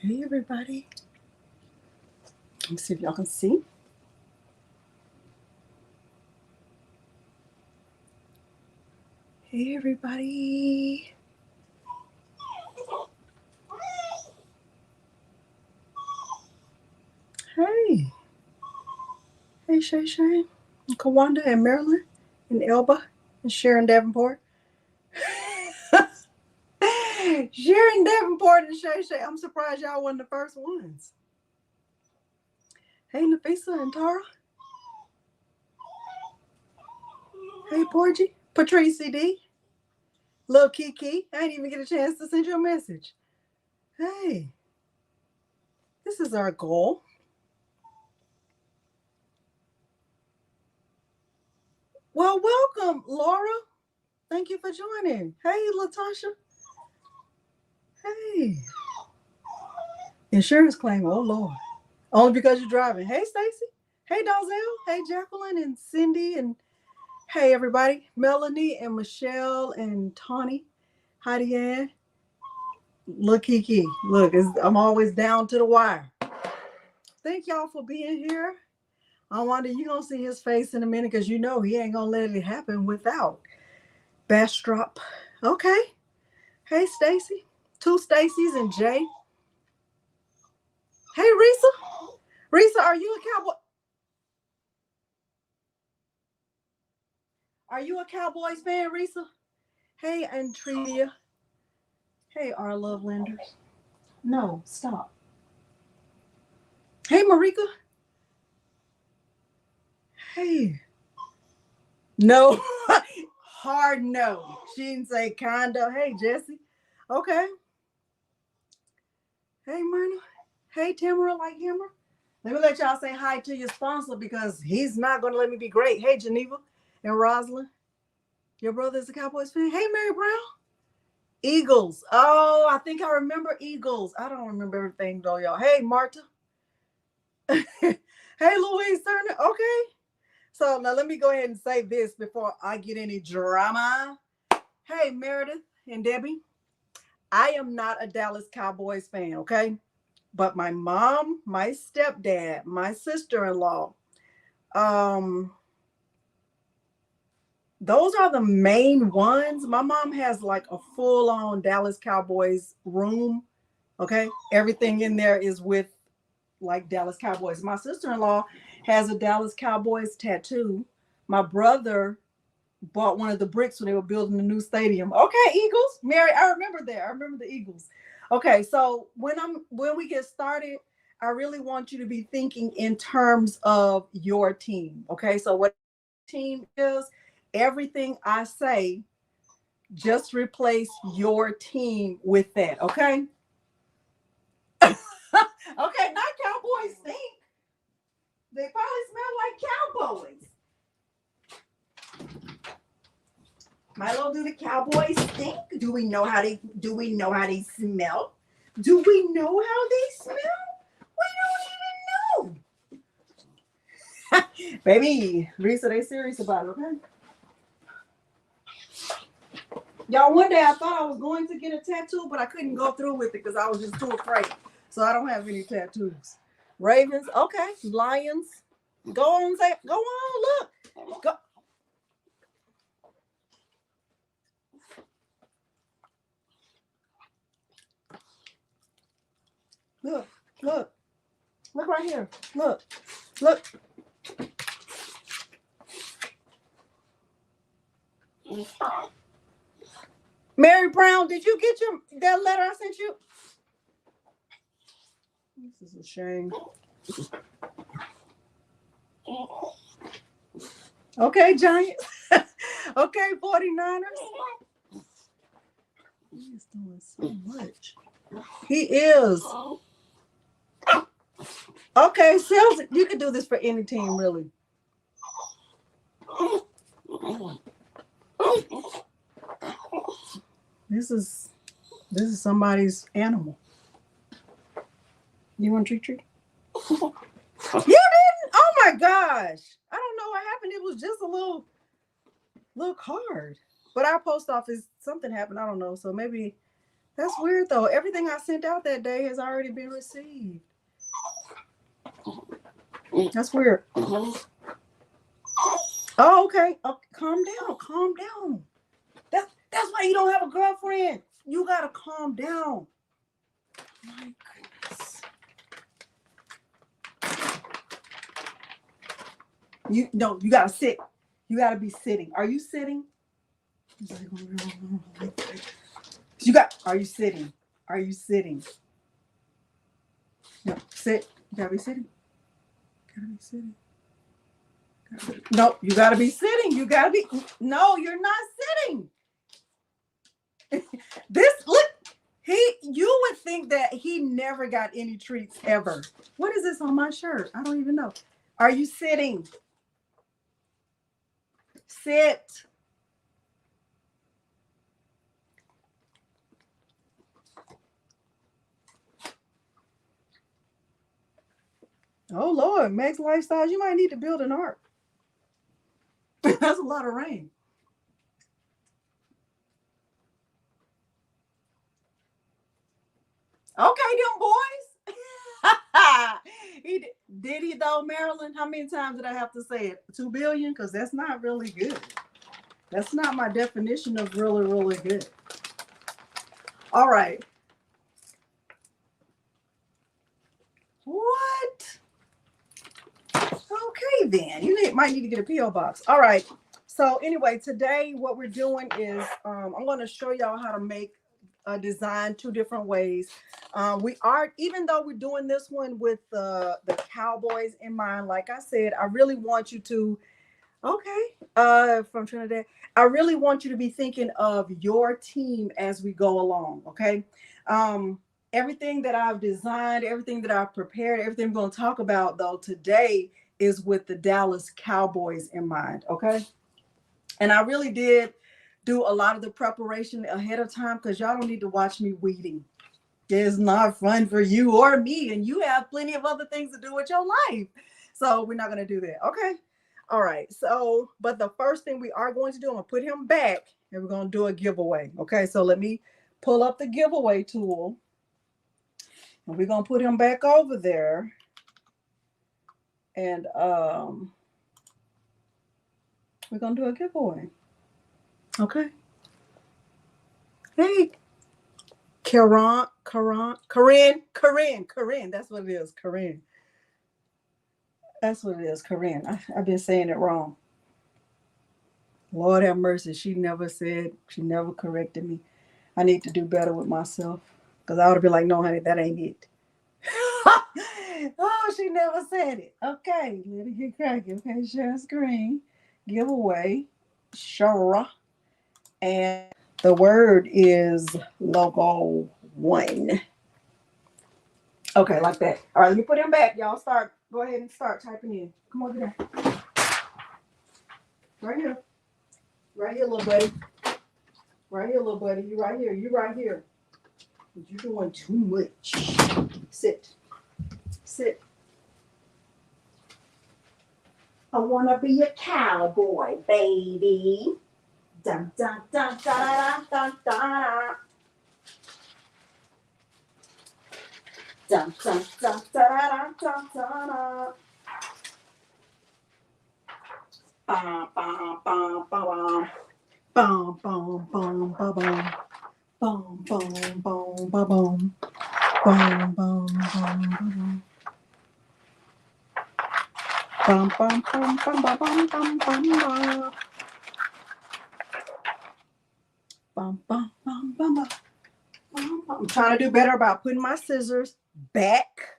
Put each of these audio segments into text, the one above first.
Hey, everybody. Let me see if y'all can see. Hey, everybody. Hey. Hey, Shay Shay. And Kawanda and Marilyn and Elba and Sharon Davenport. Sharon Davenport and Shay Shay. I'm surprised y'all wasn't the first ones. Hey, Nafisa and Tara. Hey, Porgy. Patrice CD. Lil Kiki. I didn't even get a chance to send you a message. Hey. This is our goal. Well, welcome, Laura. Thank you for joining. Hey, Latasha. Hey. Insurance claim. Oh, Lord. Only because you're driving. Hey, Stacy. Hey, Donzel. Hey, Jacqueline and Cindy. And hey, everybody. Melanie and Michelle and Tawny. Heidi Ann. Look, Kiki. Look, I'm always down to the wire. Thank y'all for being here. I wonder you're going to see his face in a minute because you know he ain't going to let it happen without Bastrop. Okay. Hey, Stacy. Two Stacys and Jay. Hey, Risa. Risa, are you a cowboy? Are you a Cowboys fan, Risa? Hey, Antrevia. Hey, our love lenders. No, stop. Hey, Marika. Hey. No. Hard no. She didn't say condo. Hey, Jesse. Okay. Hey, Myrna. Hey, Tamara, like Hammer. Let me let y'all say hi to your sponsor because he's not going to let me be great. Hey, Geneva and Rosalind. Your brother's a Cowboys fan. Hey, Mary Brown. Eagles. Oh, I think I remember Eagles. I don't remember everything, though, y'all. Hey, Marta. Hey, Louise Turner. Okay. So now let me go ahead and say this before I get any drama. Hey, Meredith and Debbie. I am not a Dallas Cowboys fan, okay? But my mom, my stepdad, my sister-in-law, those are the main ones. My mom has like a full-on Dallas Cowboys room, okay? Everything in there is with like Dallas Cowboys. My sister-in-law has a Dallas Cowboys tattoo. My brother bought one of the bricks when they were building the new stadium. Okay, Eagles. Mary, I remember that. I remember the Eagles. Okay, so when we get started, I really want you to be thinking in terms of your team. Okay, so what team is, everything I say, just replace your team with that. Okay. Okay, not Cowboys stink. They probably smell like Cowboys. Milo, do the Cowboys stink? Do we know how they smell? Do we know how they smell? We don't even know. Baby, Risa, they serious about it, okay? Y'all, one day I thought I was going to get a tattoo, but I couldn't go through with it because I was just too afraid. So I don't have any tattoos. Ravens, okay. Lions, go on, look. Go. Look right here. Look. Mary Brown, did you get that letter I sent you? This is a shame. Okay, Giants. Okay, 49ers. He's doing so much. He is. Okay, sales. You can do this for any team, really. This is somebody's animal. You want treat? You didn't? Oh my gosh! I don't know what happened. It was just a little card. But our post office, something happened. I don't know. So maybe That's weird though. Everything I sent out that day has already been received. That's weird. Oh, okay. Calm down. Calm down. That's why you don't have a girlfriend. You gotta calm down. My goodness. You gotta sit. You gotta be sitting. Are you sitting? Are you sitting? Are you sitting? No, sit. You gotta be sitting. Gotta be sitting. No, you gotta be sitting. You gotta be. No, you're not sitting. Look. You would think that he never got any treats ever. What is this on my shirt? I don't even know. Are you sitting? Sit. Oh Lord, Max Lifestyles, you might need to build an ark. That's a lot of rain. Okay, them boys. Did he though, Marilyn? How many times did I have to say it? 2 billion? Because that's not really good. That's not my definition of really, really good. All right. What? Okay, then. You might need to get a P.O. box. All right. So anyway, today what we're doing is I'm going to show y'all how to make a design 2 different ways. Even though we're doing this one with the Cowboys in mind, like I said, I really want you to, from Trinidad, I really want you to be thinking of your team as we go along, okay? Everything that I've designed, everything that I've prepared, everything we're going to talk about, though, today is with the Dallas Cowboys in mind, okay? And I really did do a lot of the preparation ahead of time because y'all don't need to watch me weeding. It's not fun for you or me, and you have plenty of other things to do with your life. So we're not going to do that, okay? All right, so, but the first thing we are going to do, I'm going to put him back, and we're going to do a giveaway, okay? So let me pull up the giveaway tool. And we're going to put him back over there. And we're going to do a giveaway. Okay. Hey. Corinne. That's what it is. Corinne. That's what it is. Corinne. I've been saying it wrong. Lord have mercy. She never corrected me. I need to do better with myself. Because I ought to be like, no, honey, that ain't it. Oh, she never said it. Okay, let it get cracking. Okay, share screen, giveaway, sure. And the word is logo 1. Okay, like that. All right, let me put him back. Y'all go ahead and start typing in. Come over there. Right here. Right here, little buddy. Right here, little buddy. You right here. You right here. You're doing too much. Sit. Sit. I want to be a cowboy, baby. Dun, dun, dun, dun, dun, dun, dun. Dun, dun, dun, dun, dun, dun, dun. Bum, bum, bum, bum, bum, bum, bum, bum, bum. Boom, boom, boom, boom, boom. Boom, boom, boom, boom. Bum, bum, bum, bum, bum, bum, bum, bum. Bum, bum, bum, bum, bum. I'm trying to do better about putting my scissors back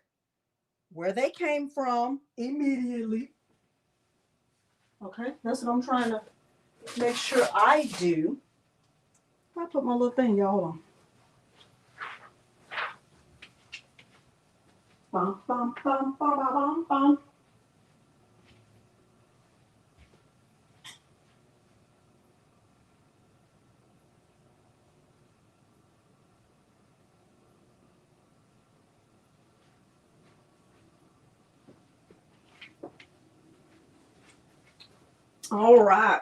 where they came from immediately. Okay, that's what I'm trying to make sure I do. I put my little thing, y'all. Hold on. Bum, bum, bum, bum, bum, bum. All right.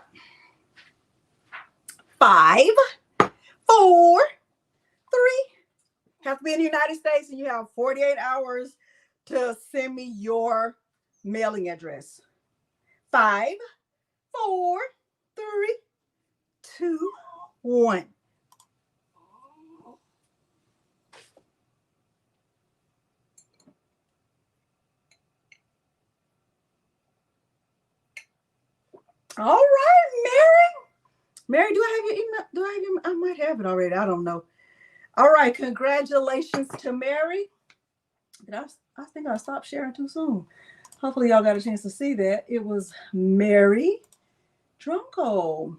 5, 4, 3. Have to be in the United States, and you have 48 hours to send me your mailing address. 5, 4, 3, 2, 1. All right, Mary. Mary, do I have your email? Do I have your? I might have it already. I don't know. All right, congratulations to Mary. I think I stopped sharing too soon. Hopefully y'all got a chance to see that. It was Mary Drumgold.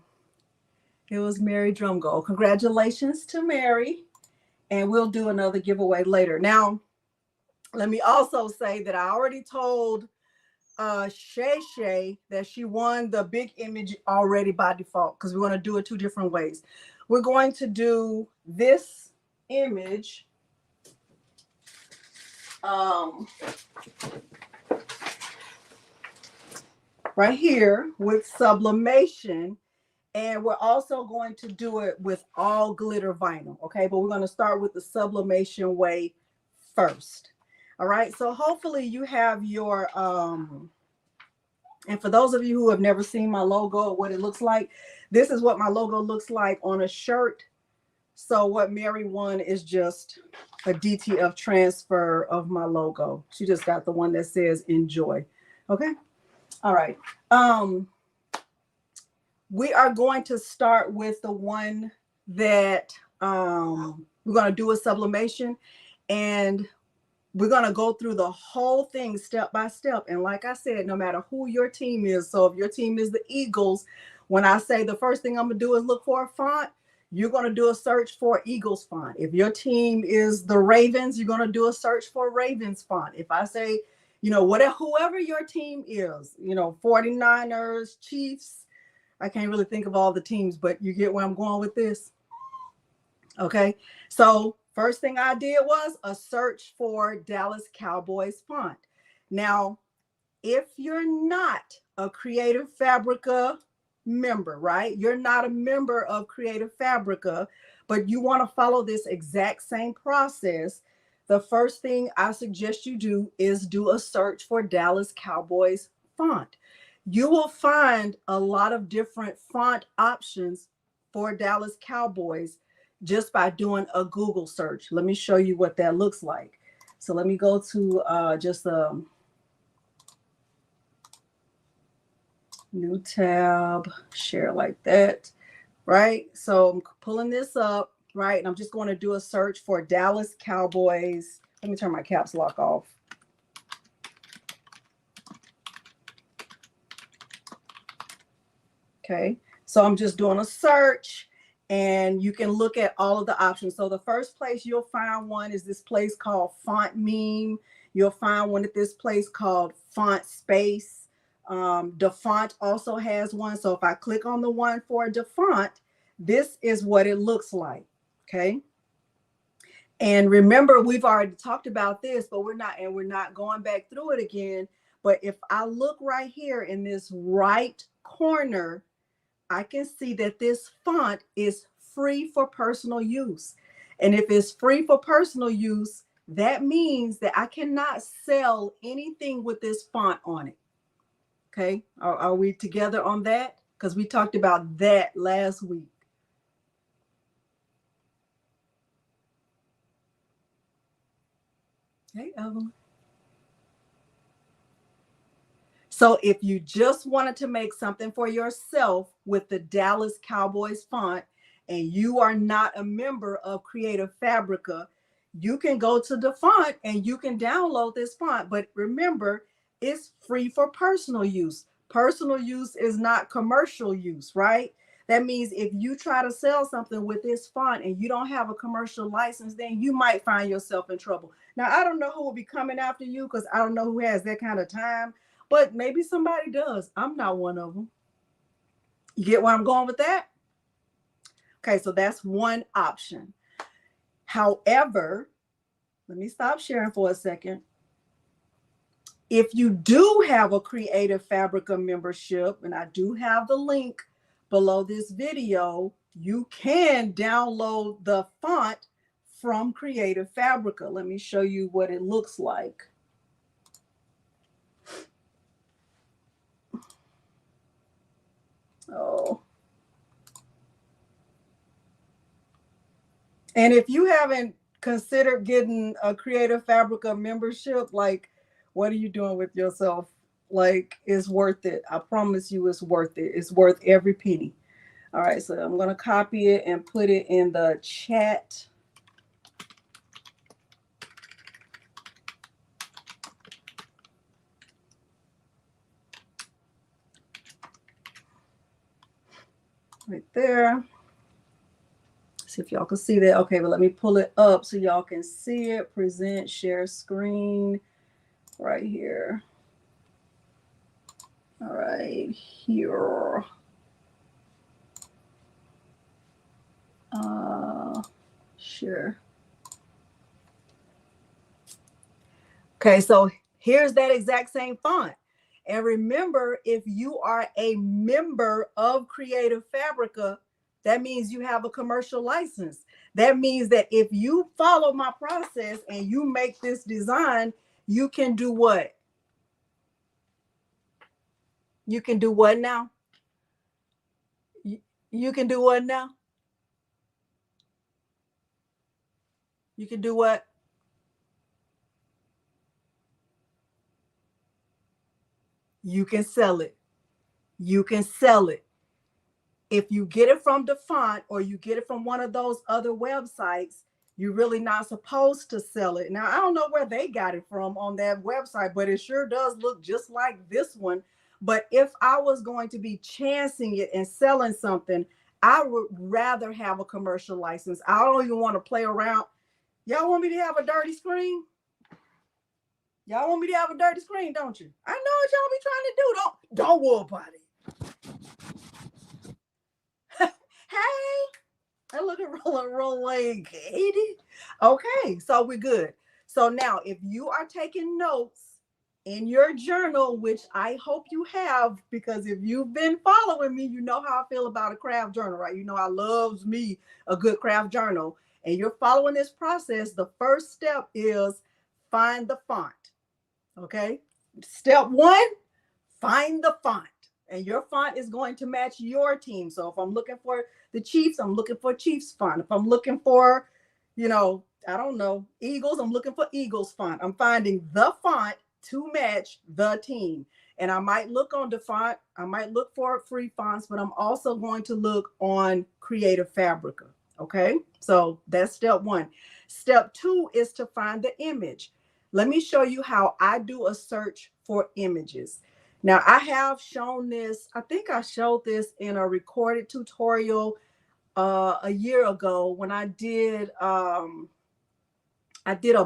It was Mary Drumgold. Congratulations to Mary. And we'll do another giveaway later. Now, let me also say that I already told Shay that she won the big image already by default, because we're going to do it 2 different ways. We're going to do this image right here with sublimation, and we're also going to do it with all glitter vinyl. Okay, but we're going to start with the sublimation way first. All right, so hopefully you have your and for those of you who have never seen my logo or what it looks like, this is what my logo looks like on a shirt. So what Mary won is just a DTF transfer of my logo. She just got the one that says enjoy. Okay. All right. We are going to start with the one that we're going to do a sublimation, and we're going to go through the whole thing step by step. And like I said, no matter who your team is, so if your team is the Eagles, when I say the first thing I'm going to do is look for a font, you're going to do a search for Eagles font. If your team is the Ravens, you're going to do a search for Ravens font. If I say, you know, whatever, whoever your team is, you know, 49ers, Chiefs, I can't really think of all the teams, but you get where I'm going with this. Okay. So first thing I did was a search for Dallas Cowboys font. Now, if you're not a Creative Fabrica member, right? You're not a member of Creative Fabrica, but you want to follow this exact same process. The first thing I suggest you do is do a search for Dallas Cowboys font. You will find a lot of different font options for Dallas Cowboys just by doing a Google search. Let me show you what that looks like. So let me go to just a new tab, share like that, right? So I'm pulling this up, right? And I'm just going to do a search for Dallas Cowboys. Let me turn my caps lock off. Okay, so I'm just doing a search, and you can look at all of the options. So the first place you'll find one is this place called Font Meme. You'll find one at this place called Font Space. DaFont also has one. So if I click on the one for DaFont, this is what it looks like. Okay. And remember, we've already talked about this, but we're not going back through it again. But if I look right here in this right corner, I can see that this font is free for personal use. And if it's free for personal use, that means that I cannot sell anything with this font on it. Okay, are we together on that? Because we talked about that last week. Hey, Evelyn. So if you just wanted to make something for yourself with the Dallas Cowboys font, and you are not a member of Creative Fabrica, you can go to DaFont and you can download this font. But remember, it's free for personal use. Personal use is not commercial use, right? That means if you try to sell something with this font and you don't have a commercial license, then you might find yourself in trouble. Now, I don't know who will be coming after you, because I don't know who has that kind of time, but maybe somebody does. I'm not one of them. You get where I'm going with that? Okay, so that's one option. However, let me stop sharing for a second. If you do have a Creative Fabrica membership, and I do have the link below this video, you can download the font from Creative Fabrica. Let me show you what it looks like. Oh. And if you haven't considered getting a Creative Fabrica membership, like, what are you doing with yourself? Like, it's worth it. I promise you it's worth it. It's worth every penny. All right, so I'm going to copy it and put it in the chat. Right there. See if y'all can see that. Okay, but let me pull it up so y'all can see it. Present, share screen right here. All right, here. Sure. Okay, so here's that exact same font. And remember, if you are a member of Creative Fabrica, that means you have a commercial license. That means that if you follow my process and you make this design, you can do what? You can do what now? You can do what now? You can do what? You can sell it. You can sell it. If you get it from the font or you get it from one of those other websites, you're really not supposed to sell it. Now, I don't know where they got it from on that website, but it sure does look just like this one. But if I was going to be chancing it and selling something, I would rather have a commercial license. I don't even want to play around. Y'all want me to have a dirty screen? Y'all want me to have a dirty screen, don't you? I know what y'all be trying to do. Don't worry about it. Hey, I look at roll like 80. Okay, so we're good. So now, if you are taking notes in your journal, which I hope you have, because if you've been following me, you know how I feel about a craft journal, right? You know I loves me a good craft journal. And you're following this process. The first step is find the font. Okay. Step one, find the font. And your font is going to match your team. So if I'm looking for the Chiefs, I'm looking for Chiefs font. If I'm looking for, I don't know, Eagles, I'm looking for Eagles font. I'm finding the font to match the team. And I might look on the font. I might look for free fonts, but I'm also going to look on Creative Fabrica. Okay. So that's step one. Step two is to find the image. Let me show you how I do a search for images. Now, I have shown this, I think I showed this in a recorded tutorial a year ago when I did a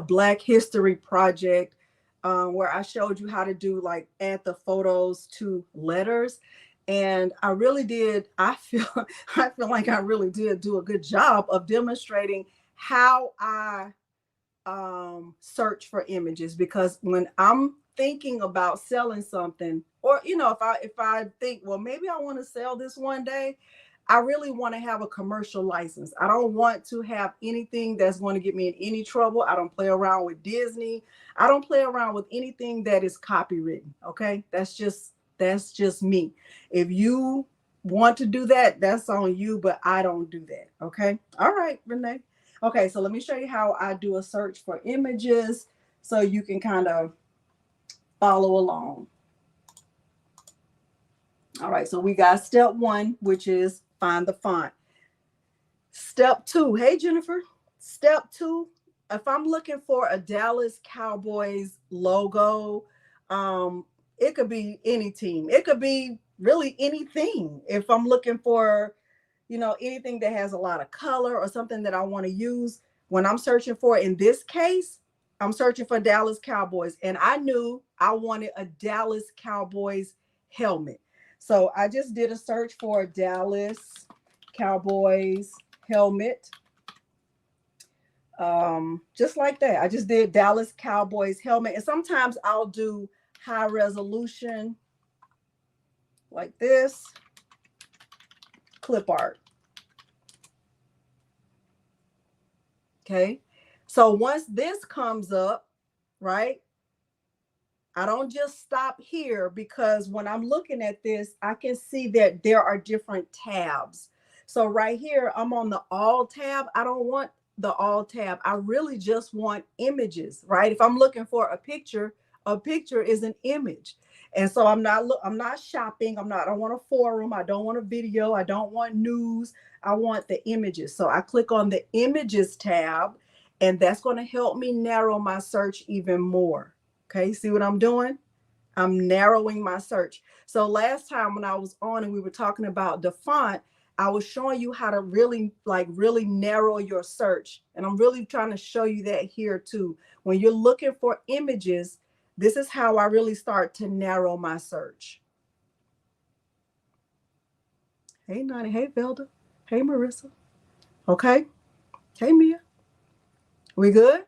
Black History project where I showed you how to do add the photos to letters. And I really did, I feel like I really did do a good job of demonstrating how I search for images, because when I'm thinking about selling something, or if I think, well, maybe I want to sell this one day, I really want to have a commercial license. I don't want to have anything that's going to get me in any trouble. I don't play around with Disney. I don't play around with anything that is copywritten. Okay, that's just me. If you want to do that, that's on you, but I don't do that. Okay, all right, Renee. Okay, so let me show you how I do a search for images so you can kind of follow along. All right, so we got step one, which is find the font. Step two, hey, Jennifer. Step two, if I'm looking for a Dallas Cowboys logo, it could be any team. It could be really anything. If I'm looking for anything that has a lot of color or something that I want to use, when I'm searching for, in this case, I'm searching for Dallas Cowboys, and I knew I wanted a Dallas Cowboys helmet. So I just did a search for Dallas Cowboys helmet. Just like that. I just did Dallas Cowboys helmet. And sometimes I'll do high resolution like this. Clip art. Okay. So once this comes up, right, I don't just stop here, because when I'm looking at this, I can see that there are different tabs. So right here, I'm on the all tab. I don't want the all tab. I really just want images, right? If I'm looking for a picture is an image. And so I'm not shopping. I don't want a forum. I don't want a video. I don't want news. I want the images. So I click on the images tab, and that's going to help me narrow my search even more. Okay, see what I'm doing? I'm narrowing my search. So last time when I was on and we were talking about the font, I was showing you how to really narrow your search. And I'm really trying to show you that here too. When you're looking for images, this is how I really start to narrow my search. Hey, Nani. Hey, Velda. Hey, Marissa. Okay. Hey, Mia. We good?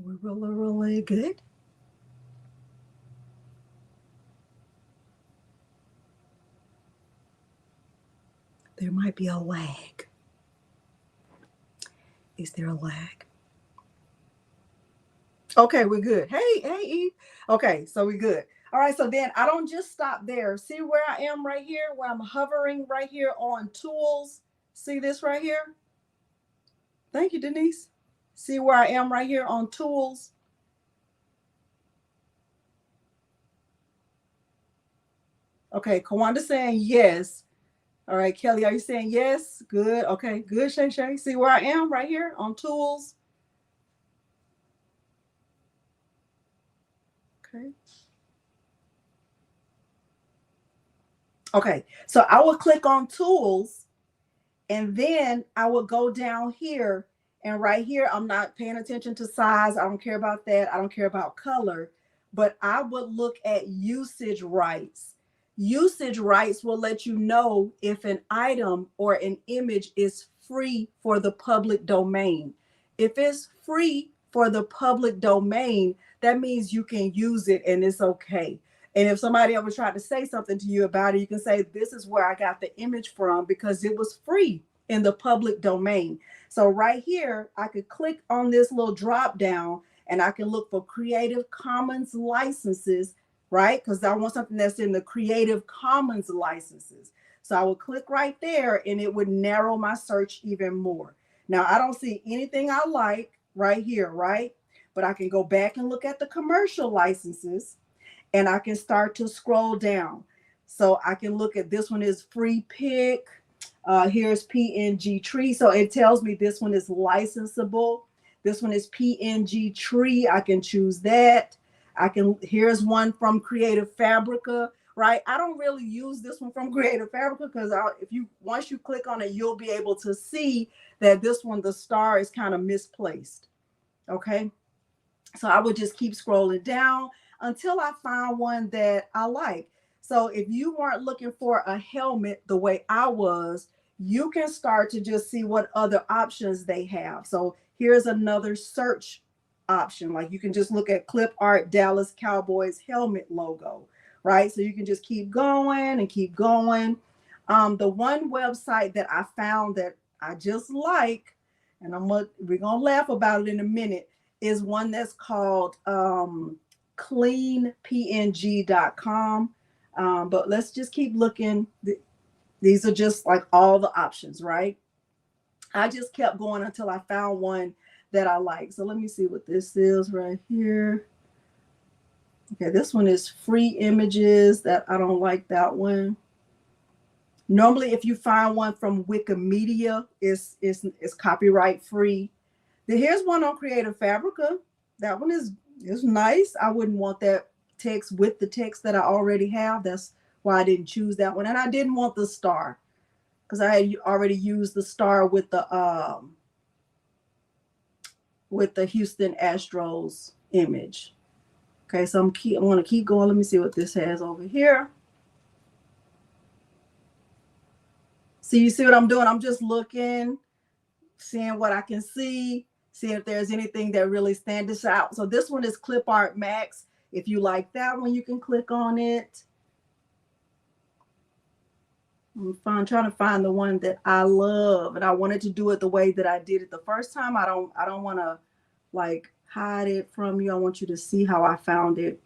We're really good. There might be a lag. Is there a lag? Okay, we're good. Hey, Eve. Okay, so we're good. All right, so then I don't just stop there. See where I am right here, where I'm hovering right here on tools. See this right here? Thank you, Denise. See where I am right here on tools? Okay, Kawanda saying yes. All right, Kelly, are you saying yes? Good. Okay, good, Shay Shay. See where I am right here on tools? Okay. Okay, so I will click on tools, and then I will go down here, and right here, I'm not paying attention to size. I don't care about that. I don't care about color, but I would look at usage rights. Usage rights will let you know if an item or an image is free for the public domain. If it's free for the public domain, that means you can use it and it's okay. And if somebody ever tried to say something to you about it, you can say, this is where I got the image from because it was free in the public domain. So right here, I could click on this little drop down and I can look for Creative Commons licenses, right? Because I want something that's in the Creative Commons licenses. So I would click right there and it would narrow my search even more. Now, I don't see anything I like right here, right? But I can go back and look at the commercial licenses, and I can start to scroll down. So I can look at this one is free pick. Here's PNG tree. So it tells me this one is licensable. This one is PNG tree. I can choose that. Here's one from Creative Fabrica, right? I don't really use this one from Creative Fabrica because once you click on it, you'll be able to see that this one, the star is kind of misplaced. Okay. So I would just keep scrolling down until I found one that I like. So if you weren't looking for a helmet the way I was, you can start to just see what other options they have. So here's another search option. Like you can just look at clip art Dallas Cowboys helmet logo, right? So you can just keep going and keep going. The one website that I found that I just like, and we're gonna laugh about it in a minute, is one that's called cleanpng.com. But let's just keep looking. These are just like all the options, right? I just kept going until I found one that I like. So let me see what this is right here. Okay, this one is free images. That I don't like that one. Normally, if you find one from Wikimedia, it's copyright free. Here's one on Creative Fabrica. That one is nice. I wouldn't want that text with the text that I already have. That's why I didn't choose that one. And I didn't want the star because I had already used the star with the Houston Astros image. Okay, so I'm going to keep going. Let me see what this has over here. So you see what I'm doing? I'm just looking, seeing what I can see. See if there's anything that really stands out. So this one is Clip Art Max. If you like that one, you can click on it. trying to find the one that I love, and I wanted to do it the way that I did it the first time. I don't want to like hide it from you. I want you to see how I found it.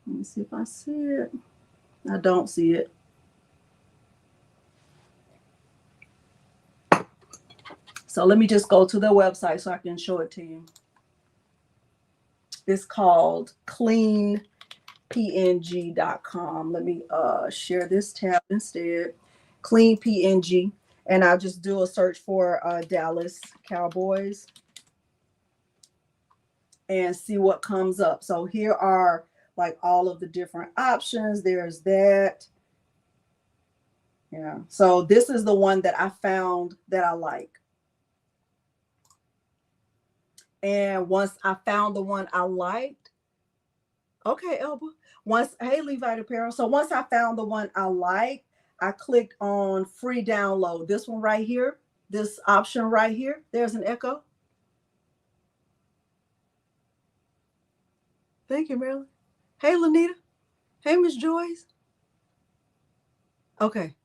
Let me see if I see it. I don't see it. So let me just go to their website so I can show it to you. It's called cleanpng.com. Let me share this tab instead. Clean PNG. And I'll just do a search for Dallas Cowboys and see what comes up. So here are like all of the different options. There's that. Yeah. So this is the one that I found that I like. And once I found the one I liked, okay, Elba. Hey, Levi Apparel. So once I found the one I liked, I clicked on free download. This one right here, this option right here. There's an echo. Thank you, Marilyn. Hey, Lanita. Hey, Miss Joyce. Okay.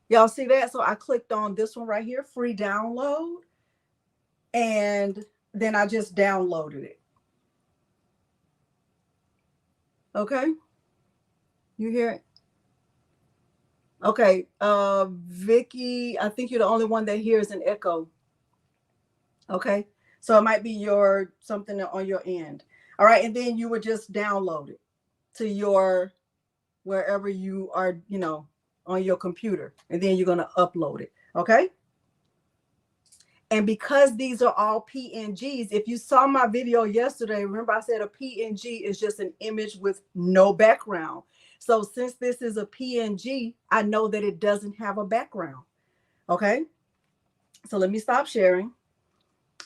Y'all see that? So I clicked on this one right here, free download. And then I just downloaded it. Okay. You hear it? Okay. Vicky, I think you're the only one that hears an echo. Okay. So it might be something on your end. All right. And then you would just download it to your, wherever you are, on your computer. And then you're going to upload it. Okay. And because these are all PNGs, if you saw my video yesterday, remember I said a PNG is just an image with no background. So since this is a PNG, I know that it doesn't have a background. Okay. So let me stop sharing.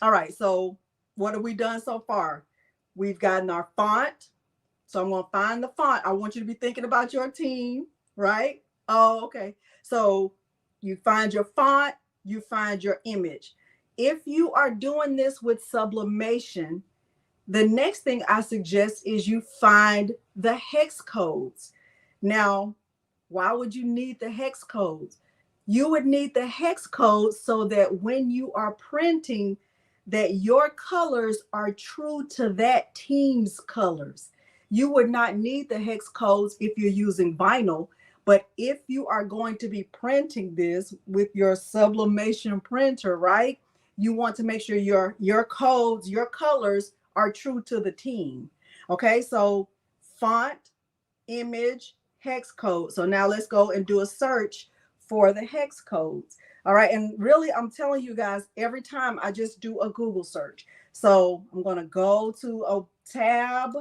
All right. So what have we done so far? We've gotten our font. So I'm going to find the font. I want you to be thinking about your team, right? Oh, okay. So you find your font, you find your image. If you are doing this with sublimation, the next thing I suggest is you find the hex codes. Now, why would you need the hex codes? You would need the hex codes so that when you are printing, that your colors are true to that team's colors. You would not need the hex codes if you're using vinyl, but if you are going to be printing this with your sublimation printer, right? You want to make sure your codes, your colors are true to the team. Okay, so font, image, hex code. So now let's go and do a search for the hex codes. All right, and really I'm telling you guys, every time I just do a Google search. So I'm going to go to a tab.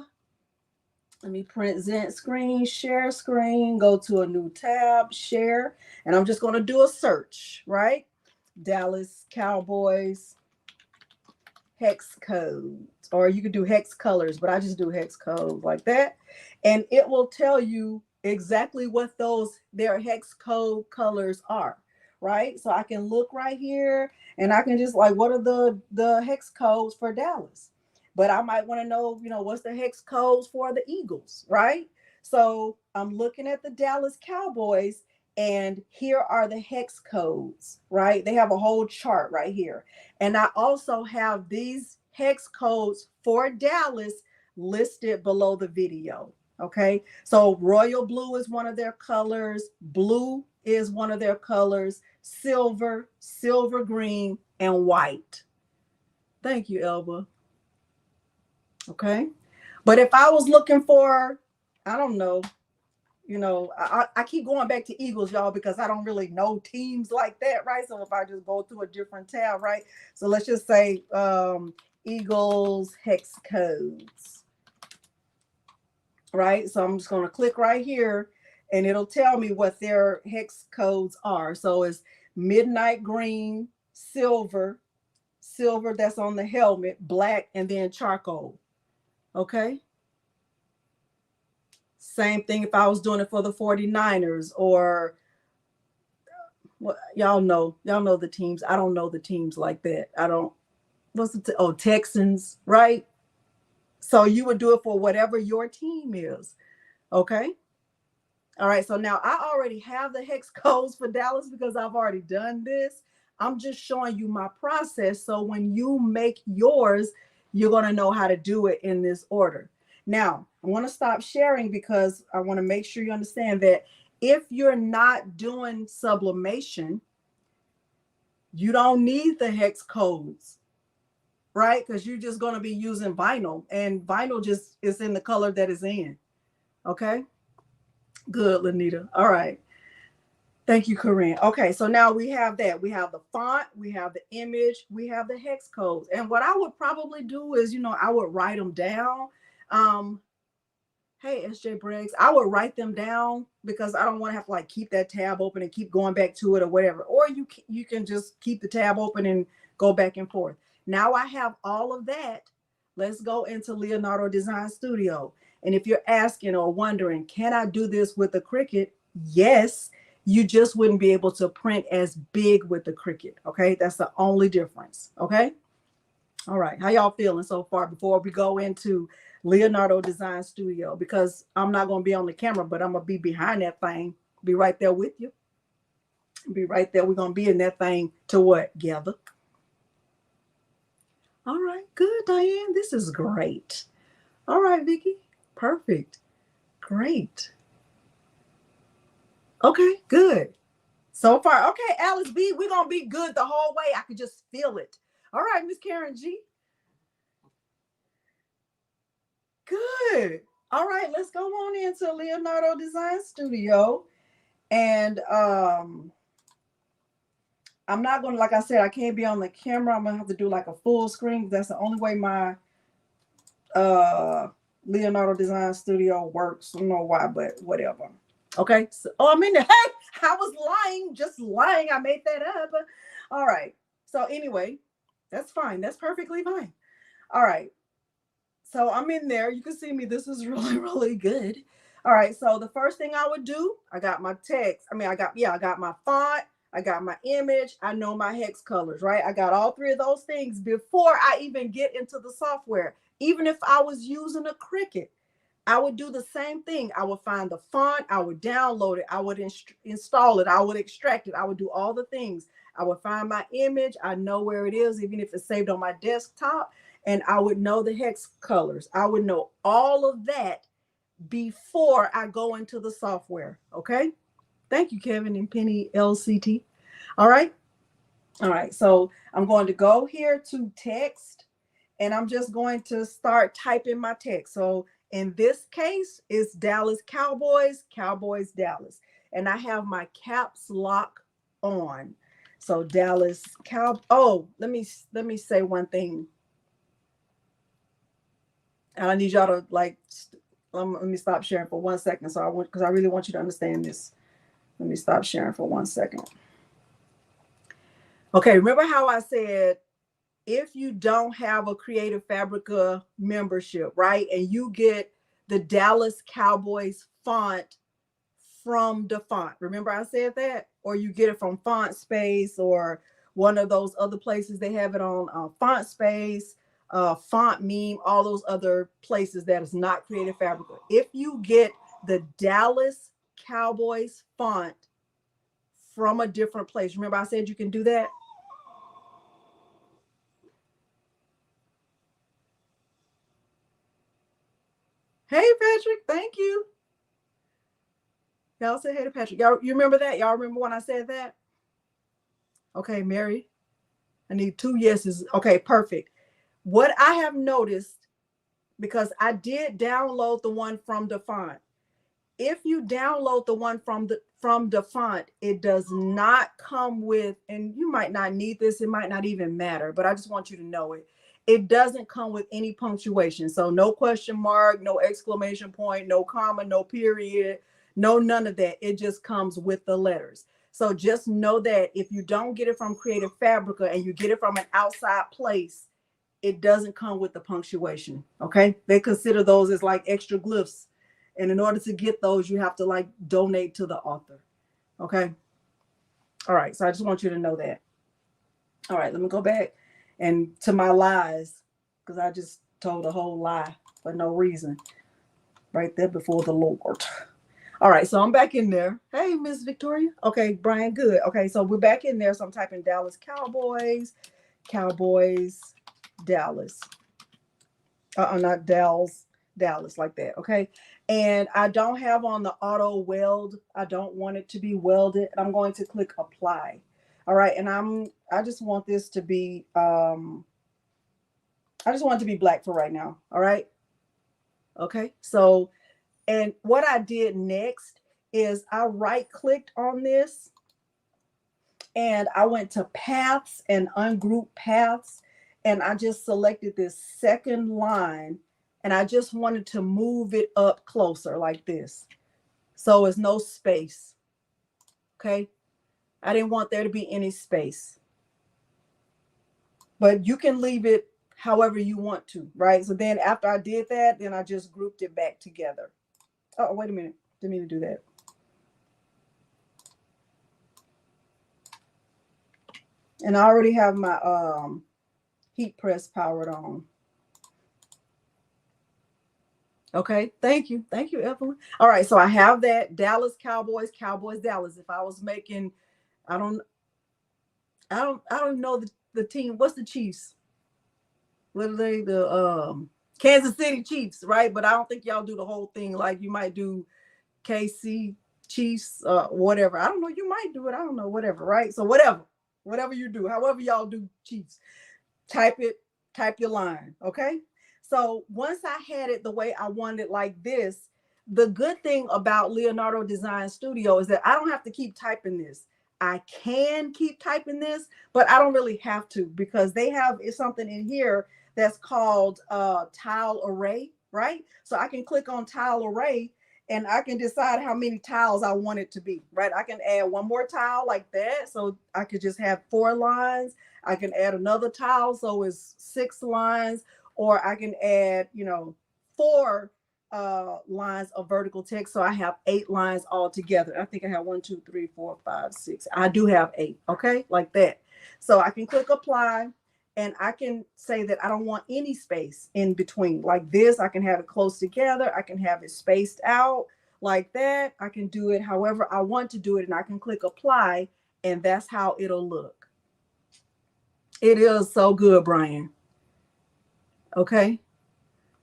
Let me present screen, share screen, go to a new tab, share, and I'm just going to do a search, right? Dallas Cowboys hex codes, or you could do hex colors, but I just do hex codes like that. And it will tell you exactly what their hex code colors are, right? So I can look right here and I can just like, what are the hex codes for Dallas? But I might want to know, what's the hex codes for the Eagles, right? So I'm looking at the Dallas Cowboys and here are the hex codes, right? They have a whole chart right here. And I also have these hex codes for Dallas listed below the video. Okay. So royal blue is one of their colors. Blue is one of their colors. Silver, silver green, and white. Thank you, Elba. Okay. But if I was looking for, I don't know, I keep going back to Eagles, y'all, because I don't really know teams like that, right? So if I just go to a different tab, right? So let's just say Eagles hex codes, right? So I'm just going to click right here and it'll tell me what their hex codes are. So it's midnight green, silver that's on the helmet, black, and then charcoal. Okay. Same thing if I was doing it for the 49ers or well, y'all know the teams. I don't know the teams like that. I don't, Texans, right? So you would do it for whatever your team is. Okay. All right, so now I already have the hex codes for Dallas because I've already done this. I'm just showing you my process. So when you make yours, you're going to know how to do it in this order. Now, I want to stop sharing because I want to make sure you understand that if you're not doing sublimation, you don't need the hex codes, right? Because you're just going to be using vinyl, and vinyl just is in the color that is in. Okay. Good, Lanita. All right. Thank you, Corinne. Okay, so now we have that. We have the font, we have the image, we have the hex codes. And what I would probably do is, I would write them down. Hey, SJ Briggs, I would write them down because I don't want to have to like keep that tab open and keep going back to it or whatever. Or you can just keep the tab open and go back and forth. Now I have all of that. Let's go into Leonardo Design Studio. And if you're asking or wondering, can I do this with the Cricut? Yes, you just wouldn't be able to print as big with the Cricut. Okay, that's the only difference. Okay. All right. How y'all feeling so far before we go into Leonardo Design Studio? Because I'm not going to be on the camera, but I'm going to be behind that thing. Be right there with you. Be right there. We're going to be in that thing to what? Gather. All right. Good, Diane. This is great. All right, Vicki. Perfect. Great. Okay, good. So far. Okay, Alice B, we're going to be good the whole way. I could just feel it. All right, Miss Karen G. Good. All right, let's go on into Leonardo Design Studio. And I'm not going to, like I said, I can't be on the camera. I'm going to have to do like a full screen. That's the only way my Leonardo Design Studio works. I don't know why, but whatever. Okay. So, I'm in there. Hey, I was lying, just lying. I made that up. All right. So anyway, that's fine. That's perfectly fine. All right. So I'm in there. You can see me. This is really, really good. All right. So the first thing I would do, I got my text. I got my font. I got my image. I know my hex colors, right? I got all three of those things before I even get into the software. Even if I was using a Cricut, I would do the same thing. I would find the font. I would download it. I would install it. I would extract it. I would do all the things. I would find my image. I know where it is, even if it's saved on my desktop. And I would know the hex colors. I would know all of that before I go into the software. Okay. Thank you, Kevin and Penny LCT. All right. All right. So I'm going to go here to text, and I'm just going to start typing my text. So in this case, it's Dallas Cowboys, Cowboys Dallas. And I have my caps lock on. So Dallas Oh, let me say one thing. And I need y'all to like, let me stop sharing for 1 second. Because I really want you to understand this. Let me stop sharing for 1 second. Okay, remember how I said, if you don't have a Creative Fabrica membership, right, and you get the Dallas Cowboys font from the font, remember I said that? Or you get it from Font Space or one of those other places. They have it on Font Space, Font Meme, all those other places that is not Creative Fabrica. If you get the Dallas Cowboys font from a different place, remember I said you can do that? Hey, Patrick, thank you. Y'all say hey to Patrick. Y'all, you remember that? Y'all remember when I said that? Okay, Mary, I need 2 yeses. Okay, perfect. What I have noticed, because I did download the one from the font. If you download the one from the font, it does not come with, and you might not need this, it might not even matter, but I just want you to know it. It doesn't come with any punctuation. So no question mark, no exclamation point, no comma, no period, no none of that. It just comes with the letters. So just know that if you don't get it from Creative Fabrica and you get it from an outside place, it doesn't come with the punctuation. Okay. They consider those as like extra glyphs. And in order to get those, you have to like donate to the author. Okay. All right. So I just want you to know that. All right. Let me go back and to my lies, because I just told a whole lie for no reason right there before the Lord. All right, so I'm back in there. Hey, Miss Victoria. Okay, Brian, good. Okay, so we're back in there. So I'm typing Dallas Cowboys, Cowboys, Dallas. Not Dallas, Dallas, like that. Okay, and I don't have on the auto weld. I don't want it to be welded. I'm going to click apply. All right, and I just want this to be I just want it to be black for right now. All right. Okay, so and what I did next is I right clicked on this and I went to paths and ungroup paths, and I just selected this second line, and I just wanted to move it up closer like this. So it's no space. Okay. I didn't want there to be any space, but you can leave it however you want to, right? So then after I did that, then I just grouped it back together. Oh, wait a minute. Didn't mean to do that. And I already have my heat press powered on. Okay, thank you. Thank you, Evelyn. All right, so I have that Dallas Cowboys, Cowboys, Dallas. If I was making, I don't know the team. What's the Chiefs? What are they? The Kansas City Chiefs, right? But I don't think y'all do the whole thing like you might do KC Chiefs, whatever. I don't know. You might do it. I don't know. Whatever, right? So whatever you do, however y'all do Chiefs, type your line, okay? So once I had it the way I wanted it like this, the good thing about Leonardo Design Studio is that I don't have to keep typing this. I can keep typing this, but I don't really have to because they have something in here that's called tile array, right? So I can click on tile array and I can decide how many tiles I want it to be, right? I can add one more tile like that. So I could just have 4 lines. I can add another tile, so it's 6 lines, or I can add, 4 lines of vertical text. So I have 8 lines all together. I think I have 1, 2, 3, 4, 5, 6. I do have 8, okay, like that. So I can click apply. And I can say that I don't want any space in between. Like this, I can have it close together. I can have it spaced out like that. I can do it however I want to do it. And I can click apply. And that's how it'll look. It is so good, Brian. Okay.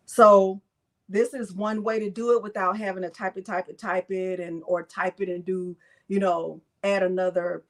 So this is one way to do it without having to type it, and or type it and do, add another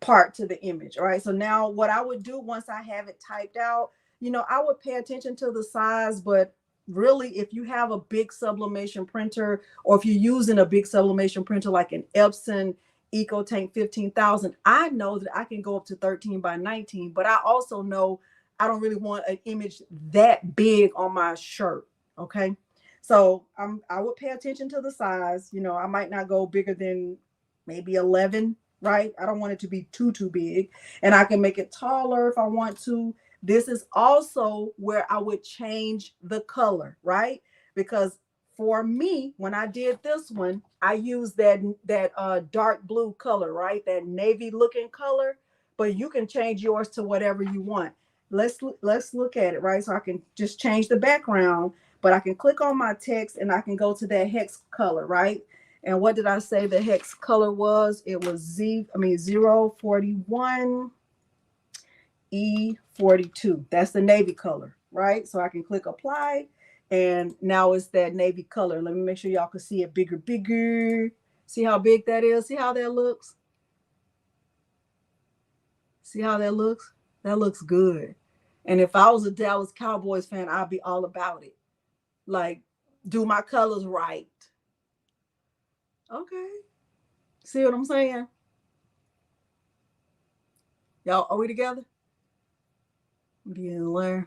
part to the image. All right, so now what I would do once I have it typed out, I would pay attention to the size, but really if you have a big sublimation printer, or if you're using a big sublimation printer like an Epson EcoTank 15,000, I know that I can go up to 13 by 19, but I also know I don't really want an image that big on my shirt. Okay, so I would pay attention to the size. I might not go bigger than maybe 11, right? I don't want it to be too big, and I can make it taller if I want to. This is also where I would change the color, right? Because for me, when I did this one, I used that dark blue color, right? That navy looking color, but you can change yours to whatever you want. Let's look at it, right? So I can just change the background, but I can click on my text and I can go to that hex color, right? And what did I say the hex color was? It was 041 E42. That's the navy color, right? So I can click apply, and now it's that navy color. Let me make sure y'all can see it bigger. See how big that is? See how that looks? See how that looks? That looks good. And if I was a Dallas Cowboys fan, I'd be all about it. Like, do my colors right. Okay. See what I'm saying? Y'all, are we together? Be in there.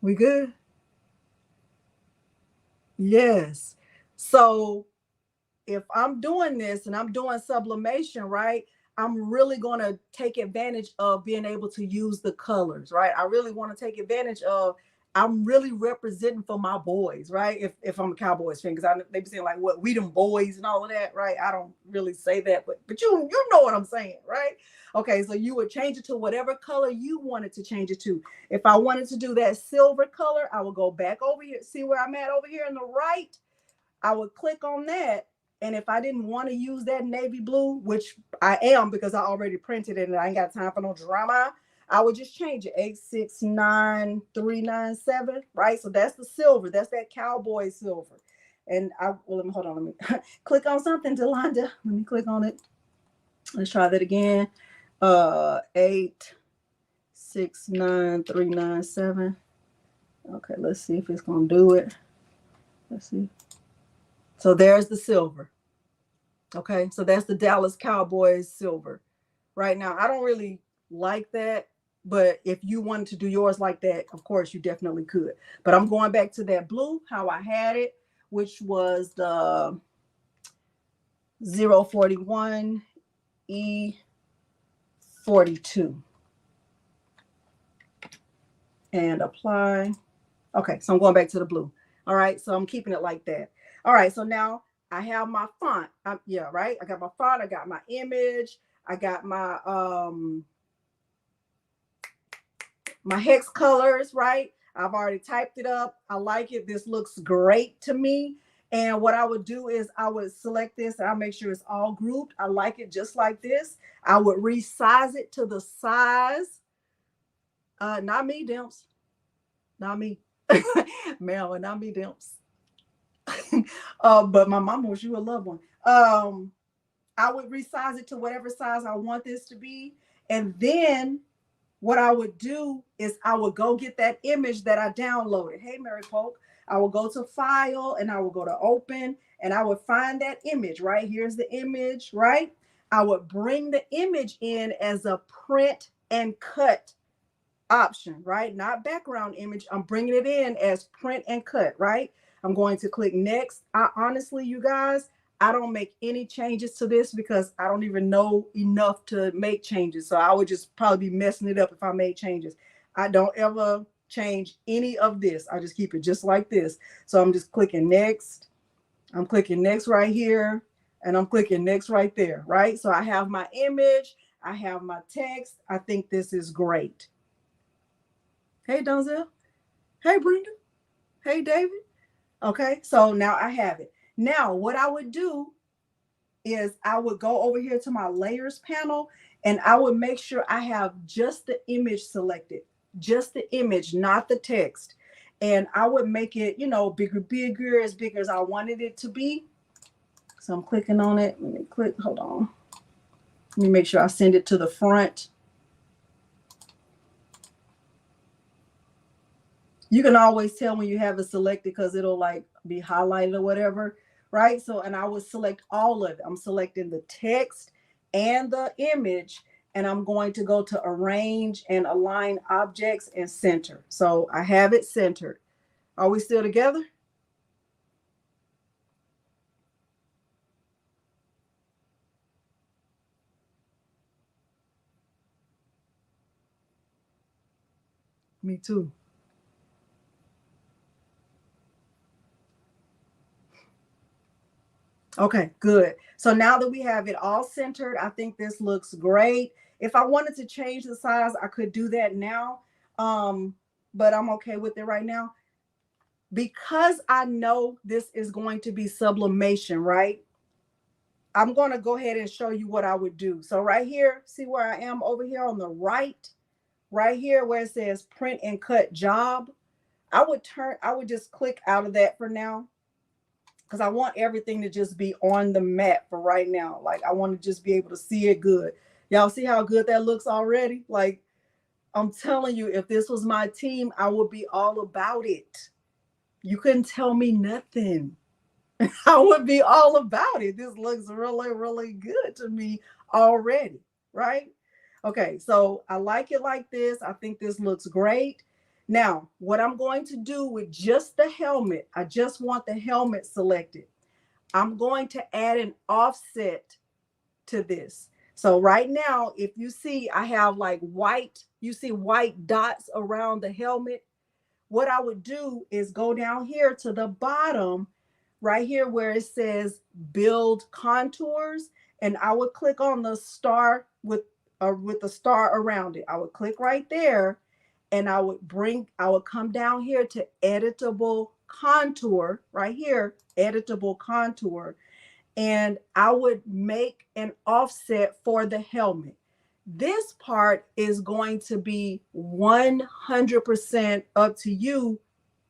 We good? Yes. So if I'm doing this and I'm doing sublimation, right, I'm really going to take advantage of being able to use the colors, right? I really want to take advantage of I'm really representing for my boys, right? If I'm a Cowboys fan, because they be saying like, "What, we them boys" and all of that, right? I don't really say that, but you know what I'm saying, right? Okay, so you would change it to whatever color you wanted to change it to. If I wanted to do that silver color, I would go back over here, see where I'm at over here on the right. I would click on that. And if I didn't want to use that navy blue, which I am because I already printed it and I ain't got time for no drama, I would just change it 869397, right? So that's the silver. That's that cowboy silver. And let me hold on. Let me click on something, Delonda. Let me click on it. Let's try that again. 869397. Okay, let's see if it's gonna do it. Let's see. So there's the silver. Okay, so that's the Dallas Cowboys silver. Right now, I don't really like that, but if you wanted to do yours like that, of course, you definitely could. But I'm going back to that blue, how I had it, which was the 041 E42. And apply. Okay, so I'm going back to the blue. All right, so I'm keeping it like that. All right, so now I have my font. Yeah, right. I got my font. I got my image. I got my my hex colors, right? I've already typed it up. I like it. This looks great to me. And what I would do is I would select this. I'll make sure it's all grouped. I like it just like this. I would resize it to the size. Not me, Dimps. Not me. Marilyn, not me, Dimps. But my mama was you a loved one. I would resize it to whatever size I want this to be. And then what I would do is I would go get that image that I downloaded. Hey, Mary Polk. I will go to file and I will go to open and I would find that image, right? Here's the image, right? I would bring the image in as a print and cut option, right? Not background image. I'm bringing it in as print and cut, right? I'm going to click next. Honestly, you guys, I don't make any changes to this because I don't even know enough to make changes. So I would just probably be messing it up if I made changes. I don't ever change any of this. I just keep it just like this. So I'm just clicking next. I'm clicking next right here. And I'm clicking next right there, right? So I have my image. I have my text. I think this is great. Hey, Donzel. Hey, Brenda. Hey, David. Okay, so now I have it. Now, what I would do is I would go over here to my layers panel and I would make sure I have just the image selected, just the image, not the text. And I would make it, you know, bigger as I wanted it to be. So I'm clicking on it. Let me click, hold on. Let me make sure I send it to the front. You can always tell when you have it selected because it'll like be highlighted or whatever, right? So, and I would select all of it. I'm selecting the text and the image, and I'm going to go to arrange and align objects and center. So I have it centered. Are we still together? Me too. Okay, good. So now that we have it all centered, I think this looks great. If I wanted to change the size, I could do that now. But I'm okay with it right now. Because I know this is going to be sublimation, right? I'm going to go ahead and show you what I would do. So right here, see where I am over here on the right here where it says print and cut job. I would just click out of that for now because I want everything to just be on the mat for right now. Like I want to just be able to see it good. Y'all see how good that looks already? Like I'm telling you, if this was my team, I would be all about it. You couldn't tell me nothing. I would be all about it. This looks really, really good to me already, right? Okay, so I like it like this. I think this looks great. Now, what I'm going to do with just the helmet, I just want the helmet selected. I'm going to add an offset to this. So right now, if you see, I have like white, you see white dots around the helmet. what I would do is go down here to the bottom, right here where it says build contours, and I would click on the star with the star around it. I would click right there, and I would come down here to editable contour, right here, editable contour, and I would make an offset for the helmet. This part is going to be 100% up to you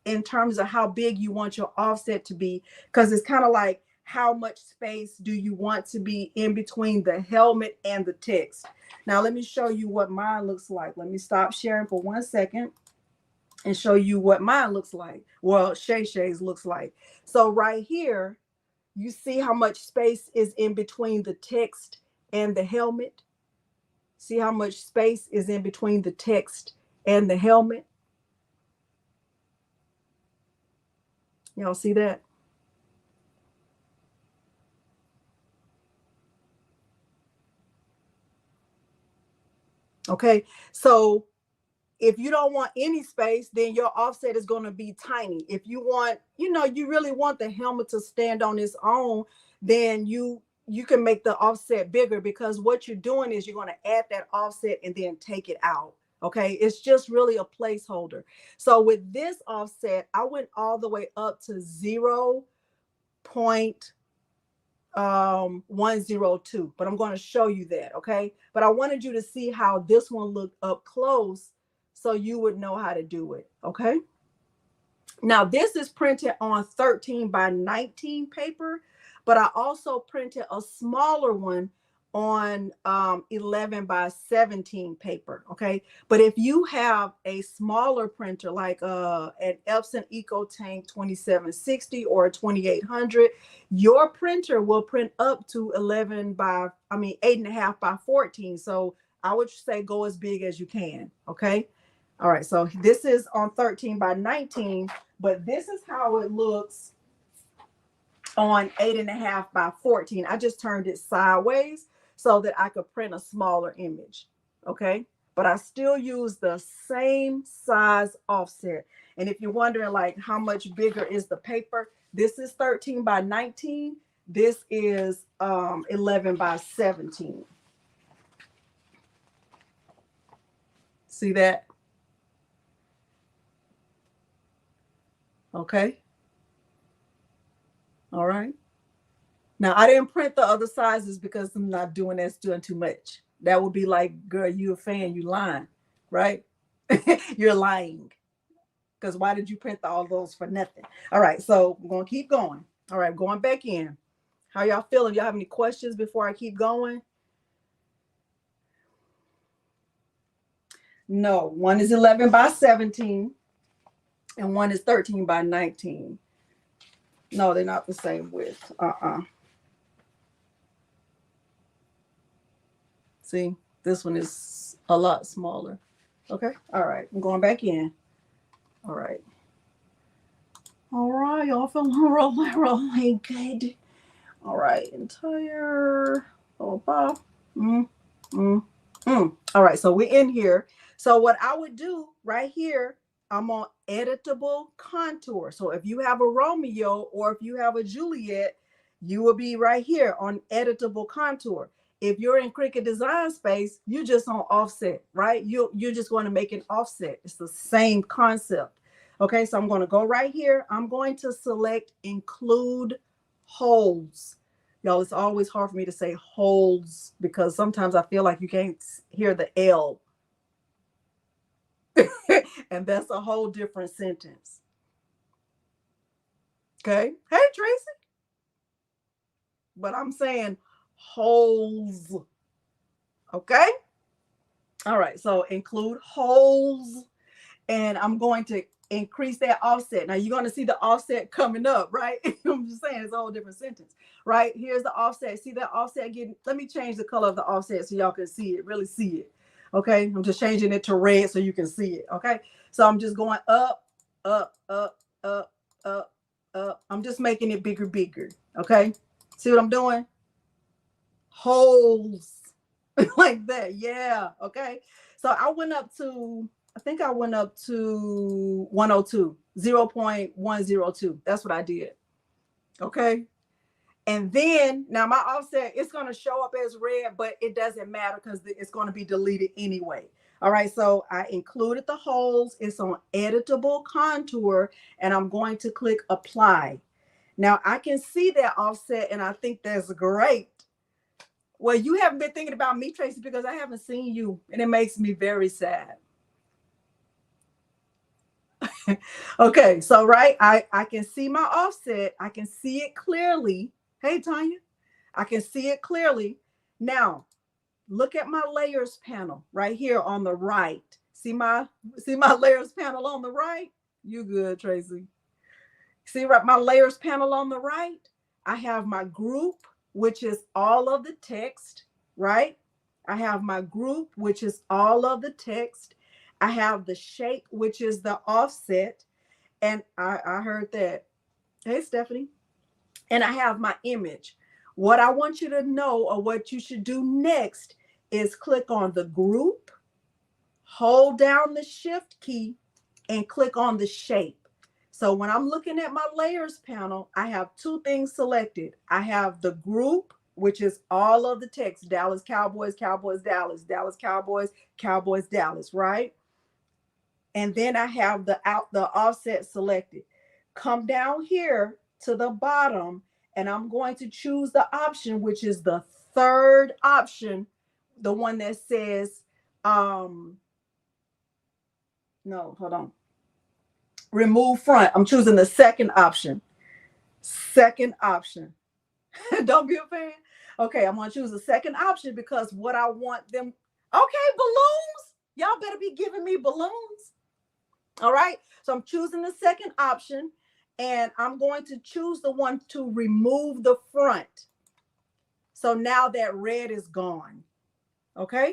in terms of how big you want your offset to be, because it's kind of like how much space do you want to be in between the helmet and the text. Now, let me show you what mine looks like. Let me stop sharing for 1 second and show you what mine looks like. Well, Shay Shay's looks like. So right here, you see how much space is in between the text and the helmet? See how much space is in between the text and the helmet? Y'all see that? Okay, so if you don't want any space, then your offset is going to be tiny. If you want, you really want the helmet to stand on its own, then you can make the offset bigger, because what you're doing is you're going to add that offset and then take it out. Okay, it's just really a placeholder. So with this offset, I went all the way up to 0.102, but I'm going to show you that. Okay, but I wanted you to see how this one looked up close so you would know how to do it. Okay, now this is printed on 13 by 19 paper, but I also printed a smaller one on 11 by 17 paper. Okay, but if you have a smaller printer like an Epson EcoTank 2760 or a 2800, your printer will print up to 8.5 by 14. So I would say go as big as you can. Okay, all right, so this is on 13 by 19, but this is how it looks on 8.5 by 14. I just turned it sideways so that I could print a smaller image. Okay, but I still use the same size offset. And if you're wondering like how much bigger is the paper, this is 13 by 19. This is 11 by 17. See that? Okay. All right. Now, I didn't print the other sizes because I'm not doing that. It's doing too much. That would be like, girl, you a fan, you lying, right? You're lying. Because why did you print all those for nothing? All right, so we're going to keep going. All right, going back in. How y'all feeling? Y'all have any questions before I keep going? No, one is 11 by 17 and one is 13 by 19. No, they're not the same width. See, this one is a lot smaller. Okay, all right, I'm going back in. All right. All right, y'all feeling really good. All right, entire. All right, so we're in here. So what I would do right here, I'm on editable contour. So if you have a Romeo or if you have a Juliet, you will be right here on editable contour. If you're in Cricut Design Space, you're just on offset, right? You're just going to make an offset. It's the same concept. Okay, so I'm going to go right here. I'm going to select include holes. Y'all, it's always hard for me to say holes because sometimes I feel like you can't hear the L. And that's a whole different sentence. Okay. Hey, Tracy. But I'm saying holes. Okay. All right. So include holes. And I'm going to increase that offset. Now you're going to see the offset coming up, right? I'm just saying it's a whole different sentence, right? Here's the offset. See that offset getting, let me change the color of the offset so y'all can see it, really see it. Okay. I'm just changing it to red so you can see it. Okay. So I'm just going up, up, up, up, up, up. I'm just making it bigger, bigger. Okay. See what I'm doing? Holes like that. Yeah. Okay. So I went up to I think I went up to 102, 0.102. That's what I did. Okay. And then now my offset, it's going to show up as red, but it doesn't matter because it's going to be deleted anyway. All right. So I included the holes. It's on editable contour, and I'm going to click apply. Now I can see that offset, and I think that's great. Well, you haven't been thinking about me, Tracy, because I haven't seen you, and it makes me very sad. Okay, so right, I can see my offset. I can see it clearly. Hey, Tanya, I can see it clearly. Now, look at my layers panel right here on the right. See my layers panel on the right? You good, Tracy. See right, my layers panel on the right? I have my group, which is all of the text, right? I have my group, which is all of the text. I have the shape, which is the offset. And I heard that. Hey, Stephanie. And I have my image. What I want you to know, or what you should do next, is click on the group, hold down the shift key, and click on the shape. So when I'm looking at my layers panel, I have two things selected. I have the group, which is all of the text, Dallas Cowboys, Cowboys, Dallas, Dallas Cowboys, Cowboys, Dallas, right? And then I have the offset selected. Come down here to the bottom, and I'm going to choose the option, which is the third option, the one that says, no, hold on. Remove front. I'm choosing the second option. Second option. Don't be a fan. Okay, I'm going to choose the second option because what I want them. Okay, balloons. Y'all better be giving me balloons. All right. So I'm choosing the second option, and I'm going to choose the one to remove the front. So now that red is gone. Okay.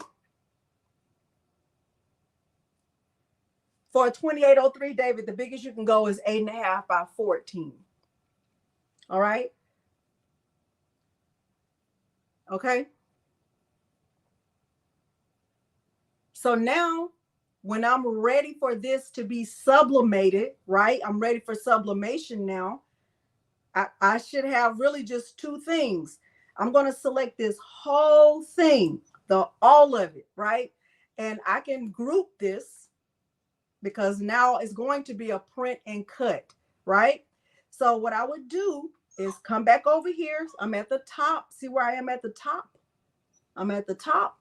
For a 2803, David, the biggest you can go is 8.5 by 14. All right. Okay. So now when I'm ready for this to be sublimated, right? I'm ready for sublimation now. I should have really just two things. I'm going to select this whole thing, all of it, right? And I can group this, because now it's going to be a print and cut, right? So what I would do is come back over here. I'm at the top. See where I am at the top? I'm at the top.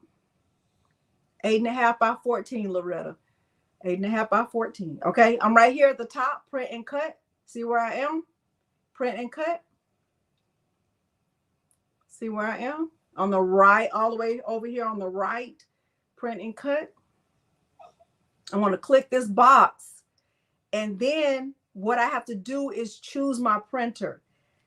8.5 by 14, Loretta. 8.5 by 14. Okay, I'm right here at the top, print and cut. See where I am? Print and cut. See where I am? On the right, all the way over here on the right, print and cut. I want to click this box, and then what I have to do is choose my printer.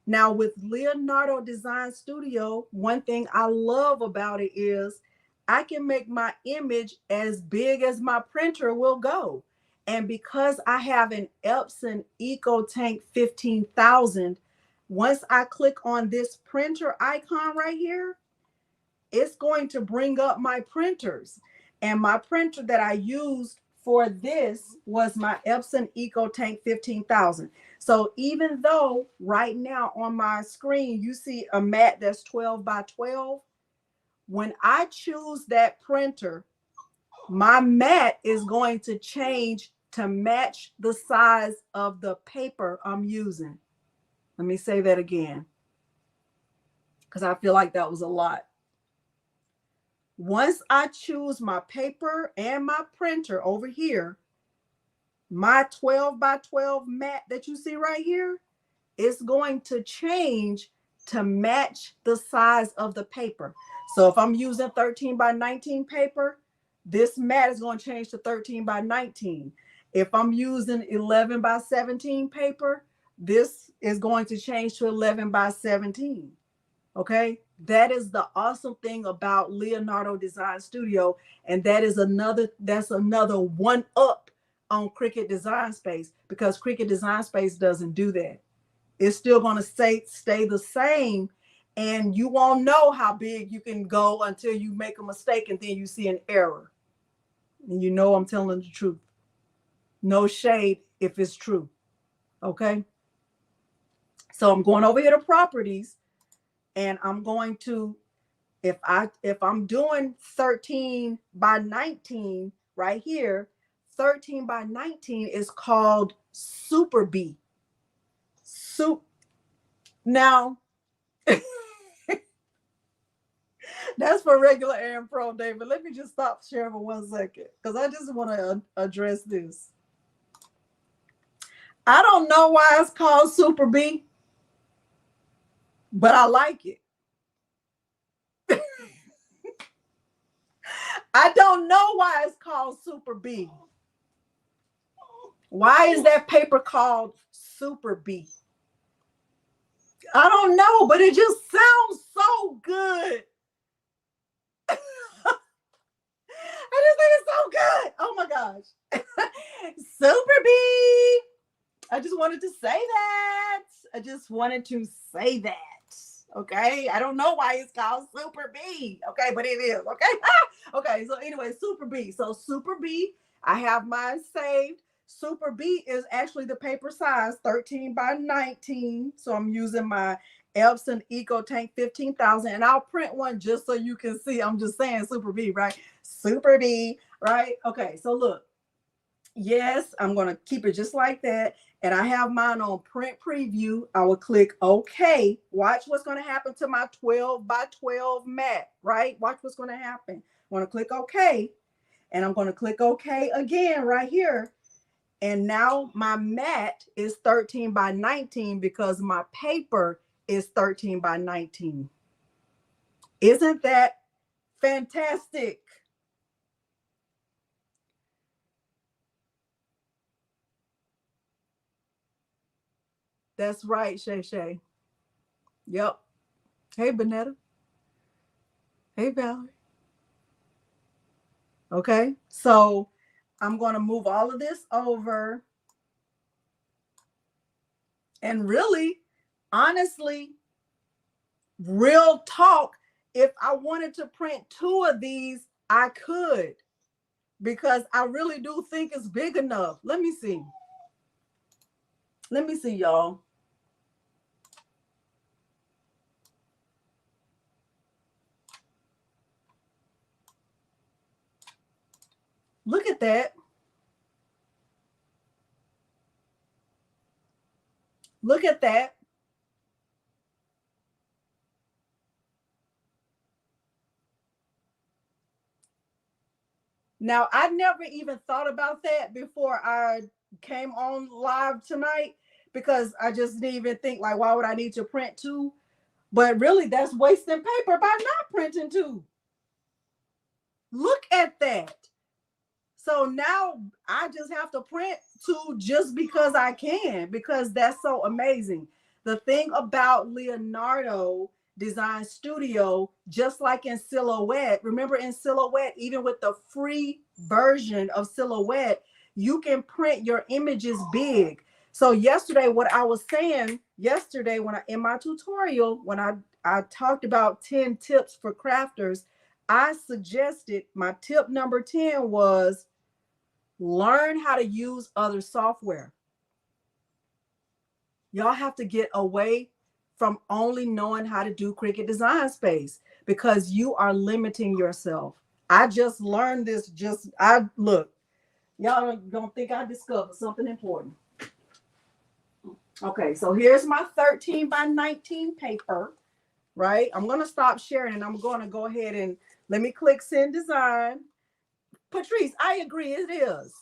Now with Leonardo Design Studio, one thing I love about it is I can make my image as big as my printer will go. And because I have an Epson EcoTank 15,000, once I click on this printer icon right here, it's going to bring up my printers. And my printer that I used for this was my Epson EcoTank 15,000. So even though right now on my screen, you see a mat that's 12 by 12, when I choose that printer, my mat is going to change to match the size of the paper I'm using. Let me say that again, because I feel like that was a lot. Once I choose my paper and my printer over here, my 12 by 12 mat that you see right here is going to change to match the size of the paper. So if I'm using 13 by 19 paper, this mat is going to change to 13 by 19. If I'm using 11 by 17 paper, this is going to change to 11 by 17. Okay, that is the awesome thing about Leonardo Design Studio, and that's another one up on Cricut Design Space, because Cricut Design Space doesn't do that. It's still going to stay the same, and you won't know how big you can go until you make a mistake and then you see an error. And you know I'm telling the truth. No shade if it's true. Okay. So I'm going over here to properties, and I'm going to, if I'm doing 13 by 19 right here, 13 by 19 is called Super B. Now that's for regular and pro, David. Let me just stop sharing for 1 second because I just want to address this. I don't know why it's called Super B, but I like it. I don't know why it's called Super B. Why is that paper called Super B? I don't know, but it just sounds so good. I just think it's so good. Oh my gosh. Super B. I just wanted to say that. I just wanted to say that. Okay. I don't know why it's called Super B. Okay, but it is. Okay. Okay. So anyway, Super B. So Super B, I have mine saved. Super B is actually the paper size, 13 by 19. So I'm using my Epson Eco Tank 15,000, and I'll print one just so you can see. I'm just saying Super B, right? Super B, right? Okay. So look. Yes, I'm going to keep it just like that. And I have mine on print preview. I will click OK. Watch what's going to happen to my 12 by 12 mat, right? Watch what's going to happen. I'm going to click OK. And I'm going to click OK again right here. And now my mat is 13 by 19 because my paper is 13 by 19. Isn't that fantastic? That's right, Shay Shay. Yep. Hey, Bonetta. Hey, Valerie. Okay, so I'm going to move all of this over. And really, honestly, real talk, if I wanted to print 2 of these, I could, because I really do think it's big enough. Let me see. Let me see, y'all. Look at that. Look at that. Now, I never even thought about that before I came on live tonight, because I just didn't even think, like, why would I need to print 2? But really, that's wasting paper by not printing 2. Look at that. So now I just have to print 2 just because I can, because that's so amazing. The thing about Leonardo Design Studio, just like in Silhouette, remember in Silhouette, even with the free version of Silhouette, you can print your images big. So yesterday, what I was saying yesterday when in my tutorial, when I talked about 10 tips for crafters, I suggested my tip number 10 was learn how to use other software. Y'all have to get away from only knowing how to do Cricut Design Space, because you are limiting yourself. I just learned this. Look, y'all don't think I discovered something important. Okay, so here's my 13 by 19 paper, right? I'm going to stop sharing and I'm going to go ahead and let me click send design. Patrice, I agree, it is.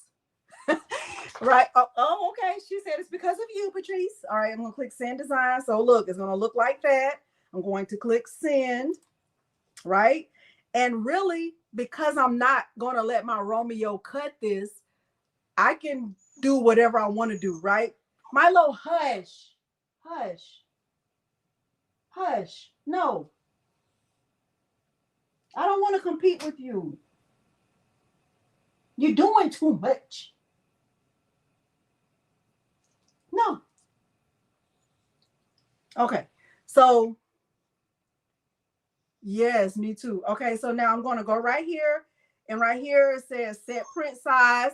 Right. Oh, okay. She said it's because of you, Patrice. All right, I'm going to click send design. So look, it's going to look like that. I'm going to click send, right? And really, because I'm not going to let my Romeo cut this, I can do whatever I want to do, right? Milo, hush. Hush. Hush. No. I don't want to compete with you. You're doing too much. No. Okay. So, yes, me too. Okay. So now I'm going to go right here. And right here it says set print size.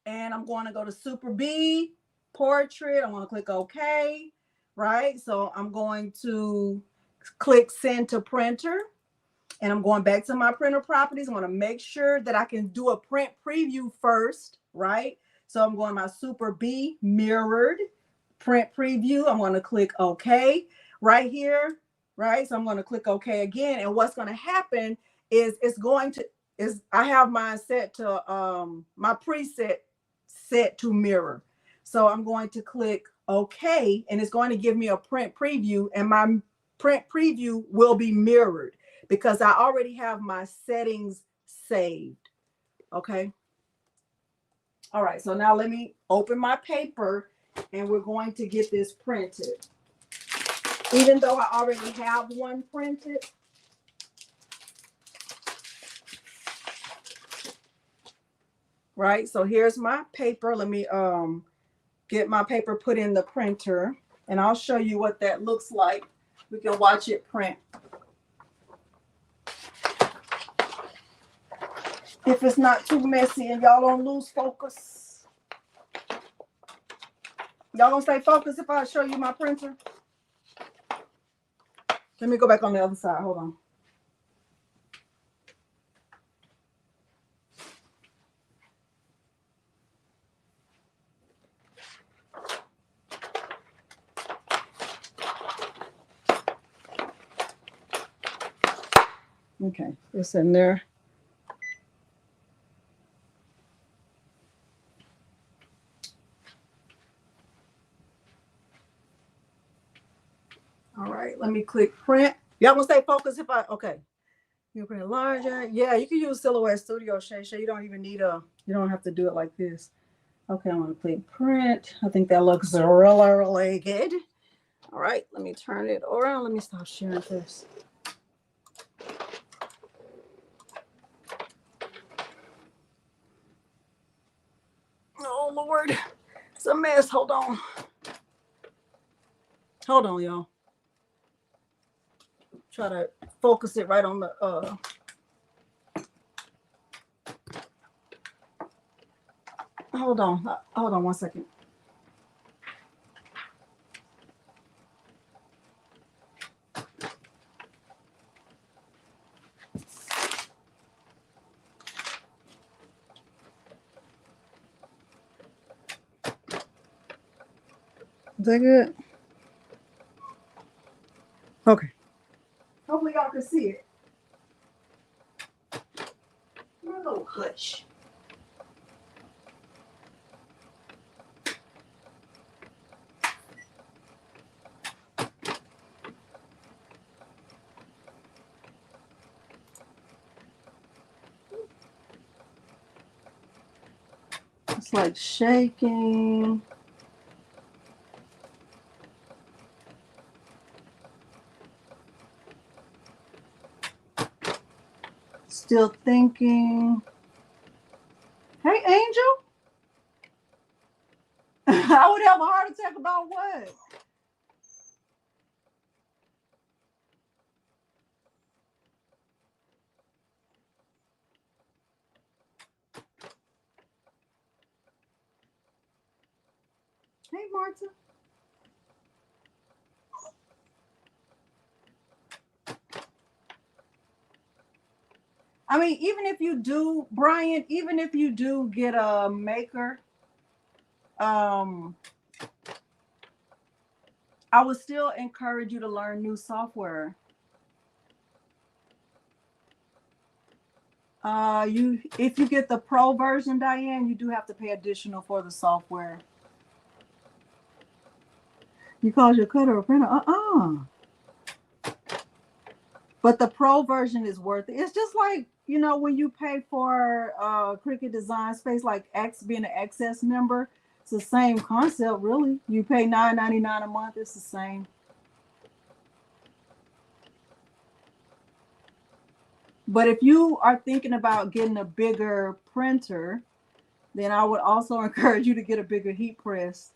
and I'm going to go to Super B, Portrait. I'm going to click OK, right? So I'm going to click Send to Printer, and I'm going back to my printer properties. I'm going to make sure that I can do a print preview first, right? So I'm going to my Super B mirrored print preview. I'm going to click OK right here, right? So I'm going to click OK again. And what's going to happen is I have mine set to my preset set to mirror. So I'm going to click OK, and it's going to give me a print preview, and my print preview will be mirrored because I already have my settings saved. Okay. All right. So now let me open my paper, and we're going to get this printed. Even though I already have one printed. Right. So here's my paper. Let me get my paper put in the printer, and I'll show you what that looks like. We can watch it print. If it's not too messy and y'all don't lose focus. Y'all gonna stay focused if I show you my printer? Let me go back on the other side. Hold on. Okay, it's in there. All right, let me click print. Y'all gonna stay focused if I, okay. You print larger. Yeah, you can use Silhouette Studio, Shay. You don't even need you don't have to do it like this. Okay, I'm gonna click print. I think that looks really, really good. All right, let me turn it around. Let me stop sharing this. Oh, Lord. It's a mess. Hold on. Hold on, y'all. Try to focus it right on the hold on 1 second. Is that good? Okay. Hopefully y'all can see it. A little hush. It's like shaking. Still thinking. Hey, Angel. I would have a heart attack about what? Hey, Marta. I mean, even if you do, Brian, even if you do get a maker, I would still encourage you to learn new software. If you get the pro version, Diane, you do have to pay additional for the software. You call your cutter a printer? But the pro version is worth it. It's just like, you know, when you pay for Cricut Design Space, like being an Access member, it's the same concept, really. You pay $9.99 a month. It's the same. But if you are thinking about getting a bigger printer, then I would also encourage you to get a bigger heat press.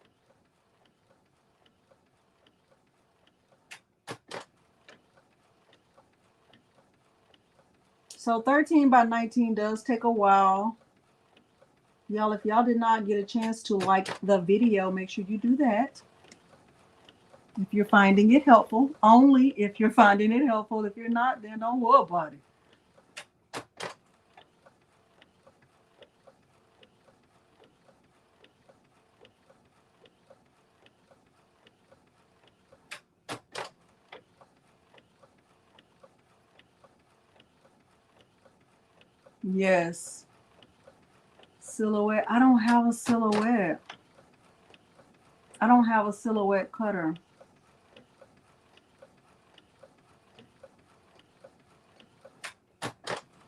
So 13 by 19 does take a while. Y'all, if y'all did not get a chance to like the video, make sure you do that. If you're finding it helpful, only if you're finding it helpful. If you're not, then don't worry about it. Yes. Silhouette. I don't have a silhouette. I don't have a silhouette cutter.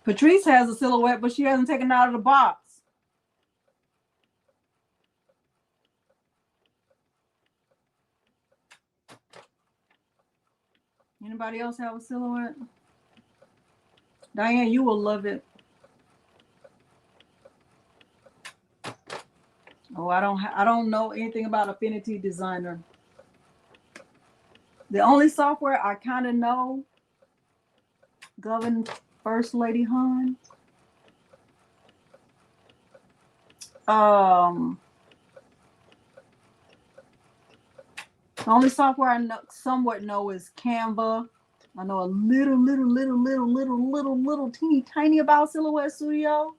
Patrice has a silhouette, but she hasn't taken it out of the box. Anybody else have a silhouette? Diane, you will love it. Oh, I don't know anything about Affinity Designer. The only software I kind of know, Govern First Lady Han. The only software I know, somewhat know is Canva. I know a little teeny tiny about Silhouette Studio.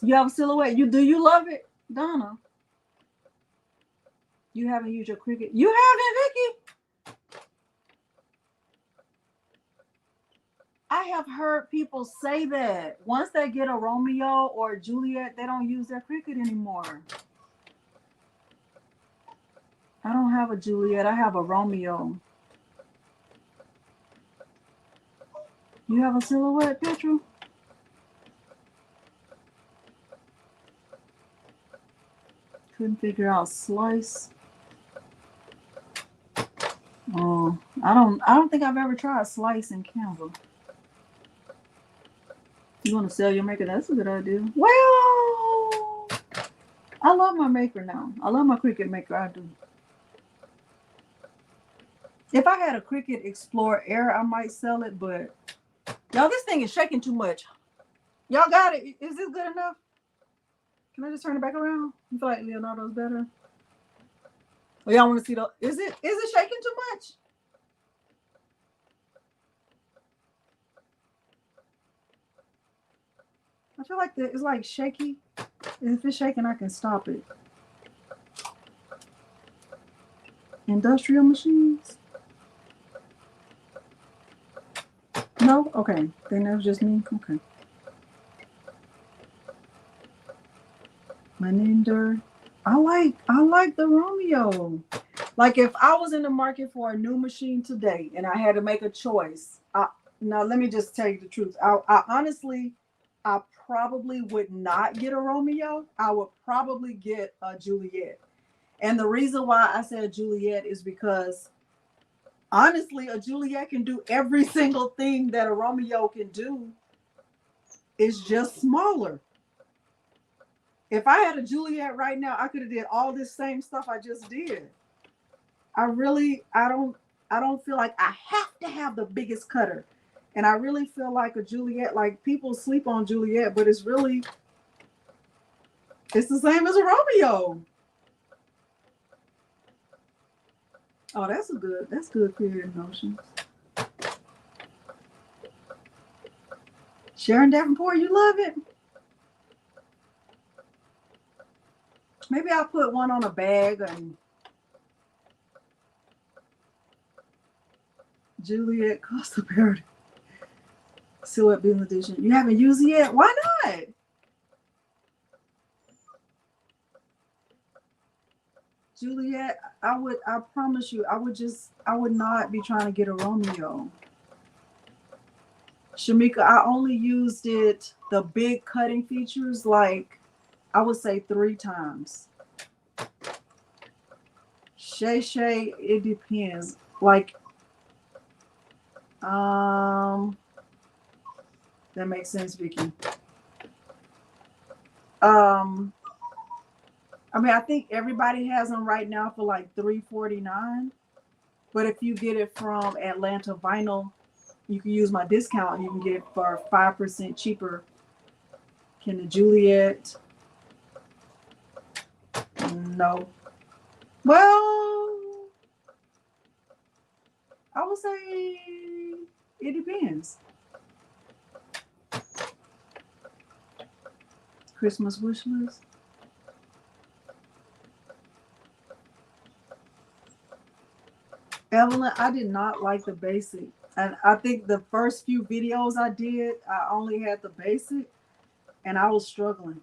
You have a Silhouette. Do you love it, Donna? You haven't used your Cricut. You haven't, Vicky? I have heard people say that once they get a Romeo or a Juliet, they don't use their Cricut anymore. I don't have a Juliet. I have a Romeo. You have a Silhouette, Petra? Couldn't figure out Slice. Oh, I don't think I've ever tried Slice in Canva. You want to sell your maker? That's a good idea. Well, I love my maker now. I love my Cricut maker. I do. If I had a Cricut Explore Air, I might sell it, but y'all, this thing is shaking too much. Y'all got it? Is this good enough? Can I just turn it back around? You feel like Leonardo's better? Oh, y'all want to see the? Is it shaking too much? I feel like it's like shaky. If it's shaking, I can stop it. Industrial machines? No? Okay. Then that was just me. Okay. Maninder. I like the Romeo. Like if I was in the market for a new machine today and I had to make a choice, now let me just tell you the truth. I honestly, I probably would not get a Romeo. I would probably get a Juliet. And the reason why I said Juliet is because honestly, a Juliet can do every single thing that a Romeo can do. It's just smaller. If I had a Juliet right now, I could have did all this same stuff I just did. I don't feel like I have to have the biggest cutter. And I really feel like a Juliet, like people sleep on Juliet, but it's the same as a Romeo. Oh, that's good Creative Notions. Sharon Davenport, you love it? Maybe I'll put one on a bag and Juliet Costa Parody. Silhouette Business Edition. You haven't used it yet? Why not? Juliet, I promise you, I would not be trying to get a Romeo. Shamika, I only used it, the big cutting features, like I would say 3 times. Shay, it depends. Like, that makes sense, Vicky. I mean, I think everybody has them right now for like $3.49. But if you get it from Atlanta Vinyl, you can use my discount. You can get it for 5% cheaper. Can the Juliet? No. Well, I would say it depends. Christmas wish list. Evelyn, I did not like the basic. And I think the first few videos I did, I only had the basic and I was struggling.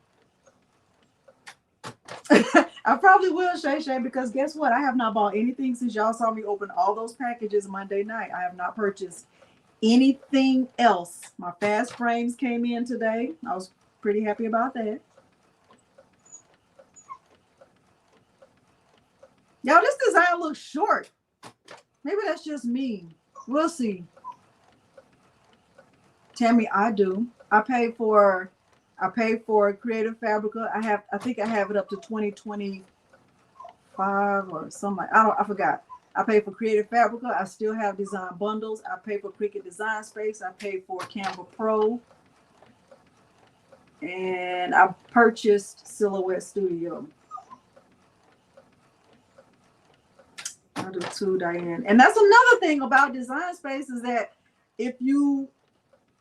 I probably will, Shay Shay, because guess what? I have not bought anything since y'all saw me open all those packages Monday night. I have not purchased anything else. My fast frames came in today. I was pretty happy about that. Y'all, this design looks short. Maybe that's just me. We'll see. Tammy, I do. I paid for Creative Fabrica. I think I have it up to 2025 or something. I forgot. I paid for Creative Fabrica. I still have design bundles. I paid for Cricut Design Space. I paid for Canva Pro. And I purchased Silhouette Studio. I do too, Diane. And that's another thing about Design Space is that if you,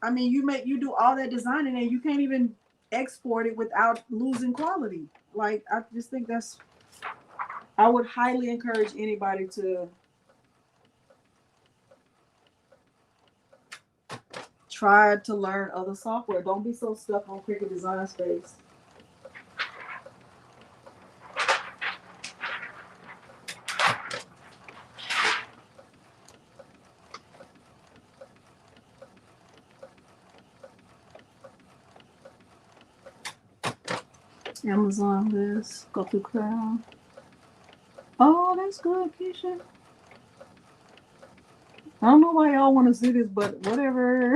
I mean, you do all that designing and you can't even export it without losing quality. Like, I just think that's, I would highly encourage anybody to try to learn other software. Don't be so stuck on Cricut Design Space. Amazon list, go through crowd. Oh, that's good, Keisha. I don't know why y'all want to see this, but whatever.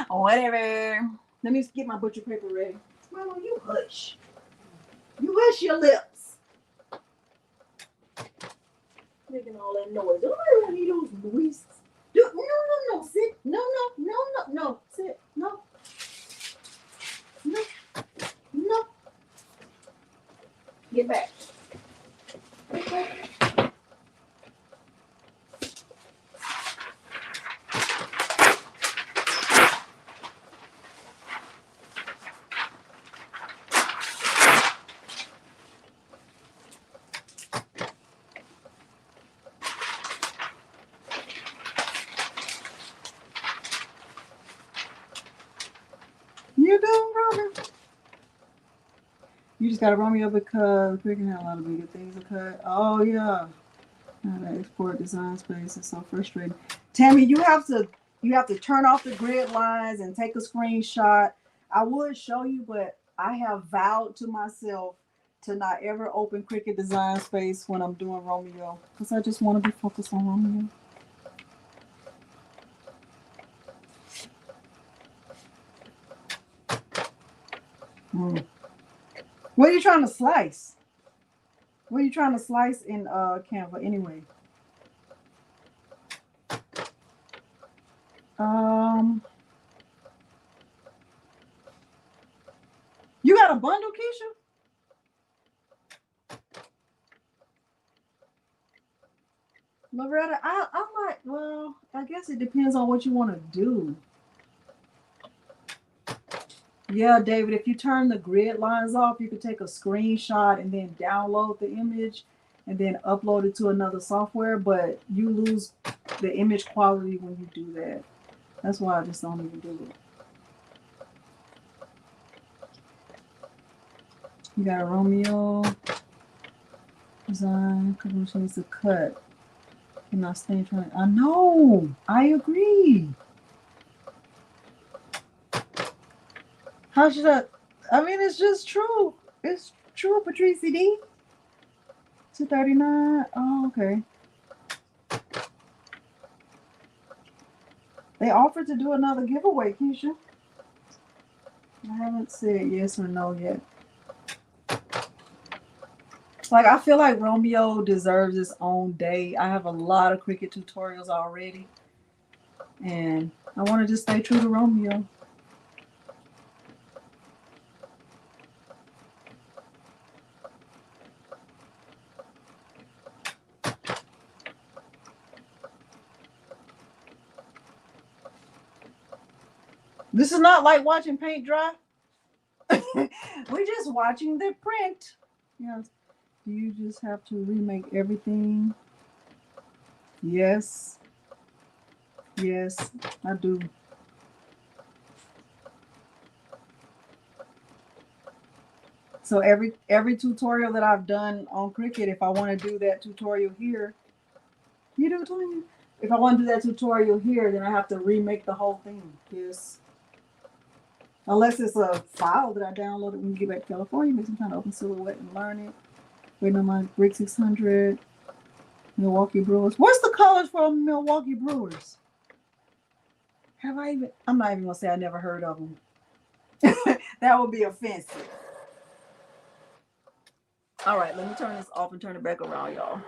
Whatever. Let me get my butcher paper ready. Milo, you hush. You hush your lips. Making all that noise. Don't want to hear those noises. No. Sit. No. Sit. No. Get back. You do, Robin. You just got to run me up because we can have a lot of bigger things to cut. Oh, yeah. That export Design Space is so frustrating. Tammy, you have to turn off the grid lines and take a screenshot. I would show you, but I have vowed to myself to not ever open Cricut Design Space when I'm doing Romeo because I just want to be focused on Romeo. What are you trying to slice? What are you trying to slice in Canva anyway? You got a bundle, Keisha? Loretta, I'm like, well, I guess it depends on what you want to do. Yeah, David, if you turn the grid lines off, you can take a screenshot and then download the image and then upload it to another software, but you lose the image quality when you do that. That's why I just don't even do it. You got a Romeo design, because which needs to cut. You're not staying trying. I know. I agree. How should I mean, it's just true. It's true, Patrice D. 239. Oh, okay. They offered to do another giveaway, Keisha. I haven't said yes or no yet. Like, I feel like Romeo deserves its own day. I have a lot of Cricut tutorials already. And I want to just stay true to Romeo. This is not like watching paint dry. We're just watching the print. Yes. Do you just have to remake everything? Yes. Yes, I do. So every tutorial that I've done on Cricut, if I want to do that tutorial here, you do it, Tony? If I want to do that tutorial here, then I have to remake the whole thing. Yes. Unless it's a file that I downloaded when you get back to California, makes me trying to open Silhouette and learn it. Waiting on my Brick 600, Milwaukee Brewers. What's the colors for Milwaukee Brewers? Have I even? I'm not even gonna say I never heard of them. That would be offensive. All right, let me turn this off and turn it back around, y'all.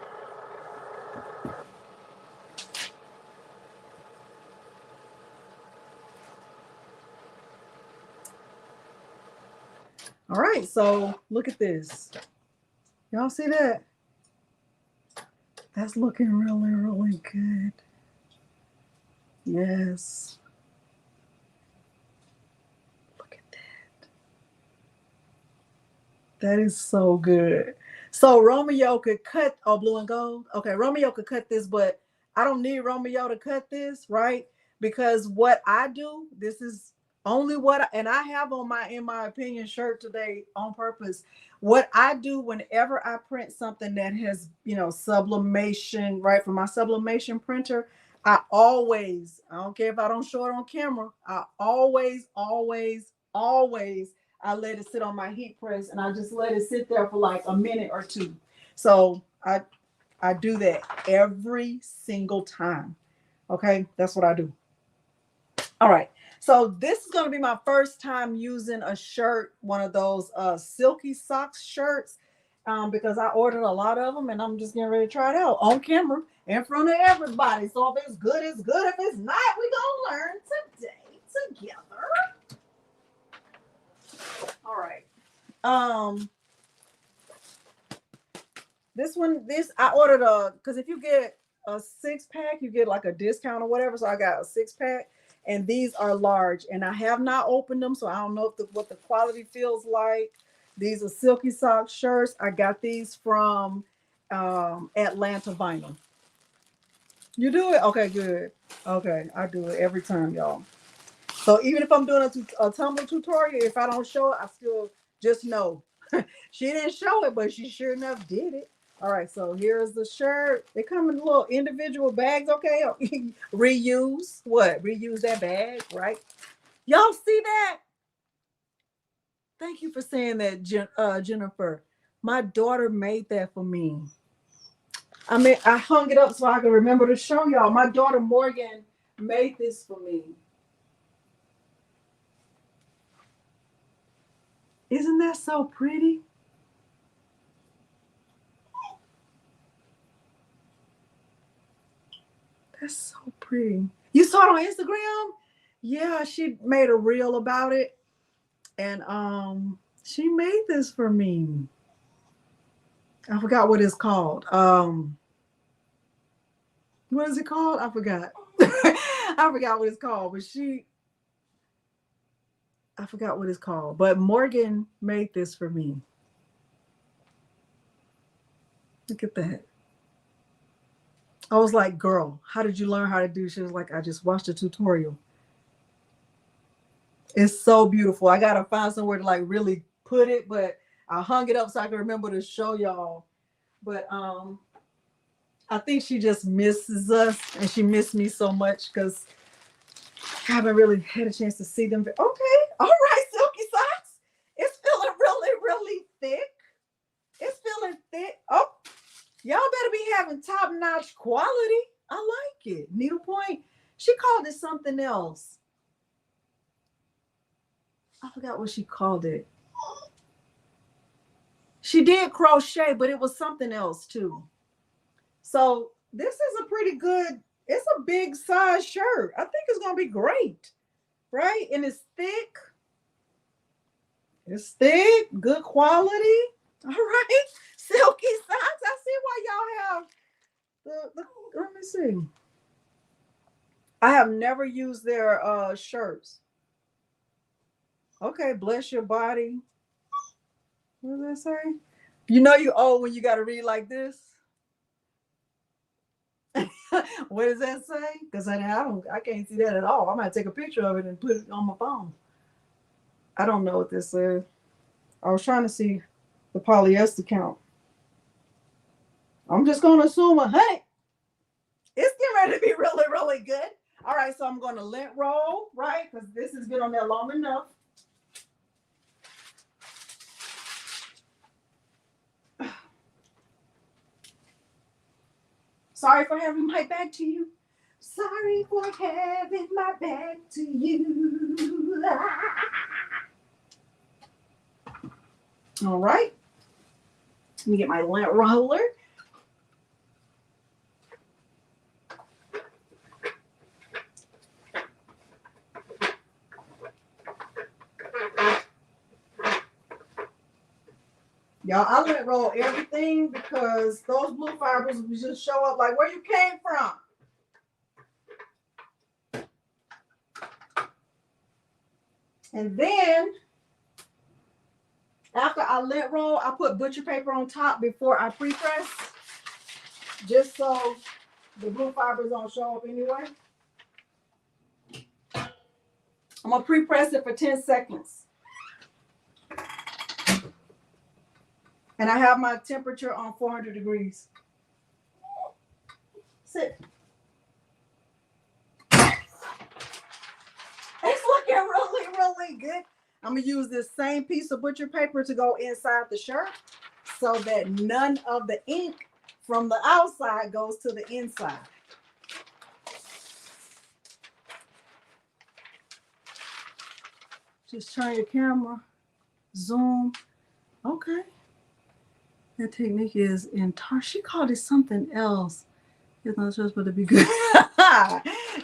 All right, so look at this. Y'all see that? That's looking really, really good. Yes. Look at that. That is so good. So Romeo could cut, oh, blue and gold. Okay, Romeo could cut this, but I don't need Romeo to cut this, right? Because what I do, this is only what, and I have on my, in my opinion, shirt today on purpose. What I do whenever I print something that has, you know, sublimation, right, from my sublimation printer, I always, I don't care if I don't show it on camera, I always, I let it sit on my heat press and I just let it sit there for like a minute or two. So I do that every single time. Okay, that's what I do. All right. So this is going to be my first time using a shirt, one of those silky socks shirts, because I ordered a lot of them and I'm just getting ready to try it out on camera in front of everybody. So if it's good, it's good. If it's not, we're going to learn today together. All right. This one, I ordered because if you get a 6-pack, you get like a discount or whatever. So I got a 6-pack, and these are large, and I have not opened them, so I don't know if what the quality feels like. These are silky sock shirts. I got these from Atlanta Vinyl. You do it? Okay, good. Okay, I do it every time, y'all. So even if I'm doing a Tumblr tutorial, if I don't show it, I still just know. She didn't show it, but she sure enough did it. All right, so here's the shirt. They come in little individual bags, okay? Reuse. What? Reuse that bag, right? Y'all see that? Thank you for saying that, Jennifer. My daughter made that for me. I mean, I hung it up so I can remember to show y'all. My daughter Morgan made this for me. Isn't that so pretty? That's so pretty. You saw it on Instagram? Yeah, she made a reel about it. And she made this for me. I forgot what it's called. What is it called? I forgot. I forgot what it's called, but I forgot what it's called. But Morgan made this for me. Look at that. I was like, girl, how did you learn how to do? She was like, I just watched a tutorial. It's so beautiful. I gotta find somewhere to like really put it, but I hung it up so I can remember to show y'all. But I think she just misses us, and she missed me so much because I haven't really had a chance to see them. Okay, all right, silky socks. It's feeling really, really thick. It's feeling thick. Oh, y'all better be having top-notch quality. I like it. Needlepoint. She called it something else. I forgot what she called it. She did crochet, but it was something else too. So this is a pretty good. It's a big size shirt. I think it's gonna be great, right? And it's thick. It's thick, good quality. All right, silky socks. I see why y'all have the. Let me see. I have never used their shirts. Okay, bless your body. What does that say? You know you old when you got to read like this. What does that say? Because I can't see that at all. I might take a picture of it and put it on my phone. I don't know what this says. I was trying to see the polyester count. I'm just gonna assume hey, it's getting ready to be really, really good. All right, so I'm gonna lint roll, right? Because this has been on there long enough. Sorry for having my back to you. Sorry for having my back to you. All right. Let me get my lint roller. Y'all, I lint roll everything because those blue fibers will just show up like where you came from. And then after I lint roll, I put butcher paper on top before I pre-press, just so the blue fibers don't show up anyway. I'm gonna pre-press it for 10 seconds. And I have my temperature on 400 degrees. Sit. It's looking really, really good. I'm gonna use this same piece of butcher paper to go inside the shirt so that none of the ink from the outside goes to the inside. Just turn your camera, zoom. Okay. That technique is entire. She called it something else. It's not supposed to be good.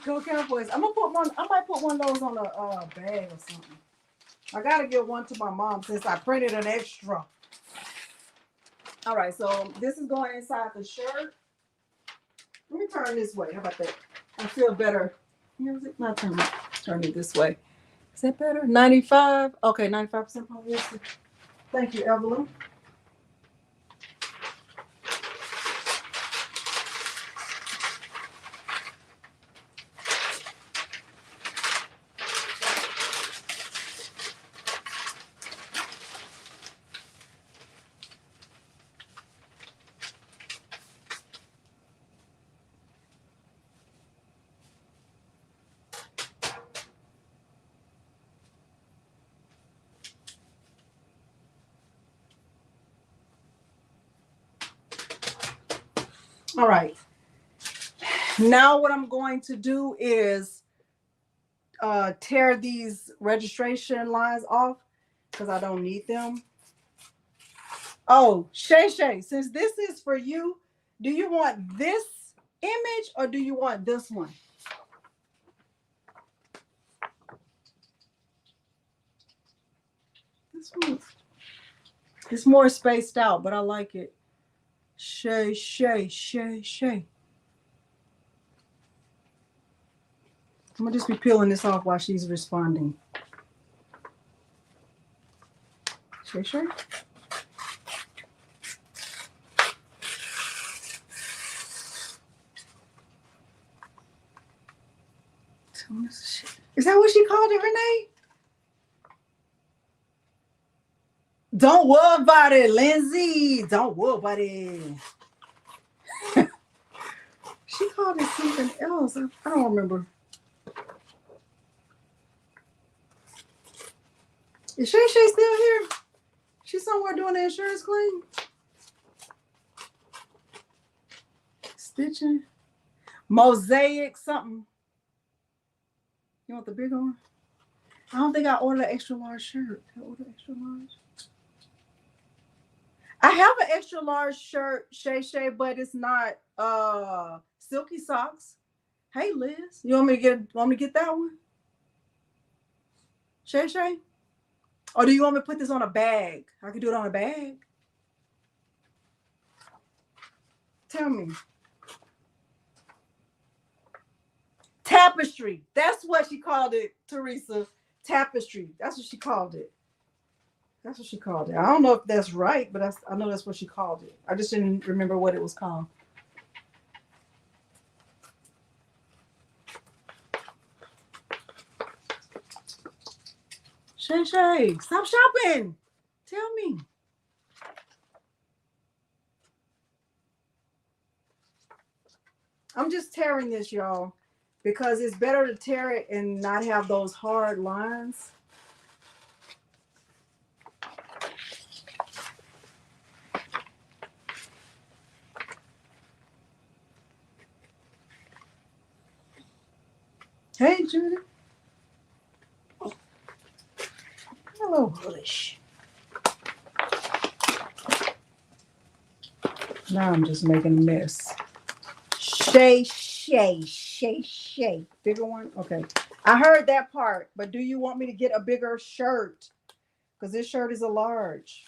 Go Cowboys. I'm gonna put one. I might put one of those on a bag or something. I gotta give one to my mom since I printed an extra. All right, so this is going inside the shirt. Let me turn this way. How about that? I feel better. Not turn it this way. Is that better? 95. Okay, 95% polyester. Thank you, Evelyn. All right. Now what I'm going to do is tear these registration lines off because I don't need them. Oh, Shay, since this is for you, do you want this image or do you want this one? This one. It's more spaced out, but I like it. Shay. I'm gonna just be peeling this off while she's responding. Shay. Is that what she called it, Renee? Don't worry about it, Lindsay. Don't worry about it. She called it something else. I don't remember. Is Shay still here? She's somewhere doing the insurance claim. Stitching. Mosaic something. You want the bigger one? I don't think I ordered an extra large shirt. Did I order extra large? I have an extra large shirt, Shay, but it's not silky socks. Hey, Liz, you want me to get that one? Shay Shay? Or do you want me to put this on a bag? I can do it on a bag. Tell me. Tapestry. That's what she called it, Teresa. Tapestry. That's what she called it. That's what she called it. I don't know if that's right, but I know that's what she called it. I just didn't remember what it was called. Shay Shay, stop shopping. Tell me. I'm just tearing this, y'all, because it's better to tear it and not have those hard lines. Hey, Judy. Hello, Bush. Now I'm just making a mess. Shay. Bigger one? Okay. I heard that part, but do you want me to get a bigger shirt? Because this shirt is a large.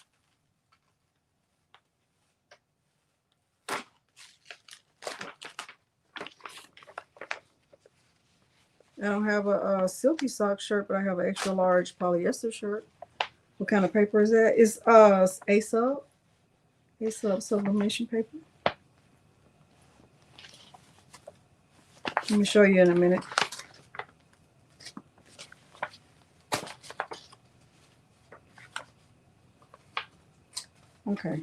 I don't have a silky sock shirt, but I have an extra large polyester shirt. What kind of paper is that? It's A-Sub. A-Sub sublimation paper. Let me show you in a minute. Okay.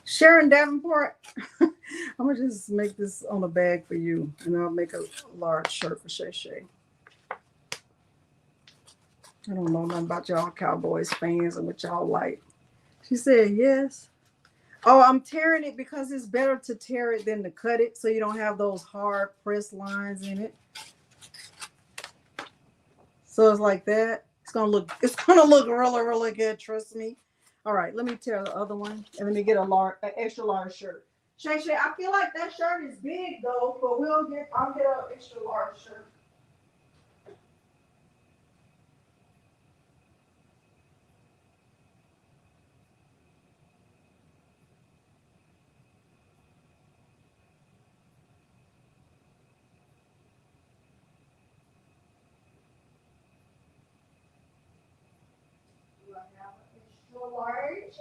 Sharon Davenport, I'm gonna just make this on a bag for you, and I'll make a large shirt for Shay Shay. I don't know nothing about y'all Cowboys fans and what y'all like. She said yes. Oh, I'm tearing it because it's better to tear it than to cut it, so you don't have those hard press lines in it. So it's like that. It's gonna look really, really good. Trust me. All right, let me tear the other one, and let me get an extra large shirt. Shay Shay, I feel like that shirt is big though, but I'll get an extra large shirt. Do I have an extra large?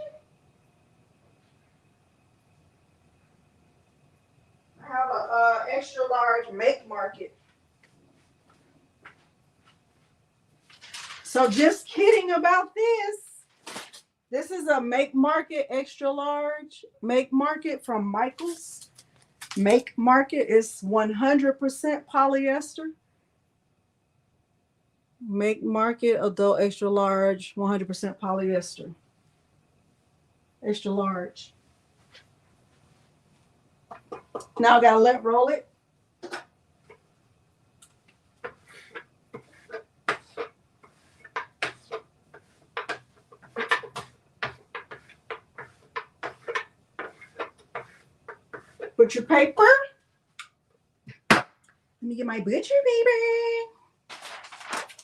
I have an extra large Make Market. So just kidding about this. This is a Make Market extra large Make Market from Michaels. Make Market is 100% polyester. Make Market adult extra large 100% polyester. Extra large. Now I gotta let roll it. Put your paper. Let me get my butcher paper.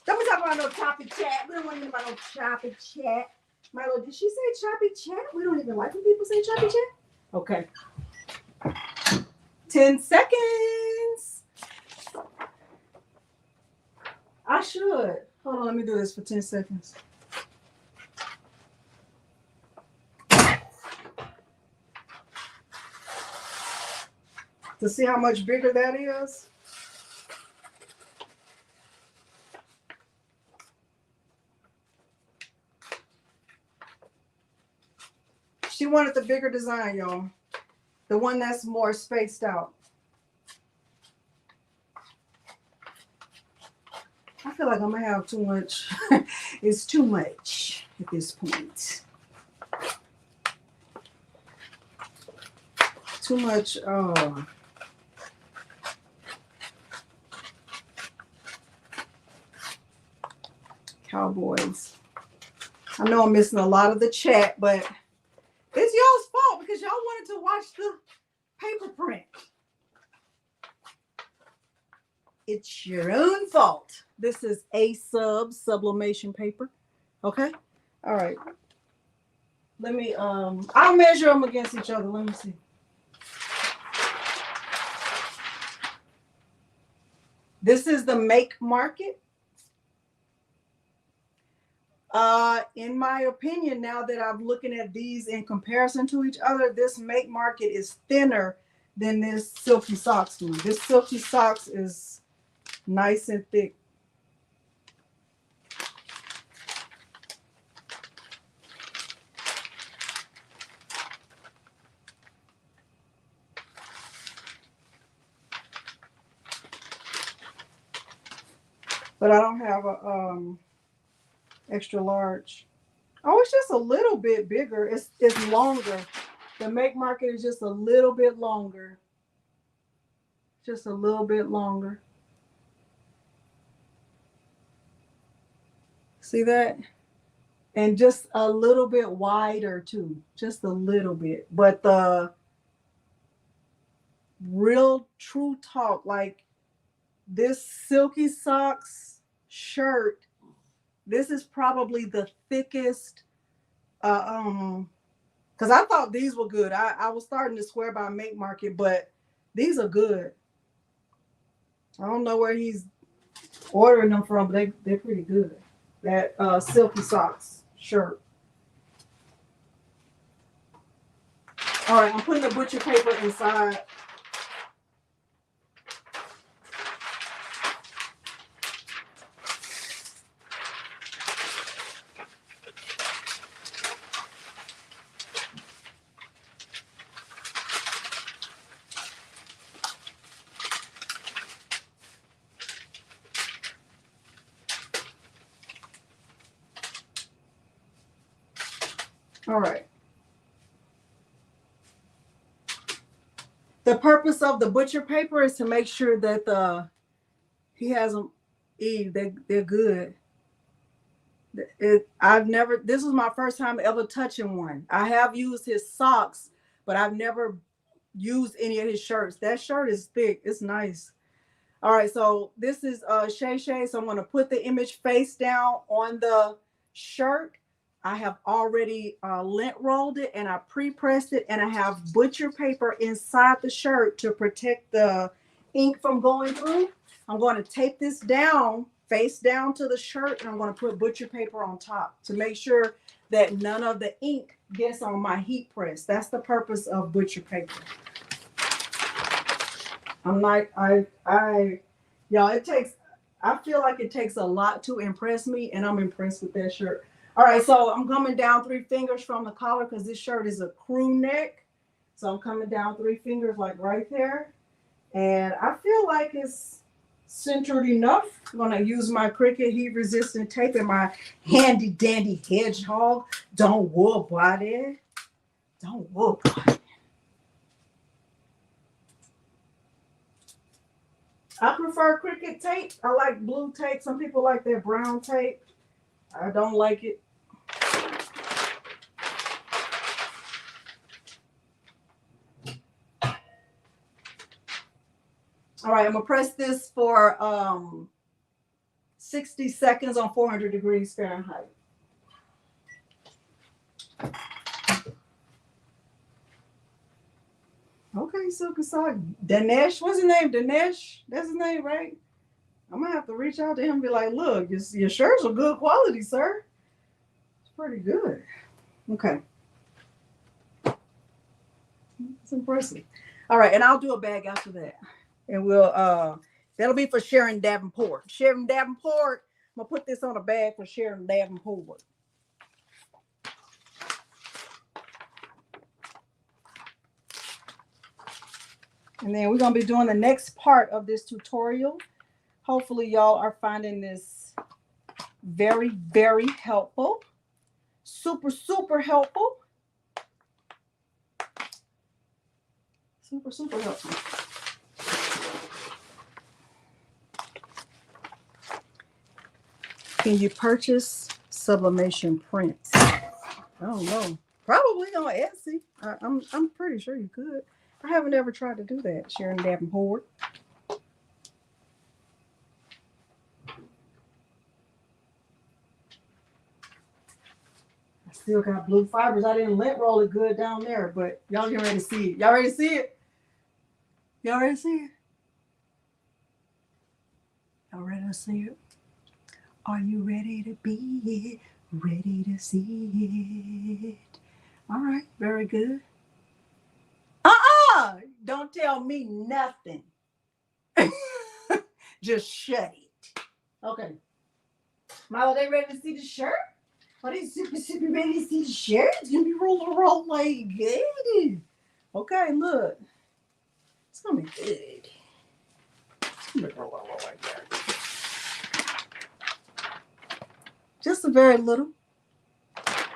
Don't be talking about no choppy chat. We don't want to hear about no choppy chat. Milo, did she say choppy chat? We don't even like when people say choppy chat. Okay. 10 seconds. I should. Hold on, let me do this for 10 seconds. To see how much bigger that is. She wanted the bigger design, y'all. The one that's more spaced out. I feel like I'm gonna have too much. It's too much at this point. too much Cowboys. I know I'm missing a lot of the chat, but it's y'all's fault because y'all wanted to watch the paper print. It's your own fault. This is a sublimation paper. Okay. All right. Let me I'll measure them against each other. Let me see. This is the Make Market. In my opinion, now that I'm looking at these in comparison to each other, this Make Market is thinner than this Silky Socks one. This Silky Socks is nice and thick. But I don't have a extra large. Oh, it's just a little bit bigger. It's longer. The Make Market is just a little bit longer. Just a little bit longer. See that? And just a little bit wider too. Just a little bit. But the real true talk, like this Silky Socks shirt, this is probably the thickest because I thought these were good. I was starting to swear by Make Market, but these are good. I don't know where he's ordering them from, but they're pretty good. That Silky Socks shirt. All right, I'm putting the butcher paper inside. All right. The purpose of the butcher paper is to make sure that he has them. They're good. This was my first time ever touching one. I have used his socks, but I've never used any of his shirts. That shirt is thick. It's nice. All right, so this is Shay Shay. So I'm going to put the image face down on the shirt. I have already lint rolled it and I pre-pressed it, and I have butcher paper inside the shirt to protect the ink from going through. I'm going to tape this down, face down to the shirt, and I'm going to put butcher paper on top to make sure that none of the ink gets on my heat press. That's the purpose of butcher paper. Y'all, I feel like it takes a lot to impress me, and I'm impressed with that shirt. All right, so I'm coming down 3 fingers from the collar because this shirt is a crew neck. So I'm coming down 3 fingers like right there. And I feel like it's centered enough. I'm going to use my Cricut heat resistant tape and my handy dandy hedgehog. Don't whoop, buddy. Don't whoop. I prefer Cricut tape. I like blue tape. Some people like that brown tape. I don't like it. All right, I'm gonna press this for 60 seconds on 400 degrees Fahrenheit. Okay, Silky Sock. Dinesh, what's his name? Dinesh? That's his name, right? I'm gonna have to reach out to him and be like, look, your shirts are good quality, sir. It's pretty good. Okay. It's impressive. All right, and I'll do a bag after that. And we'll that'll be for Sharon Davenport. Sharon Davenport, I'm gonna put this on a bag for Sharon Davenport. And then we're gonna be doing the next part of this tutorial. Hopefully y'all are finding this very, very helpful. Super, super helpful. Super, super helpful. Can you purchase sublimation prints? I don't know. Probably on Etsy. I'm pretty sure you could. I haven't ever tried to do that, Sharon Davenport. I still got blue fibers. I didn't lint roll it good down there, but y'all get ready to see it. Y'all ready to see it? Y'all ready to see it? Y'all ready to see it? Are you ready to be it? Ready to see it? All right, very good. Don't tell me nothing. Just shut it. Okay. Milo, they ready to see the shirt? Are they super ready to see the shirt? It's gonna be roll like good. Okay, look. It's gonna be good. It's gonna be roll like that. Just a very little. Look at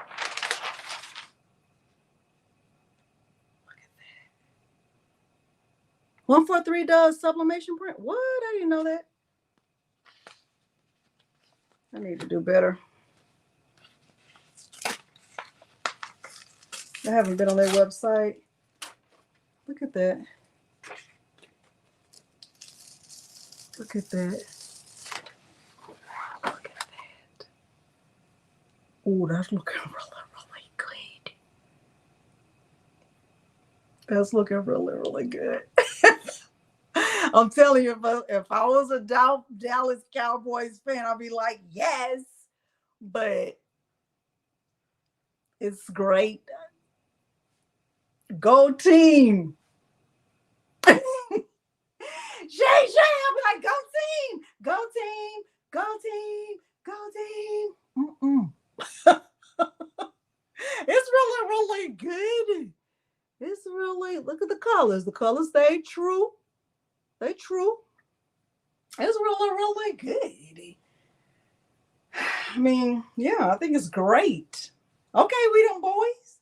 that. 143 does sublimation print. What? I didn't know that. I need to do better. I haven't been on their website. Look at that. Look at that. Look at that. Oh, that's looking really good. That's looking really good. I'm telling you, if I was a Dallas Cowboys fan, I'd be like, yes. But it's great. Go team. Shay, I'll be like, go team, go team, go team, go team. It's really good. It's really, look at the colors. The colors stay true. They true. It's really good. I mean, yeah, I think it's great. Okay, we them boys.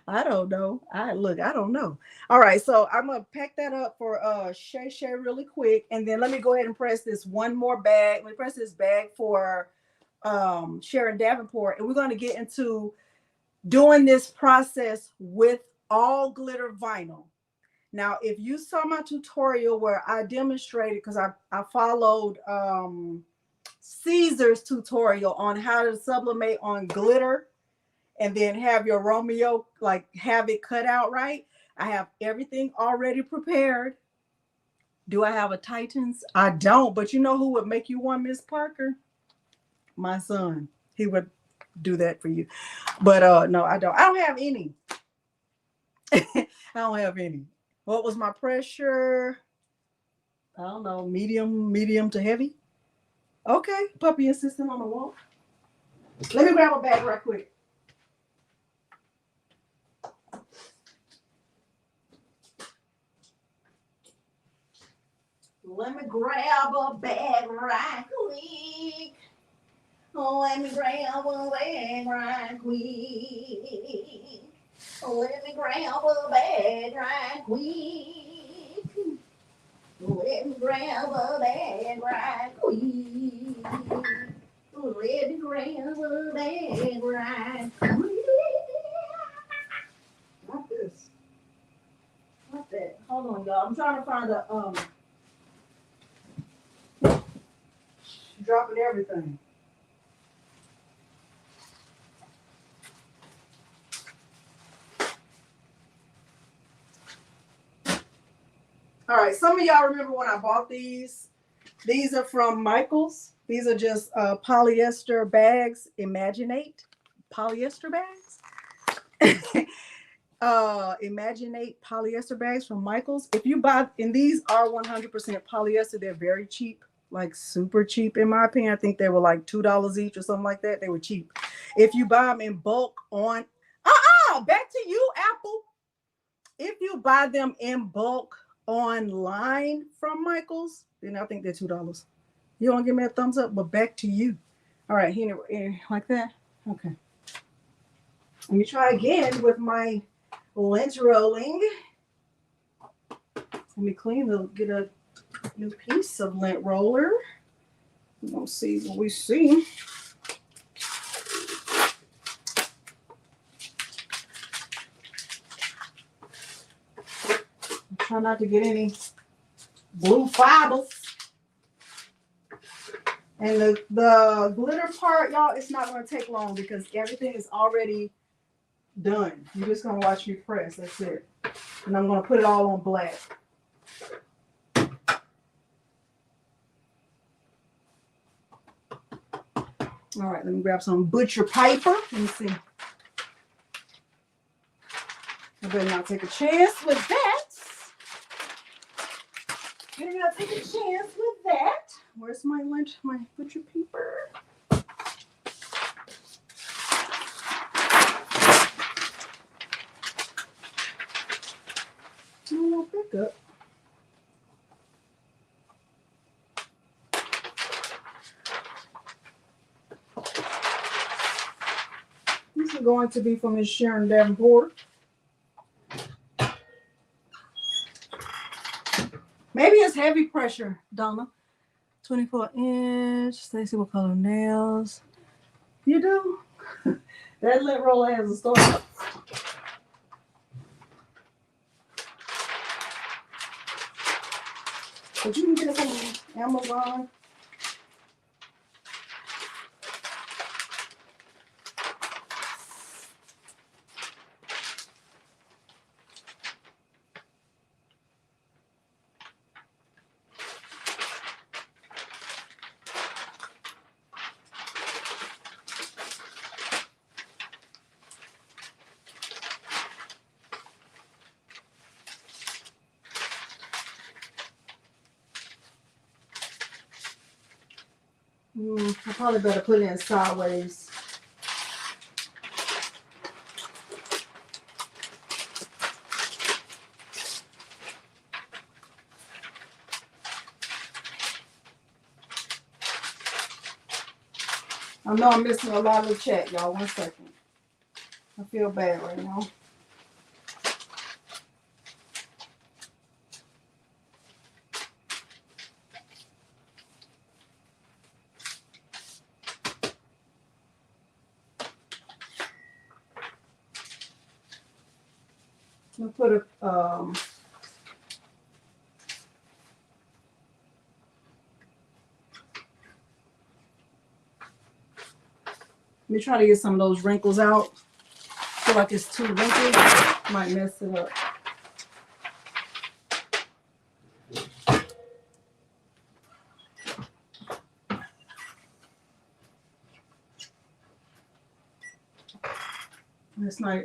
I don't know. I don't know. All right, so I'm gonna pack that up for Shay really quick, and then let me go ahead and press this one more bag. Let me press this bag for Sharon Davenport, and we're gonna get into doing this process with all glitter vinyl. Now, if you saw my tutorial where I demonstrated, because I followed Siser's tutorial on how to sublimate on glitter and then have your Romeo, like have it cut out right. I have everything already prepared. Do I have a Titans? I don't, but you know who would make you one, Miss Parker? My son. He would do that for you. But no, I don't. I don't have any. I don't have any. What was my pressure? I don't know, medium to heavy. Okay, puppy assistant on the wall. Let me grab a bag right quick. Let me grab a bag right quick. Let me grab a bag right quick. Let me grab a bag right quick. Let me grab a bag right quick. Let me grab a bag right quick. Not this. Not that. Hold on, y'all. I'm trying to find a dropping everything. All right, some of y'all remember when I bought these. These are from Michaels. These are just polyester bags. Imaginate polyester bags. Imaginate polyester bags from Michaels. If you buy, and these are 100% polyester, they're very cheap, like super cheap in my opinion. I think they were like $2 each or something like that. They were cheap. If you buy them in bulk on, back to you, Apple. If you buy them in bulk online from Michaels, then I think they're $2. You want to give me a thumbs up? But back to you. All right, here, like that. Okay. Let me try again with my lint rolling. Let me get a new piece of lint roller. We're gonna see what we see. Try not to get any blue fibers. And the glitter part, y'all, it's not going to take long because everything is already done. You're just going to watch me press. That's it. And I'm going to put it all on black. All right, let me grab some butcher paper. Let me see. I better not take a chance with that. Better not take a chance with that. Where's my lunch, my butcher paper? No pickup. This is going to be from Miss Sharon Davenport. Maybe it's heavy pressure, Donna. 24-inch. Stacy, what color nails? You do? That lint roller has a story. But you can get it from Amazon. I probably better put it in sideways. I know I'm missing a lot of the chat, y'all. 1 second. I feel bad right now. I'm gonna put a let me try to get some of those wrinkles out. I feel like it's too wrinkled. Might mess it up.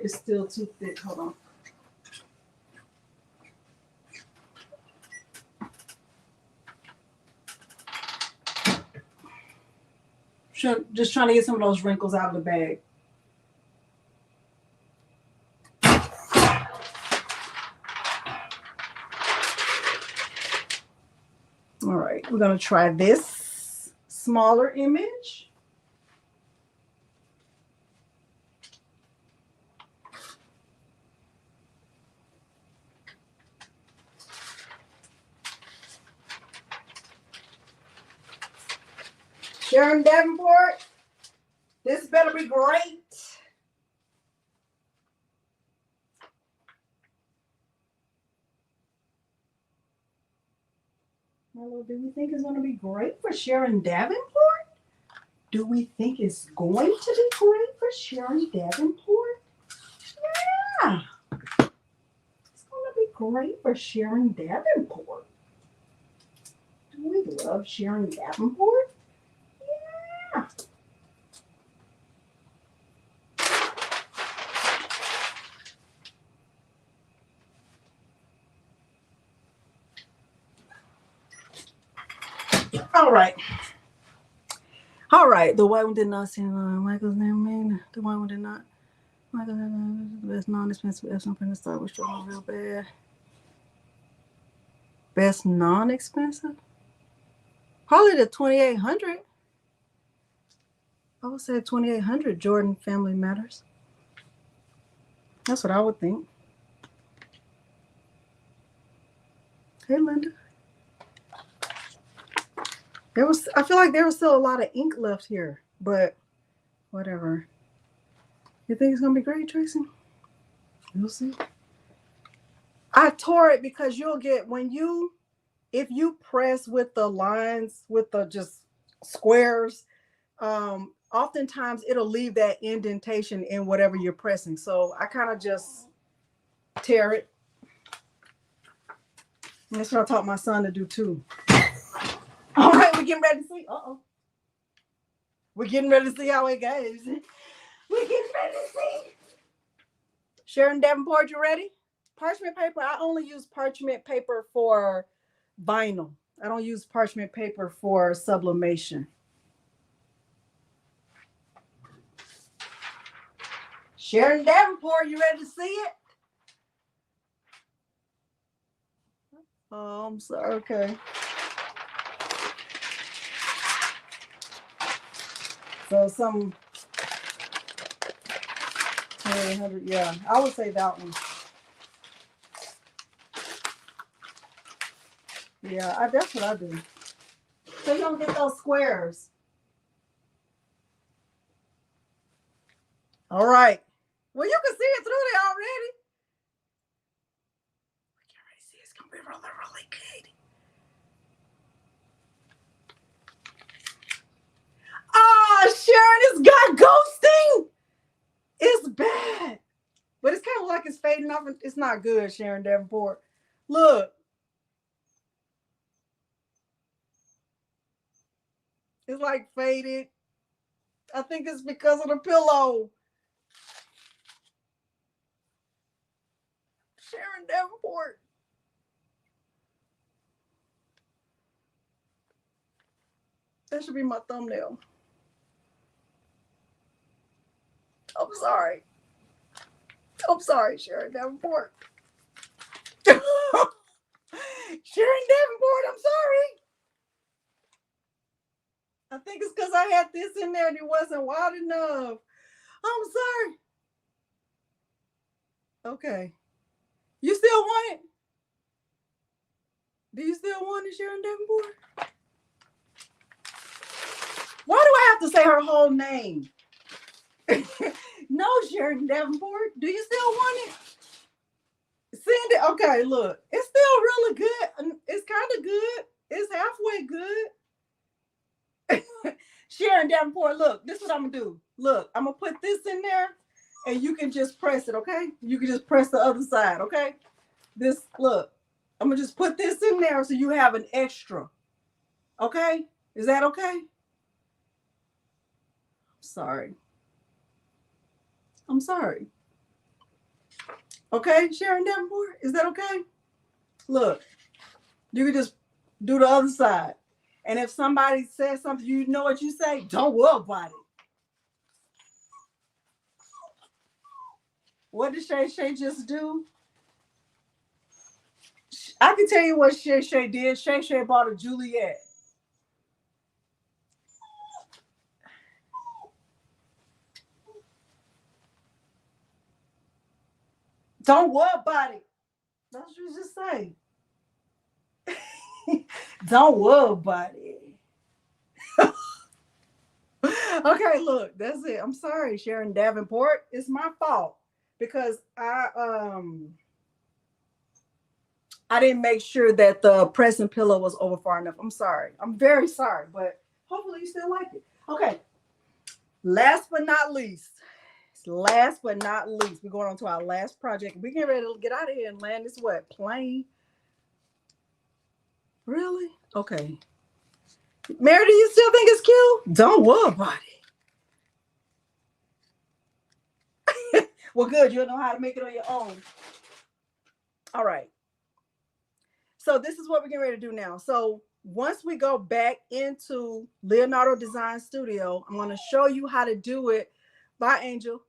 It's still too thick. Hold on. Just trying to get some of those wrinkles out of the bag. All right, we're going to try this smaller image. Sharon Davenport, this better be great. Milo, do we think it's going to be great for Sharon Davenport? Do we think it's going to be great for Sharon Davenport? Yeah. It's going to be great for Sharon Davenport. Do we love Sharon Davenport? Yeah. All right. All right. The white one did not see Michael's name. The white one did not. Michael, the best non-expensive Epson printer style was showing real bad. Best non-expensive? Probably the 2800. I would say 2800 Jordan Family Matters. That's what I would think. Hey, Linda. I feel like there was still a lot of ink left here, but whatever. You think it's gonna be great, Tracy? You'll see. I tore it because you'll get if you press with the lines with the just squares, oftentimes it'll leave that indentation in whatever you're pressing. So I kind of just tear it. And that's what I taught my son to do too. All right, we're getting ready to see. We're getting ready to see how it goes. We're getting ready to see. Sharon Davenport, you ready? Parchment paper. I only use parchment paper for vinyl. I don't use parchment paper for sublimation. Sharon Davenport, you ready to see it? Oh, I'm sorry. Okay. So some 100, yeah. I would say that one. Yeah, that's what I do. So you don't get those squares. All right. Well, you can see it through there already. We can already see it's gonna be really, really good. Oh, Sharon, it's got ghosting. It's bad. But it's kind of like it's fading off. It's not good, Sharon Davenport. Look. It's like faded. I think it's because of the pillow. Sharon Davenport. That should be my thumbnail. I'm sorry. I'm sorry, Sharon Davenport. Sharon Davenport, I'm sorry. I think it's because I had this in there and it wasn't wide enough. I'm sorry. Okay. You still want it? Do you still want it, Sharon Davenport? Why do I have to say her whole name? No, Sharon Davenport. Do you still want it? Send it. Okay, look. It's still really good. It's kind of good. It's halfway good. Sharon Davenport, look. This is what I'm going to do. Look, I'm going to put this in there and you can just press it, okay? You can just press the other side, okay? Look. I'm going to just put this in there so you have an extra. Okay? Is that okay? Sorry. I'm sorry. Okay, Sharon Davenport, is that okay? Look, you can just do the other side. And if somebody says something, you know what you say? Don't worry about it. What did Shay Shay just do? I can tell you what Shay Shay did. Shay Shay bought a Juliet. Don't worry about it. That's what you just say. Don't worry about it. Okay, look, that's it. I'm sorry, Sharon Davenport. It's my fault because I didn't make sure that the pressing pillow was over far enough. I'm sorry. I'm very sorry, but hopefully you still like it. Okay. Last but not least, we're going on to our last project. We're getting ready to get out of here and land this plane. Really? Okay. Mary, do you still think it's cute? Don't worry about it. Well, good. You'll know how to make it on your own. All right. So this is what we're getting ready to do now. So once we go back into Leonardo Design Studio, I'm going to show you how to do it. Bye, Angel.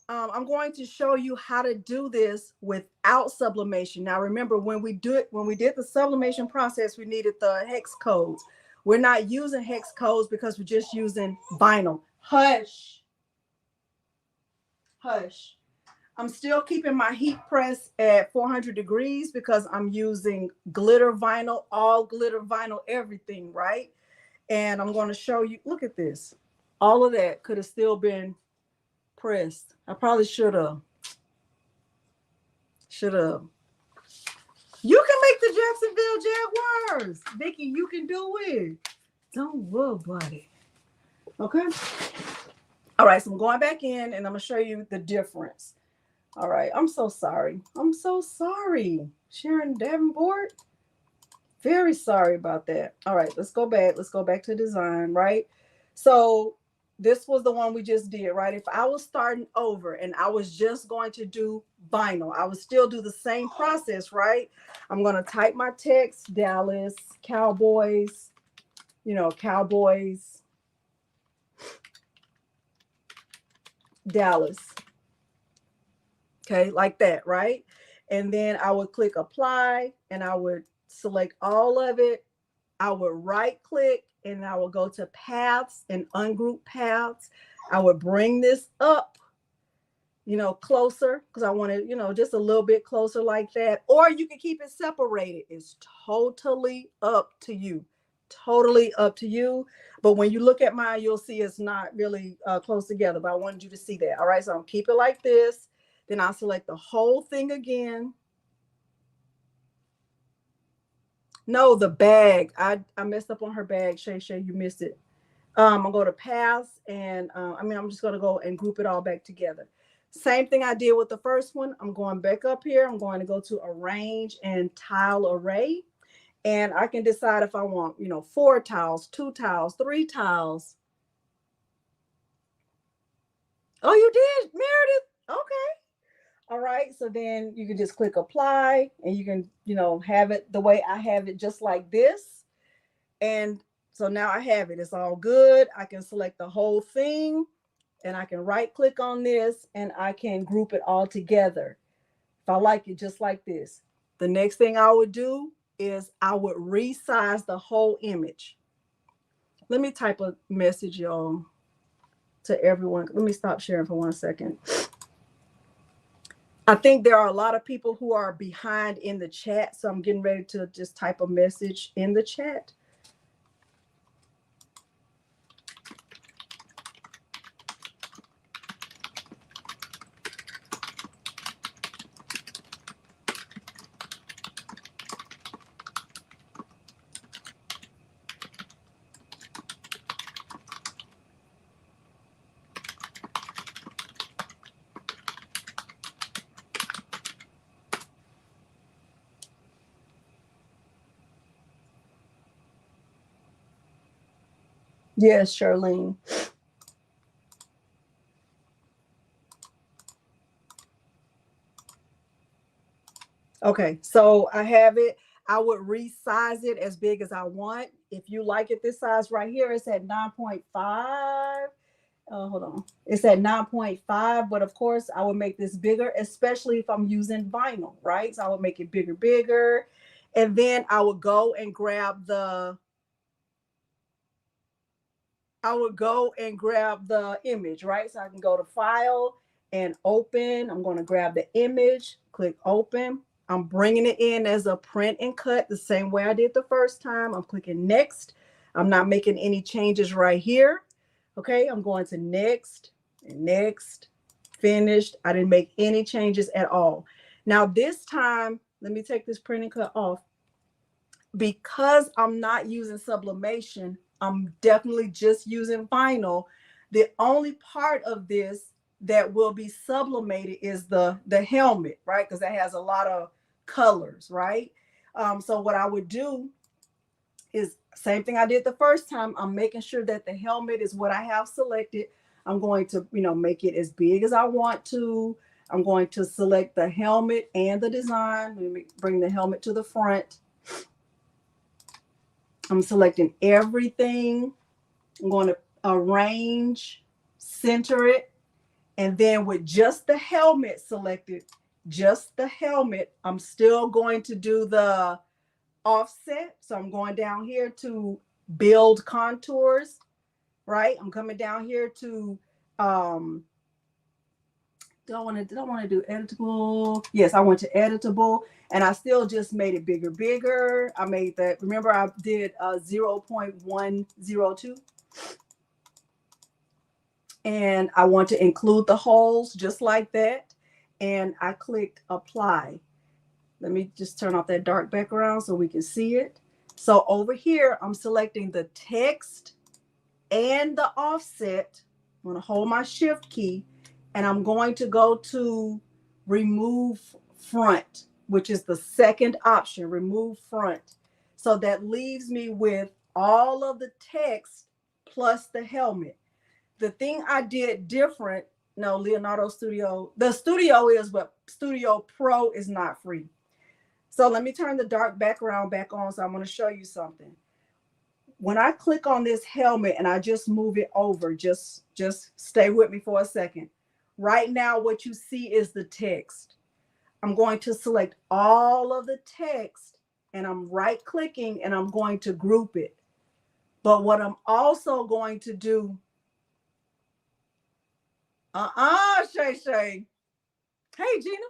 I'm going to show you how to do this without sublimation. Now, remember, when we did the sublimation process, we needed the hex codes. We're not using hex codes because we're just using vinyl. Hush. Hush. I'm still keeping my heat press at 400 degrees because I'm using glitter vinyl, all glitter vinyl, everything, right? And I'm going to show you, look at this. All of that could have still been pressed. I probably should have. You can make the Jacksonville Jaguars. Vicky, you can do it. Don't worry about it. Okay. All right, so I'm going back in and I'm going to show you the difference. All right, I'm so sorry. I'm so sorry. Sharon Davenport. Very sorry about that. All right, let's go back. Let's go back to design, right? So this was the one we just did, right? If I was starting over and I was just going to do vinyl, I would still do the same process, right? I'm going to type my text, Dallas Cowboys, Cowboys, Dallas. Okay, like that, right? And then I would click apply and I would select all of it. I would right click and I would go to paths and ungroup paths. I would bring this up, closer because I want it, just a little bit closer like that. Or you can keep it separated. It's totally up to you. Totally up to you. But when you look at mine, you'll see it's not really close together. But I wanted you to see that. All right, so I'll keep it like this. Then I'll select the whole thing again. No, the bag. I messed up on her bag. Shay, you missed it. I'll go to paths and I'm just going to go and group it all back together. Same thing I did with the first one. I'm going back up here. I'm going to go to arrange and tile array. And I can decide if I want, 4 tiles, 2 tiles, 3 tiles. Oh, you did, Meredith? Okay. All right. So then you can just click apply and you can, have it the way I have it, just like this. And so now I have it. It's all good. I can select the whole thing and I can right click on this and I can group it all together. If I like it just like this. The next thing I would do is I would resize the whole image. Let me type a message, y'all, to everyone. Let me stop sharing for 1 second. I think there are a lot of people who are behind in the chat, so I'm getting ready to just type a message in the chat. Yes, Charlene. Okay, so I have it. I would resize it as big as I want. If you like it this size right here, it's at 9.5. Hold on. It's at 9.5, but of course I would make this bigger, especially if I'm using vinyl, right? So I would make it bigger. And then I would go and grab the image, right? So I can go to file and open. I'm going to grab the image, click open. I'm bringing it in as a print and cut the same way I did the first time. I'm clicking next. I'm not making any changes right here. Okay, I'm going to next and next, finished. I didn't make any changes at all. Now this time, let me take this print and cut off. Because I'm not using sublimation, I'm definitely just using vinyl. The only part of this that will be sublimated is the helmet, right? Because that has a lot of colors, right? So what I would do is same thing I did the first time. I'm making sure that the helmet is what I have selected. I'm going to, make it as big as I want to. I'm going to select the helmet and the design. Let me bring the helmet to the front. I'm selecting everything. I'm going to arrange, center it. And then with just the helmet selected, just the helmet, I'm still going to do the offset. So I'm going down here to build contours, right? I'm coming down here to Do I want to do editable? Yes, I went to editable, and I still just made it bigger. I made that. Remember, I did 0.102, and I want to include the holes just like that. And I clicked apply. Let me just turn off that dark background so we can see it. So over here, I'm selecting the text and the offset. I'm going to hold my shift key, and I'm going to go to remove front, which is the second option, remove front. So that leaves me with all of the text plus the helmet. The thing I did different, no, Leonardo Studio, the Studio is, but Studio Pro is not free. So let me turn the dark background back on. So I'm going to show you something. When I click on this helmet and I just move it over, just stay with me for a second. Right now, what you see is the text. I'm going to select all of the text, and I'm right clicking, and I'm going to group it. But what I'm also going to do, Shay Shay. Hey, Gina.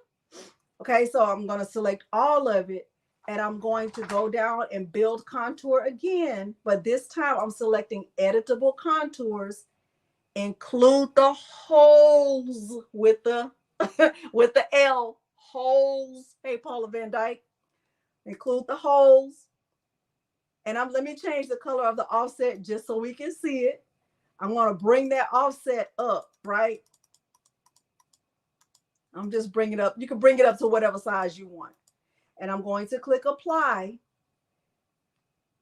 Okay, so I'm going to select all of it, and I'm going to go down and build contour again. But this time I'm selecting editable contours, include the holes with the with the L, holes. Hey, Paula Van Dyke, include the holes. And let me change the color of the offset just so we can see it. I'm going to bring that offset up, right? I'm just bringing it up. You can bring it up to whatever size you want. And I'm going to click apply.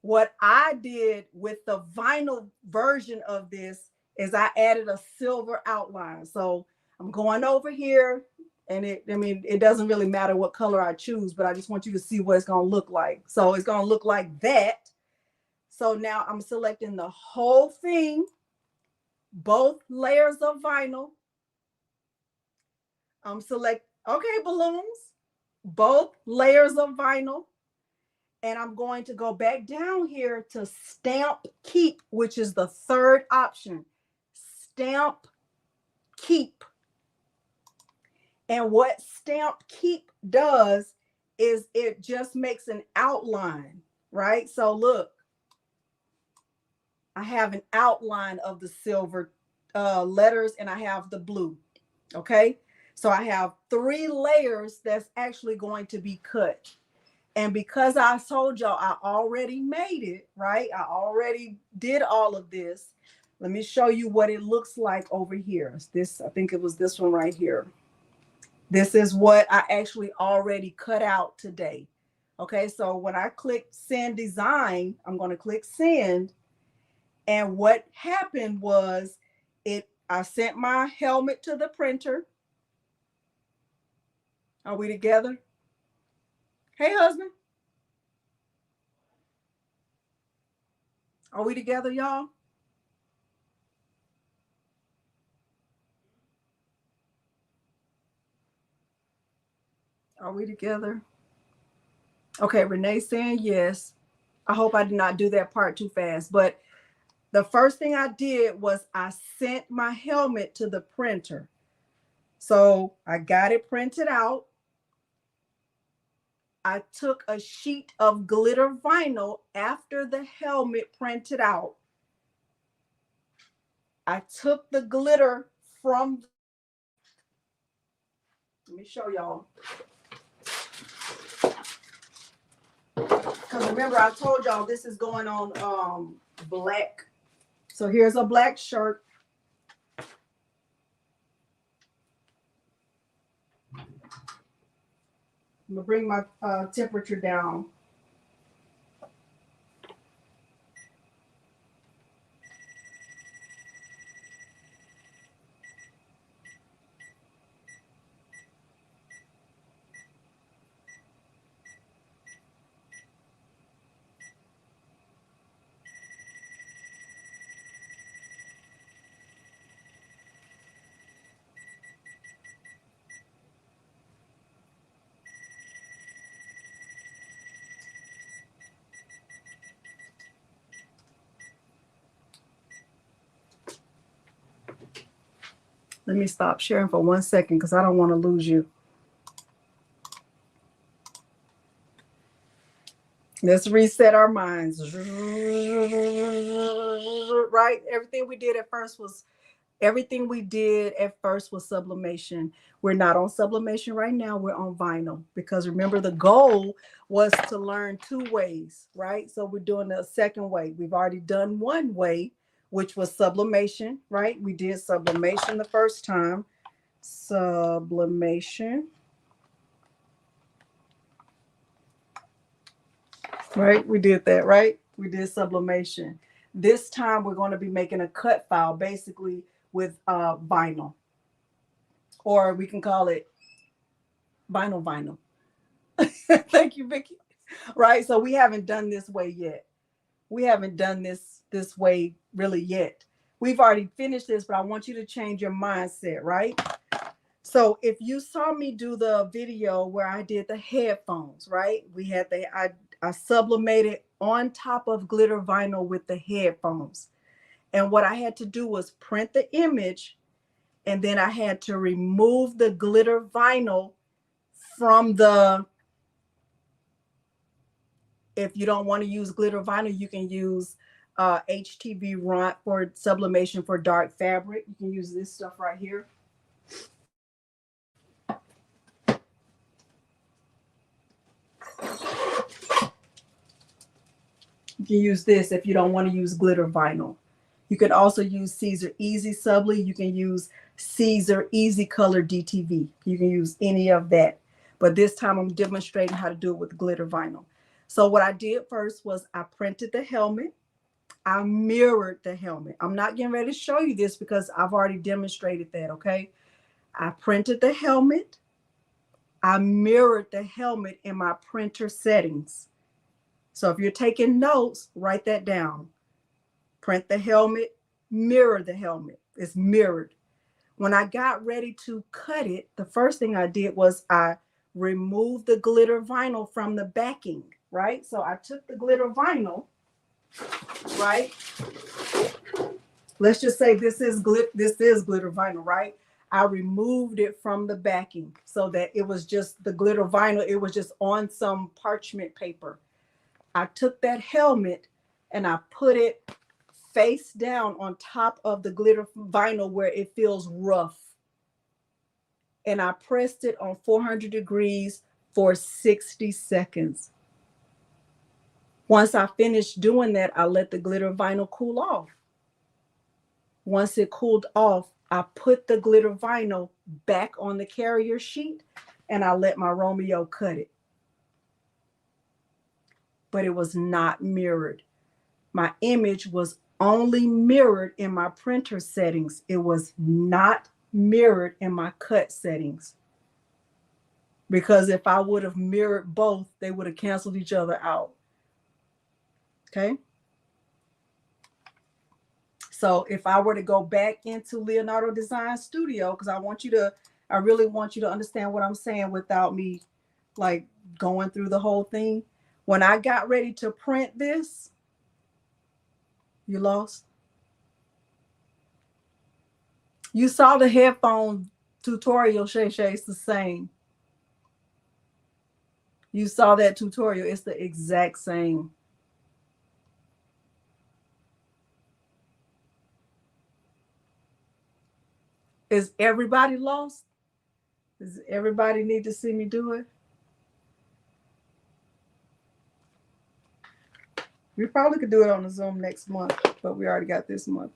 What I did with the vinyl version of this is I added a silver outline. So I'm going over here, and it doesn't really matter what color I choose, but I just want you to see what it's going to look like. So it's going to look like that. So now I'm selecting the whole thing, both layers of vinyl. I'm okay, balloons, both layers of vinyl. And I'm going to go back down here to stamp keep, which is the third option. Stamp keep. And what stamp keep does is it just makes an outline, right? So look, I have an outline of the silver letters, and I have the blue. Okay, so I have 3 layers that's actually going to be cut. And because I told y'all I already made it, right? I already did all of this. Let me show you what it looks like over here. I think it was this one right here. This is what I actually already cut out today. Okay, so when I click send design, I'm going to click send. And what happened was I sent my helmet to the printer. Are we together? Hey, husband. Are we together, y'all? Are we together? Okay, Renee saying yes. I hope I did not do that part too fast. But the first thing I did was I sent my helmet to the printer. So I got it printed out. I took a sheet of glitter vinyl after the helmet printed out. I took the glitter from, let me show y'all. Because remember, I told y'all this is going on black. So here's a black shirt. I'm gonna bring my temperature down. Let me stop sharing for 1 second because I don't want to lose you. Let's reset our minds. Right? Everything we did at first was sublimation. We're not on sublimation right now. We're on vinyl because remember the goal was to learn 2 ways, right? So we're doing the second way. We've already done 1 way, which was sublimation, right? We did sublimation the first time. Sublimation. Right? We did that, right? We did sublimation. This time we're going to be making a cut file basically with vinyl. Or we can call it vinyl. Thank you, Vicki. Right? So we haven't done this way yet. We haven't done this way really yet. We've already finished this, but I want you to change your mindset, right? So if you saw me do the video where I did the headphones, right? We had I sublimated on top of glitter vinyl with the headphones. And what I had to do was print the image, and then I had to remove the glitter vinyl from the, if you don't want to use glitter vinyl, you can use HTV Ront for sublimation for dark fabric. You can use this stuff right here. You can use this if you don't want to use glitter vinyl. You can also use Siser Easy Subli. You can use Siser Easy Color DTV. You can use any of that. But this time I'm demonstrating how to do it with glitter vinyl. So what I did first was I printed the helmet. I mirrored the helmet. I'm not getting ready to show you this because I've already demonstrated that, okay? I printed the helmet. I mirrored the helmet in my printer settings. So if you're taking notes, write that down. Print the helmet, mirror the helmet. It's mirrored. When I got ready to cut it, the first thing I did was I removed the glitter vinyl from the backing, right? So I took the glitter vinyl, right? Let's just say this is glitter vinyl, right? I removed it from the backing so that it was just the glitter vinyl. It was just on some parchment paper. I took that helmet and I put it face down on top of the glitter vinyl where it feels rough. And I pressed it on 400 degrees for 60 seconds. Once I finished doing that, I let the glitter vinyl cool off. Once it cooled off, I put the glitter vinyl back on the carrier sheet and I let my Romeo cut it. But it was not mirrored. My image was only mirrored in my printer settings. It was not mirrored in my cut settings. Because if I would have mirrored both, they would have canceled each other out. Okay? So if I were to go back into Leonardo Design Studio, because I really want you to understand what I'm saying without me like going through the whole thing. When I got ready to print this, you lost? You saw the headphone tutorial, Shay. It's the same. You saw that tutorial. It's the exact same. Is everybody lost? Does everybody need to see me do it? We probably could do it on the Zoom next month, but we already got this month.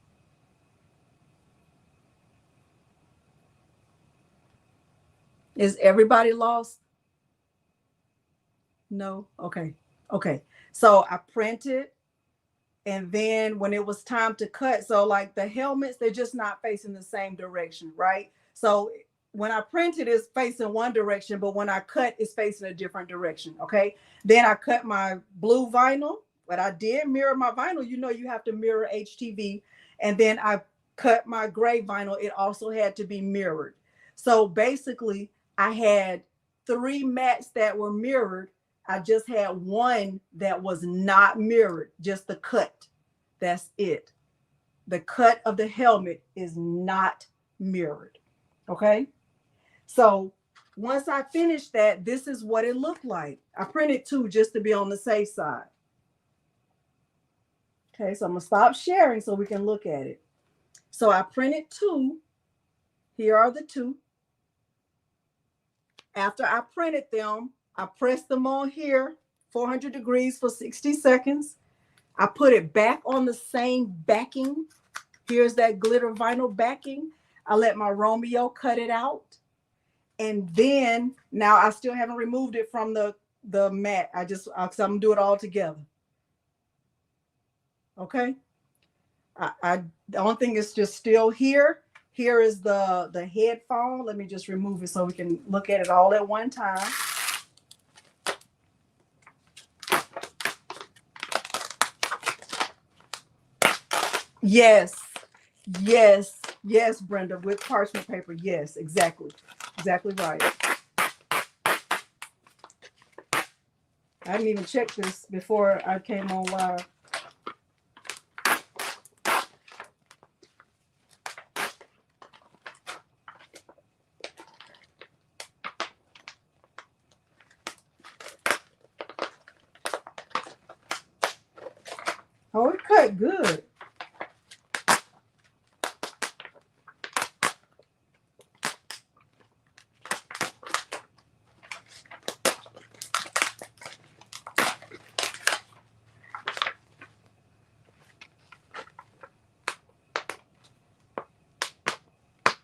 Is everybody lost? No? Okay. Okay. So I printed, and then when it was time to cut, so like the helmets, they're just not facing the same direction, right? So when I printed, it's facing one direction, but when I cut, it's facing a different direction, okay? Then I cut my blue vinyl, but I did mirror my vinyl. You know, you have to mirror HTV. And then I cut my gray vinyl. It also had to be mirrored. So basically, I had 3 mats that were mirrored. I just had one that was not mirrored, just the cut. That's it. The cut of the helmet is not mirrored. Okay. So once I finished that, this is what it looked like. I printed 2 just to be on the safe side. Okay, so I'm gonna stop sharing so we can look at it. So I printed 2. Here are the 2. After I printed them, I pressed them on here, 400 degrees for 60 seconds. I put it back on the same backing. Here's that glitter vinyl backing. I let my Romeo cut it out. And then now I still haven't removed it from the mat. Because I'm gonna do it all together. Okay. The only thing is just still here. Here is the headphone. Let me just remove it so we can look at it all at one time. Yes, yes, yes, Brenda, with parchment paper. Yes, exactly. Exactly right. I didn't even check this before I came on live. Oh, it cut good.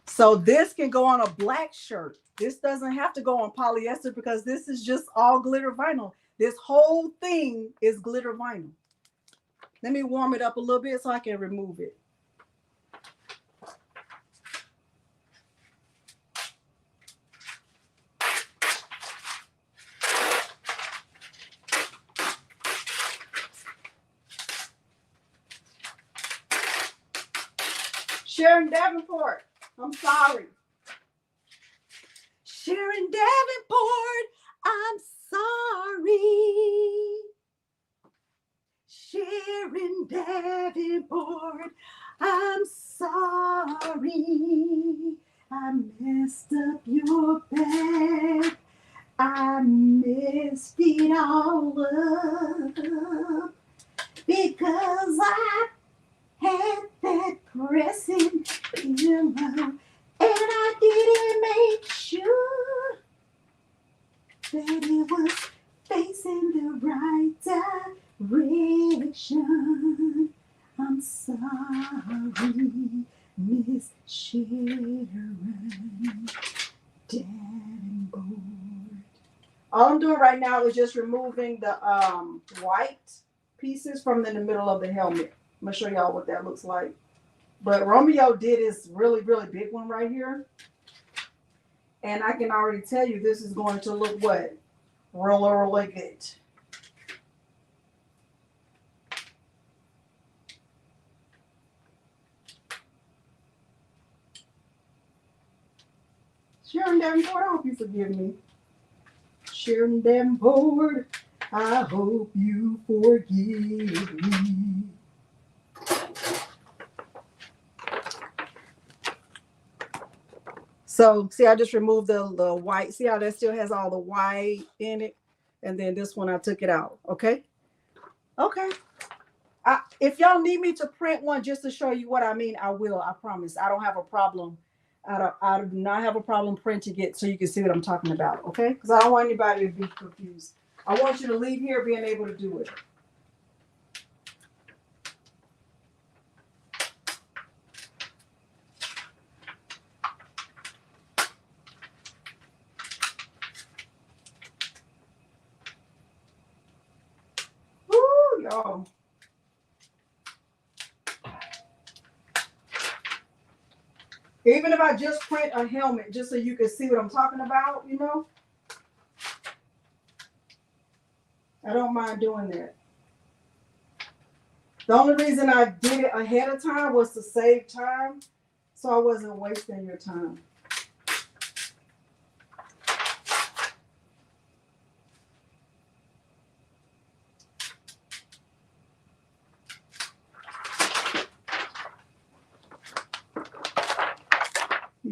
So this can go on a black shirt. This doesn't have to go on polyester because this is just all glitter vinyl. This whole thing is glitter vinyl. Let me warm it up a little bit so I can remove it. Sharon Davenport, I'm sorry. Sharon Davenport, I'm sorry. Sharon Davenport, I'm sorry. I messed up your bag. I messed it all up because I had that pressing pillow, and I didn't make sure that it was facing the right direction. I'm sorry, Miss Sharon Davenport. All I'm doing right now is just removing the white pieces from in the middle of the helmet. I'm gonna show y'all what that looks like. But Romeo did his really, really big one right here. And I can already tell you this is going to look what? Really, really good. Sharon Davenport, I hope you forgive me. Sharon Davenport, I hope you forgive me. So see, I just removed the white. See how that still has all the white in it? And then this one, I took it out. Okay. Okay. If y'all need me to print one just to show you what I mean, I will. I promise. I don't have a problem. I do not have a problem printing it so you can see what I'm talking about. Okay. Because I don't want anybody to be confused. I want you to leave here being able to do it. Woo, y'all. Even if I just print a helmet, just so you can see what I'm talking about, you know, I don't mind doing that. The only reason I did it ahead of time was to save time, so I wasn't wasting your time.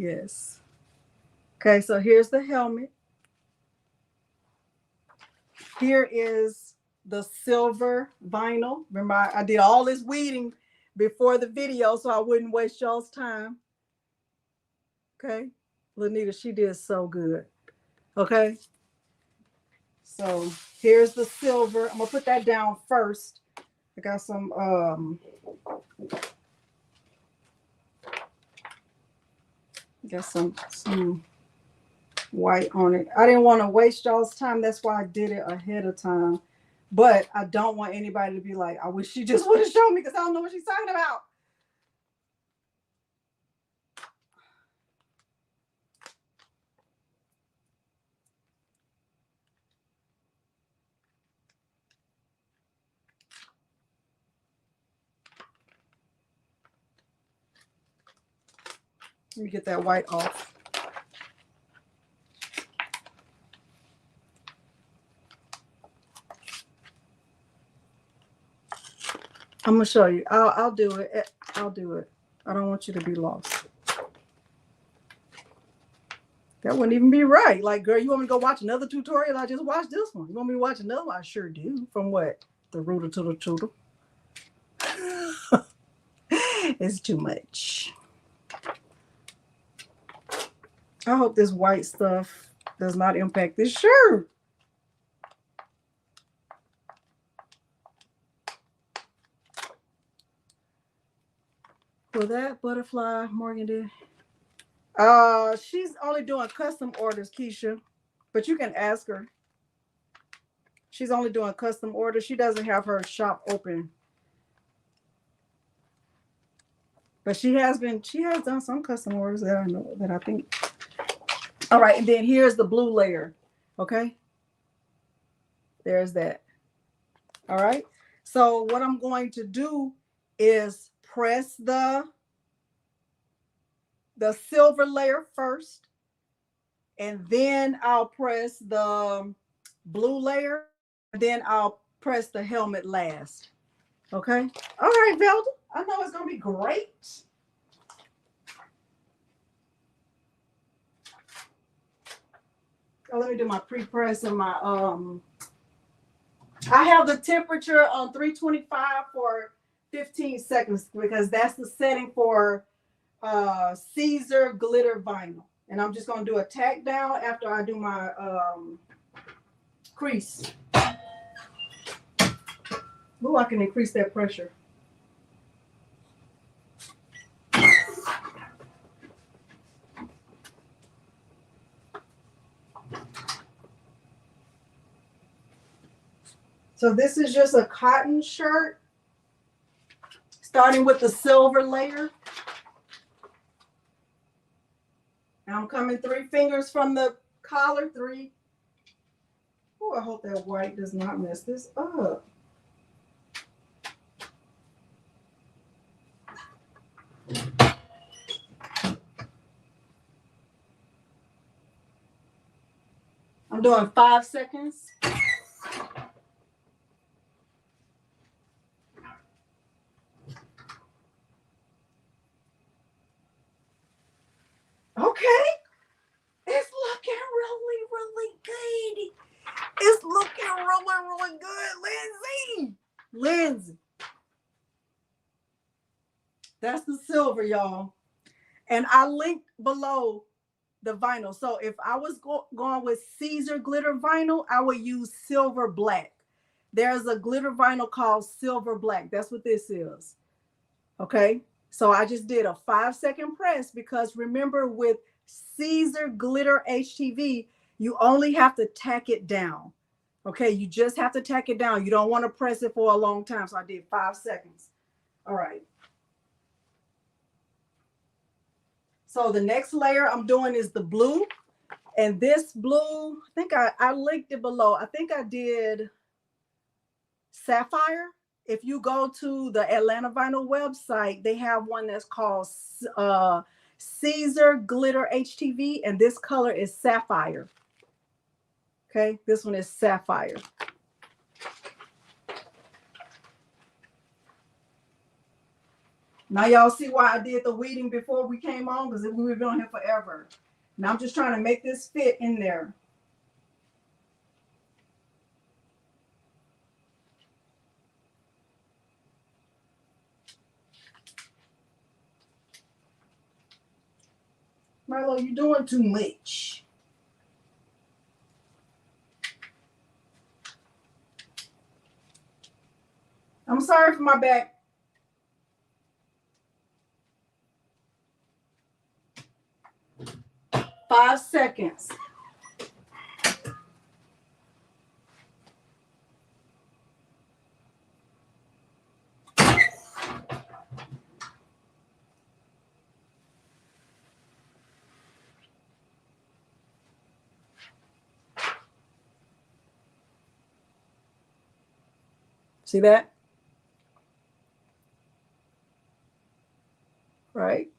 Yes. Okay, so here's the helmet. Here is the silver vinyl. Remember, I did all this weeding before the video so I wouldn't waste y'all's time. Okay. Lanita, she did so good. Okay. So here's the silver. I'm gonna put that down first. I got some white on it. I didn't want to waste y'all's time. That's why I did it ahead of time. But I don't want anybody to be like, I wish she just would have shown me because I don't know what she's talking about. Let me get that white off. I'm gonna show you. I'll do it. I'll do it. I don't want you to be lost. That wouldn't even be right. Like, girl, you want me to go watch another tutorial? I just watched this one. You want me to watch another one? I sure do. From what? The rooter to the tootle. It's too much. I hope this white stuff does not impact this shirt. For that butterfly, Morgan did. She's only doing custom orders, Keisha, but you can ask her. She's only doing custom orders. She doesn't have her shop open. But she has done some custom orders that I know, that I think. All right, and then here's the blue layer. Okay. There's that. All right. So what I'm going to do is press the silver layer first, and then I'll press the blue layer, and then I'll press the helmet last. Okay. All right, Velda. I know it's gonna be great. Oh, let me do my pre-press and my I have the temperature on 325 for 15 seconds because that's the setting for Siser glitter vinyl. And I'm just gonna do a tack down after I do my crease. Ooh, I can increase that pressure. So this is just a cotton shirt, starting with the silver layer. And I'm coming 3 fingers from the collar, 3. Oh, I hope that white does not mess this up. I'm doing 5 seconds. Okay. It's looking really, really good. It's looking really, really good. Lindsay. That's the silver, y'all. And I linked below the vinyl. So if I was going with Siser glitter vinyl, I would use silver black. There's a glitter vinyl called silver black. That's what this is. Okay. So I just did a 5-second press because remember with Siser glitter HTV, you only have to tack it down. Okay. You just have to tack it down. You don't want to press it for a long time. So I did 5 seconds. All right. So the next layer I'm doing is the blue. And this blue, I think I linked it below. I think I did sapphire. If you go to the Atlanta Vinyl website, they have one that's called Siser glitter HTV. And this color is sapphire. Okay, this one is sapphire. Now y'all see why I did the weeding before we came on, because we would be on here forever. Now I'm just trying to make this fit in there. Milo, you're doing too much. I'm sorry for my back. Five seconds. See that? Right.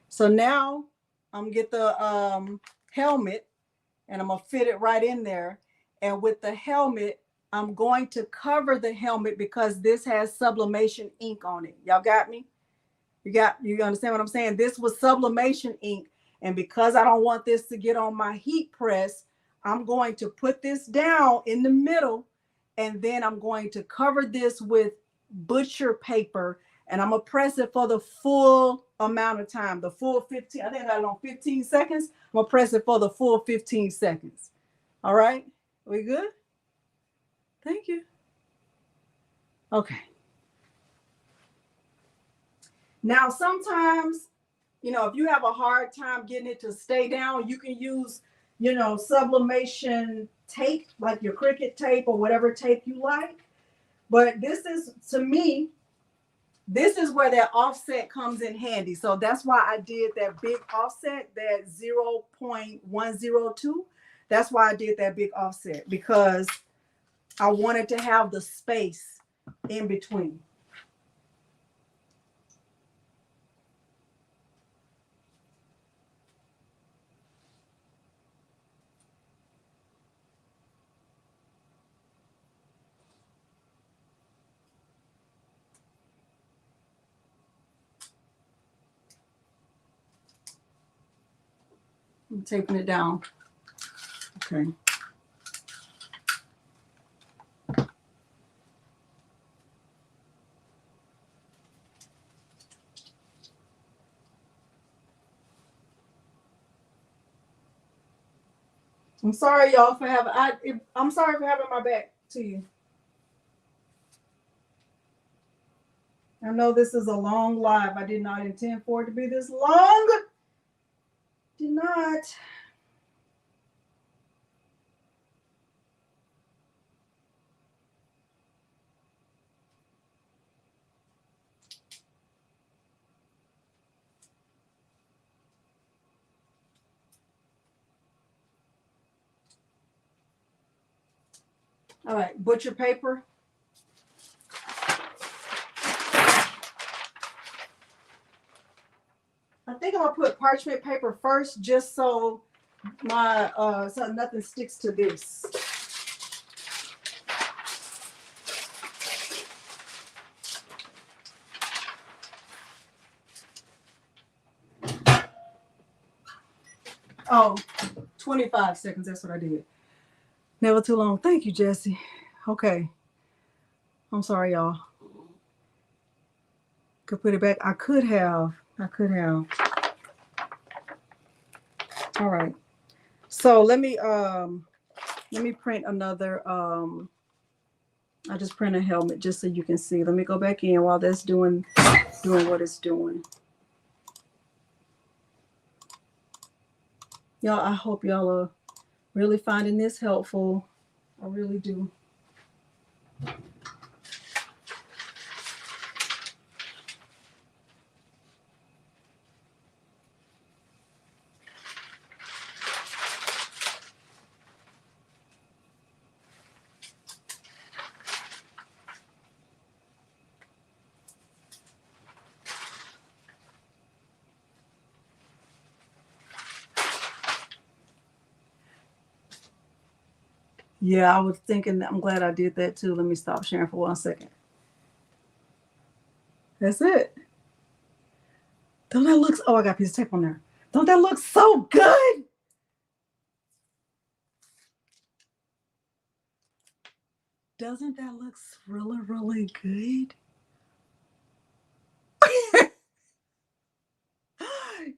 So now I'm gonna get the helmet and I'm gonna fit it right in there. And with the helmet, I'm going to cover the helmet because this has sublimation ink on it. Y'all got me? You understand what I'm saying? This was sublimation ink. And because I don't want this to get on my heat press, I'm going to put this down in the middle, and then I'm going to cover this with butcher paper, and I'm gonna press it for the full amount of time, the full 15, I think I got it on 15 seconds. I'm gonna press it for the full 15 seconds. All right, we good? Thank you. Okay. Now, sometimes, you know, if you have a hard time getting it to stay down, you can use, you know, sublimation tape, like your Cricut tape or whatever tape you like. But this is, to me, this is where that offset comes in handy. So that's why I did that big offset, that 0.102. That's why I did that big offset, because I wanted to have the space in between. I'm taping it down. Okay. I'm sorry, y'all, for having. I'm sorry for having my back to you. I know this is a long live. I did not intend for it to be this long. Did not. All right, butcher paper. I think I'm gonna put parchment paper first, just so my so nothing sticks to this. Oh, 25 seconds. That's what I did. Never too long. Thank you, Jesse. Okay. I'm sorry, y'all. Could put it back. I could have. All right. So let me print another. I just print a helmet just so you can see. Let me go back in while that's doing what it's doing. Y'all, I hope y'all are really finding this helpful. I really do. Yeah, I was thinking, I'm glad I did that too. Let me stop sharing for 1 second. That's it. Don't that look, oh, I got a piece of tape on there. Don't that look so good? Doesn't that look really, really good?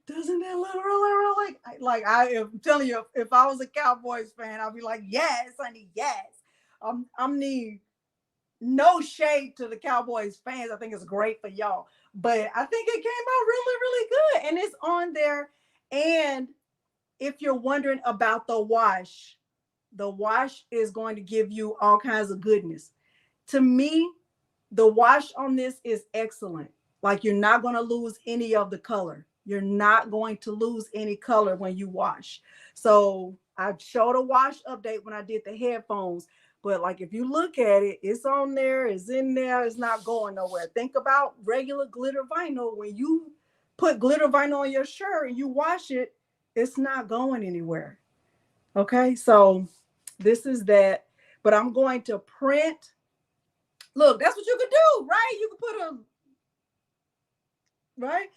Doesn't that look really, really like I am telling you, if I was a Cowboys fan, I'd be like, yes, honey, yes. I'm need no shade to the Cowboys fans. I think it's great for y'all, but I think it came out really, really good, and it's on there. And if you're wondering about the wash is going to give you all kinds of goodness. To me, the wash on this is excellent. Like, you're not going to lose any of the color. You're not going to lose any color when you wash. So I showed a wash update when I did the headphones, but like, if you look at it, it's on there, it's in there, it's not going nowhere. Think about regular glitter vinyl. When you put glitter vinyl on your shirt and you wash it, it's not going anywhere. Okay, so this is that, but I'm going to print. Look, that's what you could do, right? You could put a, right?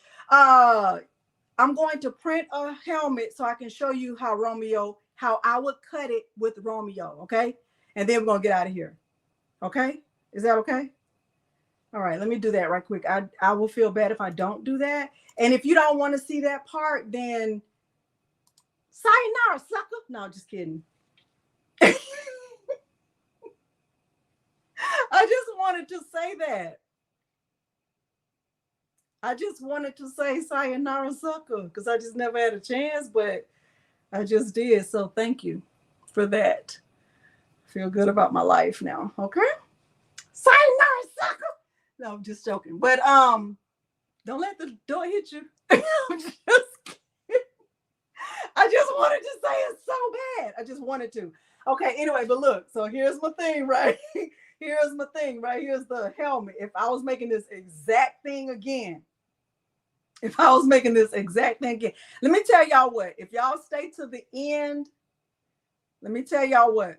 I'm going to print a helmet so I can show you how I would cut it with Romeo, okay? And then we're gonna get out of here. Okay? Is that okay? All right, let me do that right quick. I will feel bad if I don't do that. And if you don't want to see that part, then sayonara, sucker. No, just kidding. I just wanted to say that. I just wanted to say sayonara, sucker, because I just never had a chance, but I just did. So thank you for that. Feel good about my life now. Okay? Sayonara, sucker. No, I'm just joking. But don't let the door hit you. I'm just kidding. I just wanted to say it so bad. I just wanted to. Okay, anyway, but look, so here's my thing, right? Here's my thing, right? Here's the helmet. If I was making this exact thing again, let me tell y'all what. If y'all stay to the end, let me tell y'all what.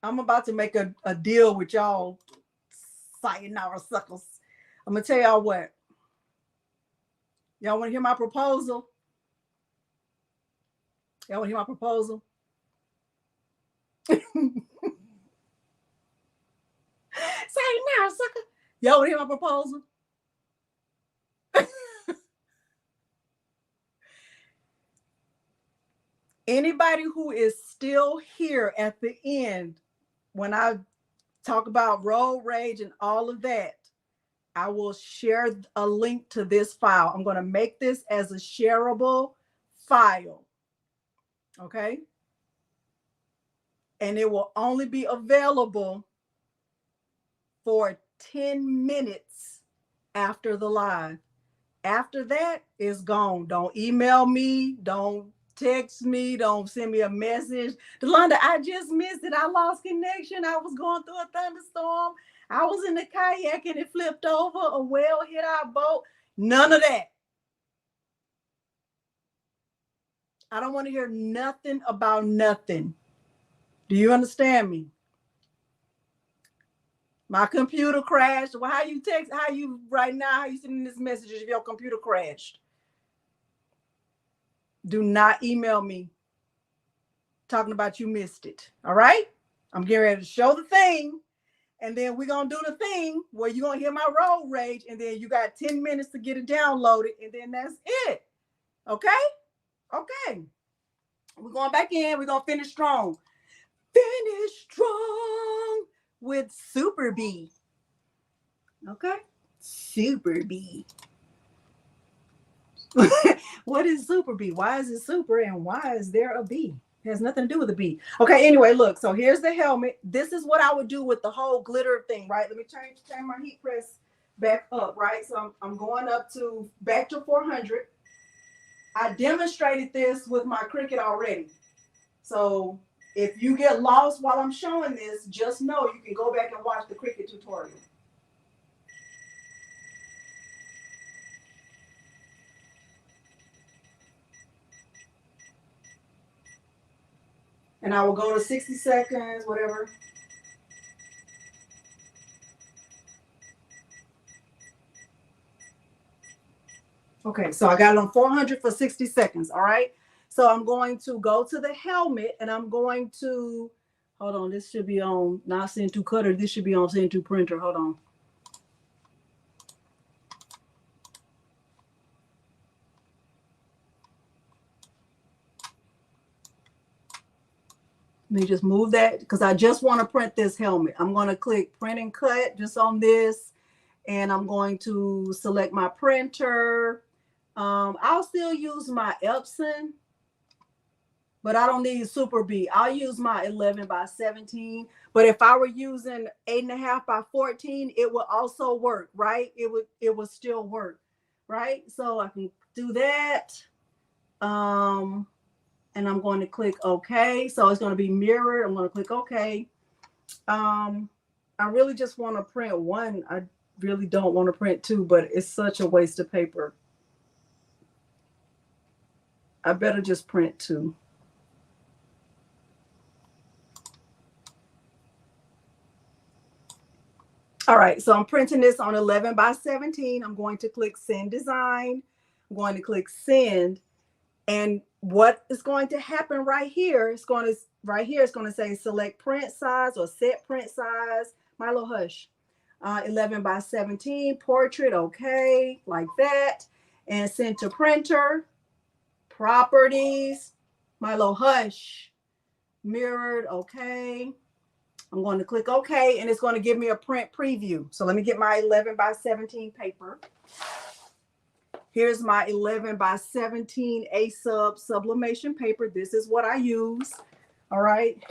I'm about to make a deal with y'all, sayonara suckers. I'm gonna tell y'all what. Y'all want to hear my proposal? Y'all want to hear my proposal? Sayonara sucker. Y'all want to hear my proposal? Anybody who is still here at the end, when I talk about road rage and all of that, I will share a link to this file. I'm going to make this as a shareable file. Okay. And it will only be available for 10 minutes after the live. After that, it's gone. Don't email me. Don't text me. Don't send me a message. Delonda, I just missed it. I lost connection. I was going through a thunderstorm. I was in the kayak and it flipped over. A whale hit our boat. None of that. I don't want to hear nothing about nothing. Do you understand me? My computer crashed. Well, how you right now, how you sending this message if your computer crashed? Do not email me talking about you missed it. All right? I'm getting ready to show the thing. And then we're going to do the thing where you're going to hear my road rage. And then you got 10 minutes to get it downloaded. And then that's it. Okay? Okay. We're going back in. We're going to finish strong. Finish strong with Super B. Okay? Super B. What is Super B? Why is it super and why is there a B? It has nothing to do with the B. Okay, anyway, look. So here's the helmet. This is what I would do with the whole glitter thing, right? Let me turn my heat press back up, right? So I'm going back to 400. I demonstrated this with my Cricut already. So if you get lost while I'm showing this, just know you can go back and watch the Cricut tutorial. And I will go to 60 seconds, whatever. Okay, so I got it on 400 for 60 seconds. All right. So I'm going to go to the helmet and I'm going to, hold on, this should be on not send to cutter. This should be on send to printer. Hold on. Let me just move that because I just want to print this helmet. I'm going to click print and cut just on this. And I'm going to select my printer. I'll still use my Epson, but I don't need Super B. I'll use my 11 by 17. But if I were using 8.5 by 14, it would also work, right? It would still work, right? So I can do that. And I'm going to click OK. So it's going to be mirrored. I'm going to click OK. I really just want to print one. I really don't want to print two, but it's such a waste of paper. I better just print two. All right, so I'm printing this on 11 by 17. I'm going to click send design. I'm going to click send. And what is going to happen right here, it's going to say select print size or set print size. Milo, hush. 11 by 17 portrait, okay, like that. And send to printer, properties, Milo, hush, mirrored, okay. I'm going to click OK, and it's going to give me a print preview. So let me get my 11 by 17 paper. Here's my 11 by 17 A-Sub sublimation paper. This is what I use. All right.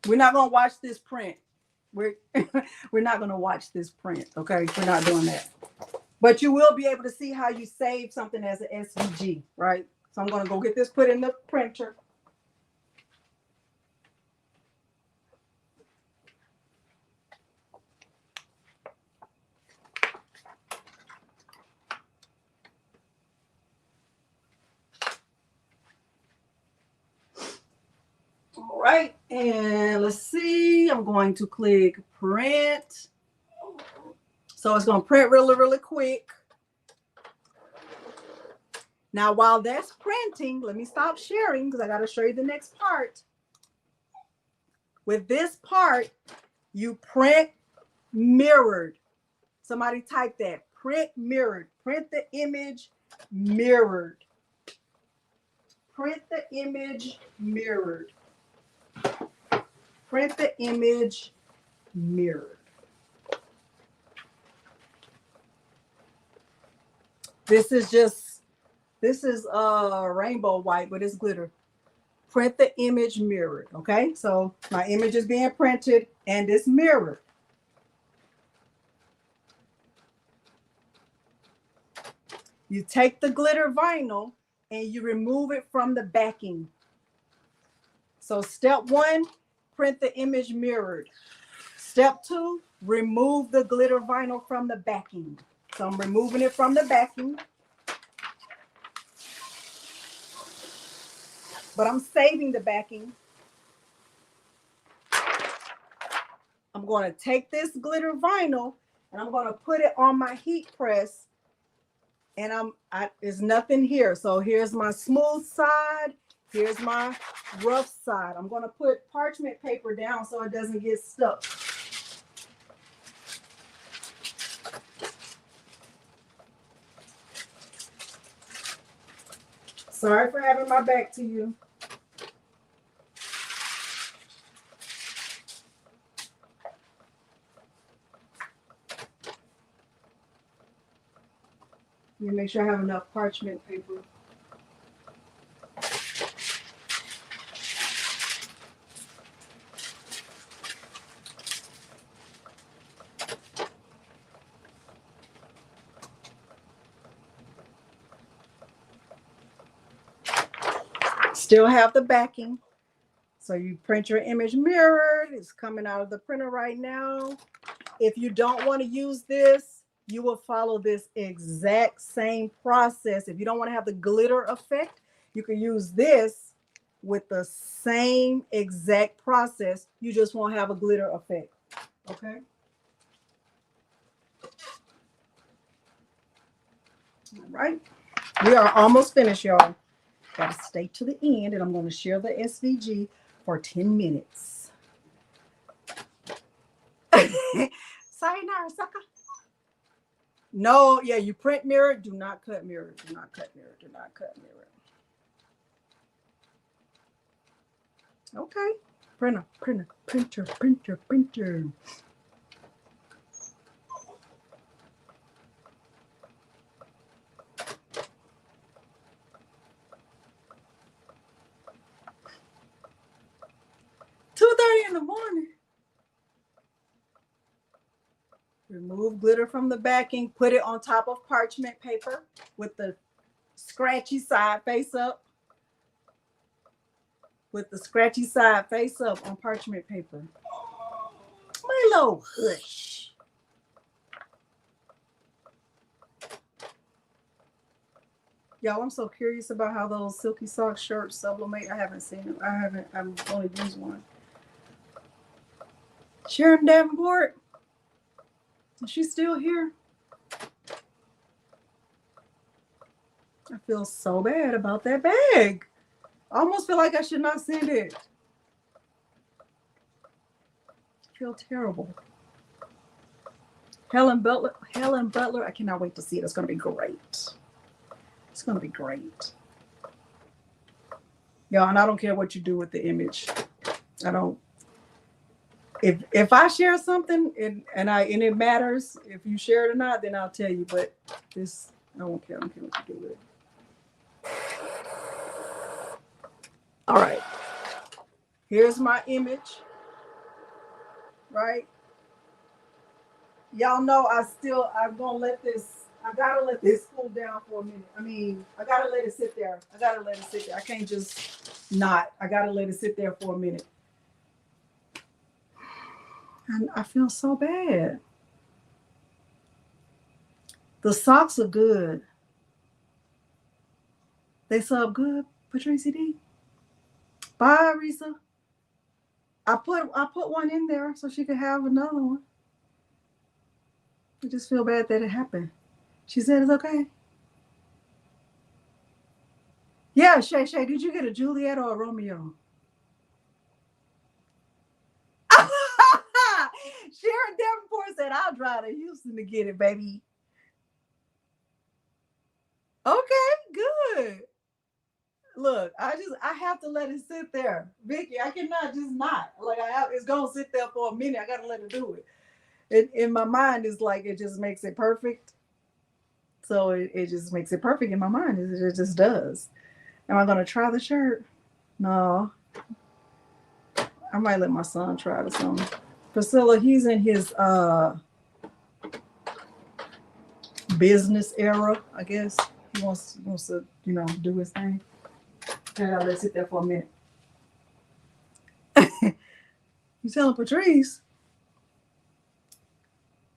We're not going to watch this print. We're not going to watch this print. Okay. We're not doing that. But you will be able to see how you save something as an SVG, right? So I'm going to go get this put in the printer. All right, and let's see. I'm going to click print. So it's going to print really, really quick. Now, while that's printing, let me stop sharing because I got to show you the next part. With this part, you print mirrored. Somebody type that. Print mirrored. Print the image mirrored. Print the image mirrored. Print the image mirrored. This is rainbow white, but it's glitter. Print the image mirrored. Okay, so my image is being printed and it's mirrored. You take the glitter vinyl and you remove it from the backing. So step 1, print the image mirrored. Step 2, remove the glitter vinyl from the backing. So I'm removing it from the backing. But I'm saving the backing. I'm going to take this glitter vinyl and I'm going to put it on my heat press. And there's nothing here. So here's my smooth side. Here's my rough side. I'm going to put parchment paper down so it doesn't get stuck. Sorry for having my back to you. Let me make sure I have enough parchment paper. Still have the backing. So you print your image mirrored. It's coming out of the printer right now. If you don't want to use this, you will follow this exact same process. If you don't want to have the glitter effect, you can use this with the same exact process. You just won't have a glitter effect. Okay. All right. We are almost finished, y'all. Gotta stay to the end, and I'm going to share the SVG for 10 minutes. Sayonara, sucker. No, yeah, you print mirror. Do not cut mirror. Do not cut mirror. Do not cut mirror. Okay. Printer. 2:30 in the morning. Remove glitter from the backing. Put it on top of parchment paper with the scratchy side face up. With the scratchy side face up on parchment paper. Milo, hush. Y'all, I'm so curious about how those silky sock shirts sublimate. I haven't seen them. I've only used one. Sharon Davenport, is she still here? I feel so bad about that bag. I almost feel like I should not send it. I feel terrible. Helen Butler, I cannot wait to see it. It's going to be great. It's going to be great. Y'all, and I don't care what you do with the image. I don't. If I share something and it matters, if you share it or not, then I'll tell you. But this, I don't care. I don't care what you do with it. All right. Here's my image. Right. Y'all know I'm gonna let this. I gotta let this cool down for a minute. I mean, I gotta let it sit there. I can't just not. I gotta let it sit there for a minute. And I feel so bad. The socks are good. They sub good, Patrice D. Bye, Risa. I put one in there so she could have another one. I just feel bad that it happened. She said it's okay. Yeah, Shay, did you get a Juliet or a Romeo? Sharon Davenport said, I'll drive to Houston to get it, baby. Okay, good. Look, I have to let it sit there. Vicky, I cannot just not. It's gonna sit there for a minute. I gotta let it do it. In my mind, it's like it just makes it perfect. So it just makes it perfect in my mind. It just does. Am I gonna try the shirt? No. I might let my son try the something. Priscilla, he's in his business era, I guess. He wants to, do his thing. And I'll let it sit there for a minute. You telling Patrice?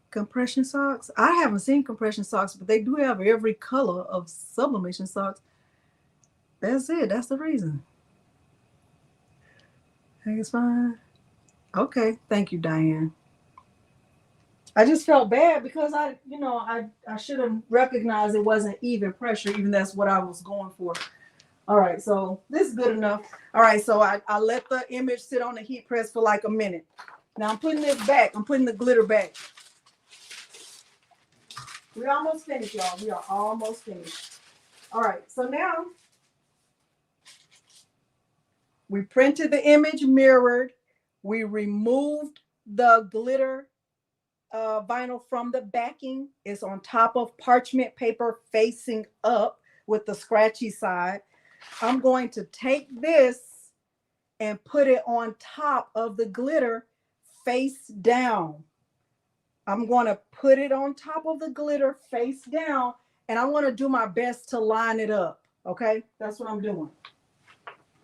Compression socks? I haven't seen compression socks, but they do have every color of sublimation socks. That's it. That's the reason. I think it's fine. Okay. Thank you, Diane. I just felt bad because I should have recognized it wasn't even pressure, even that's what I was going for. All right, so this is good enough. All right, so I let the image sit on the heat press for like a minute. Now I'm putting this back. I'm putting the glitter back. We're almost finished, y'all. We are almost finished. All right, so now we printed the image mirrored. We removed the glitter vinyl from the backing. It's on top of parchment paper facing up with the scratchy side. I'm going to take this and put it on top of the glitter face down. I'm going to put it on top of the glitter face down, and I want to do my best to line it up. Okay, that's what I'm doing.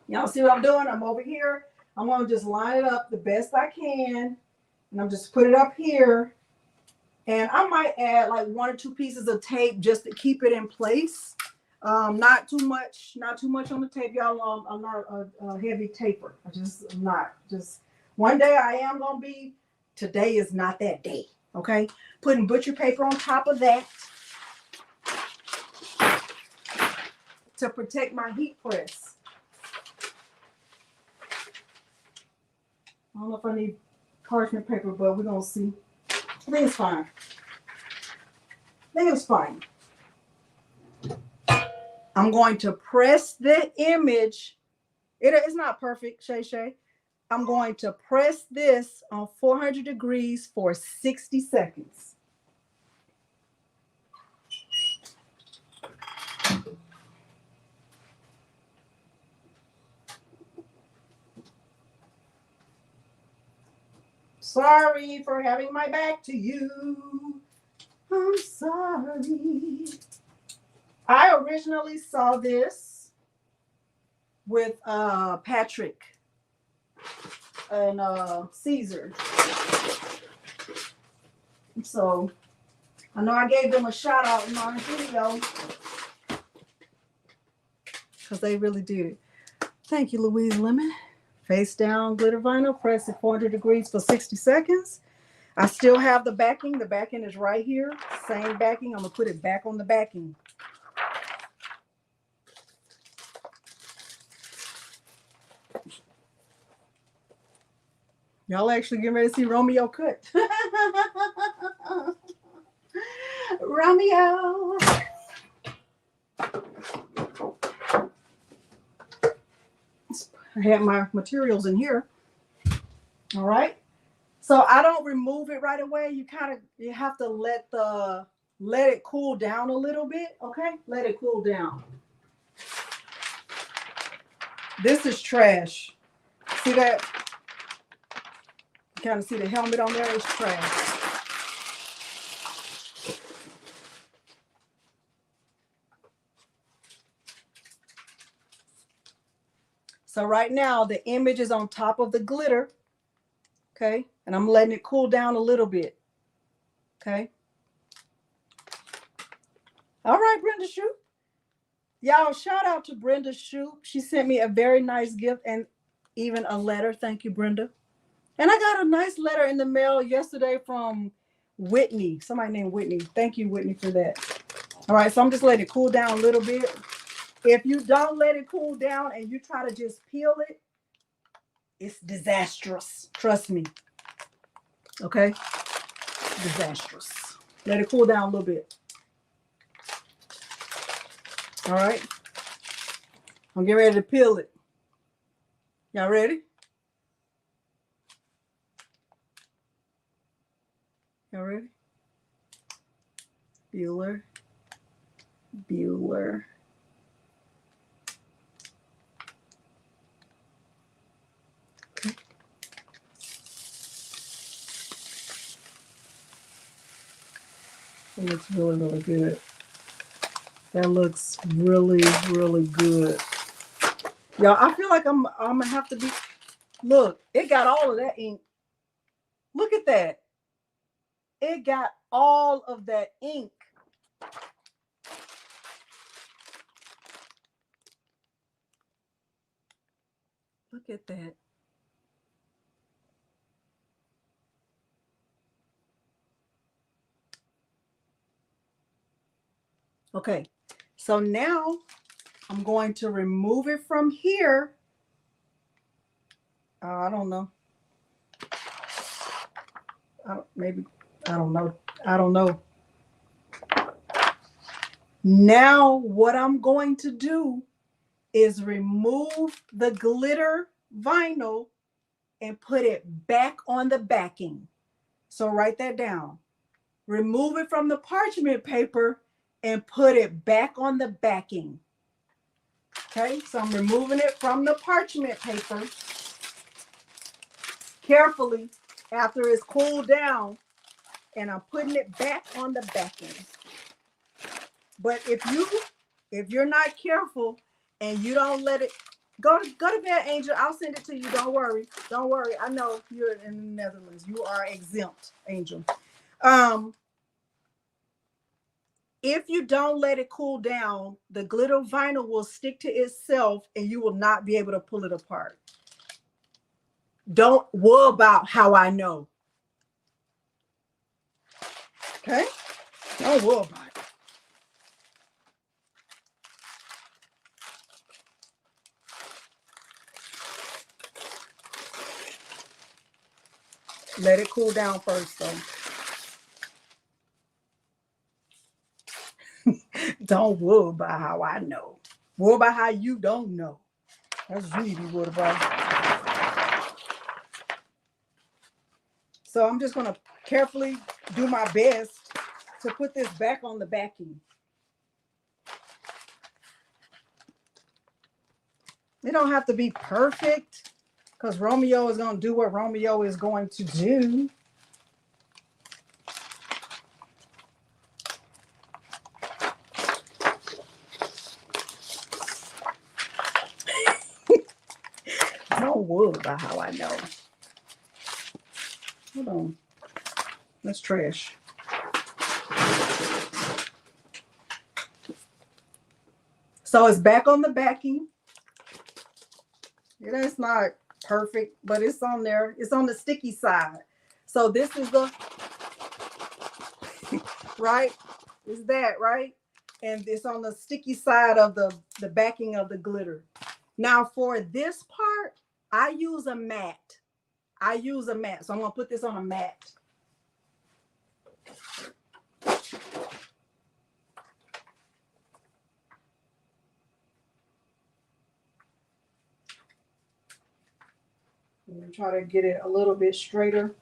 Y'all see what I'm doing? I'm over here. I'm going to just line it up the best I can, and I'm just put it up here. And I might add like 1 or 2 pieces of tape just to keep it in place. Not too much on the tape, y'all. I'm not a heavy taper. I'm not. Just one day I am gonna be. Today is not that day. Okay, putting butcher paper on top of that. to protect my heat press. I don't know if I need parchment paper, but we're gonna see. I think it's fine. I think it's fine. I'm going to press the image. It's not perfect, Shay. I'm going to press this on 400 degrees for 60 seconds. Sorry for having my back to you. I'm sorry. I originally saw this with Patrick and Siser. So I know I gave them a shout out in my video because they really did it. Thank you, Louise Lemon. Face down glitter vinyl, press at 400 degrees for 60 seconds. I still have the backing. The backing is right here. Same backing. I'm going to put it back on the backing. Y'all actually getting ready to see Romeo cut. Romeo. I have my materials in here. All right. So I don't remove it right away. You have to let it cool down a little bit. Okay. Let it cool down. This is trash. See that? You kind of see the helmet on there? It's trash. So right now the image is on top of the glitter. Okay. And I'm letting it cool down a little bit. Okay. All right, Brenda Shoup. Y'all, shout out to Brenda Shoup. She sent me a very nice gift and even a letter. Thank you, Brenda. And I got a nice letter in the mail yesterday from Whitney. Somebody named Whitney. Thank you, Whitney, for that. All right, so I'm just letting it cool down a little bit. If you don't let it cool down and you try to just peel it, it's disastrous. Trust me. Okay? Disastrous. Let it cool down a little bit. All right? I'm getting ready to peel it. Y'all ready? Y'all ready? Bueller. Bueller. Okay. It looks really, really good. That looks really, really good. Y'all, I feel like I'm gonna have to be. Look, it got all of that ink. Look at that. It got all of that ink. Look at that. Okay, so now I'm going to remove it from here. I don't know. Maybe, I don't know. I don't know. Now what I'm going to do is remove the glitter vinyl and put it back on the backing. So write that down. Remove it from the parchment paper and put it back on the backing. Okay, so I'm removing it from the parchment paper carefully after it's cooled down, and I'm putting it back on the backing. But if you're not careful and you don't let it go to bed, Angel, I'll send it to you. Don't worry. Don't worry. I know you're in the Netherlands. You are exempt, Angel. If you don't let it cool down, the glitter vinyl will stick to itself and you will not be able to pull it apart. Don't worry about how I know. Okay? Don't worry about it. Let it cool down first, though. Don't worry about how I know. Worry about how you don't know. That's what you need to be worried about. So I'm just going to carefully do my best to put this back on the backing. It don't have to be perfect because Romeo is going to do what Romeo is going to do. Don't worry about how I know. Hold on. That's trash. So it's back on the backing. It's not perfect, but it's on there. It's on the sticky side. So this is the, right? Is that right? And it's on the sticky side of the backing of the glitter. Now for this part, I use a mat. So I'm going to put this on a mat. I'm going to try to get it a little bit straighter.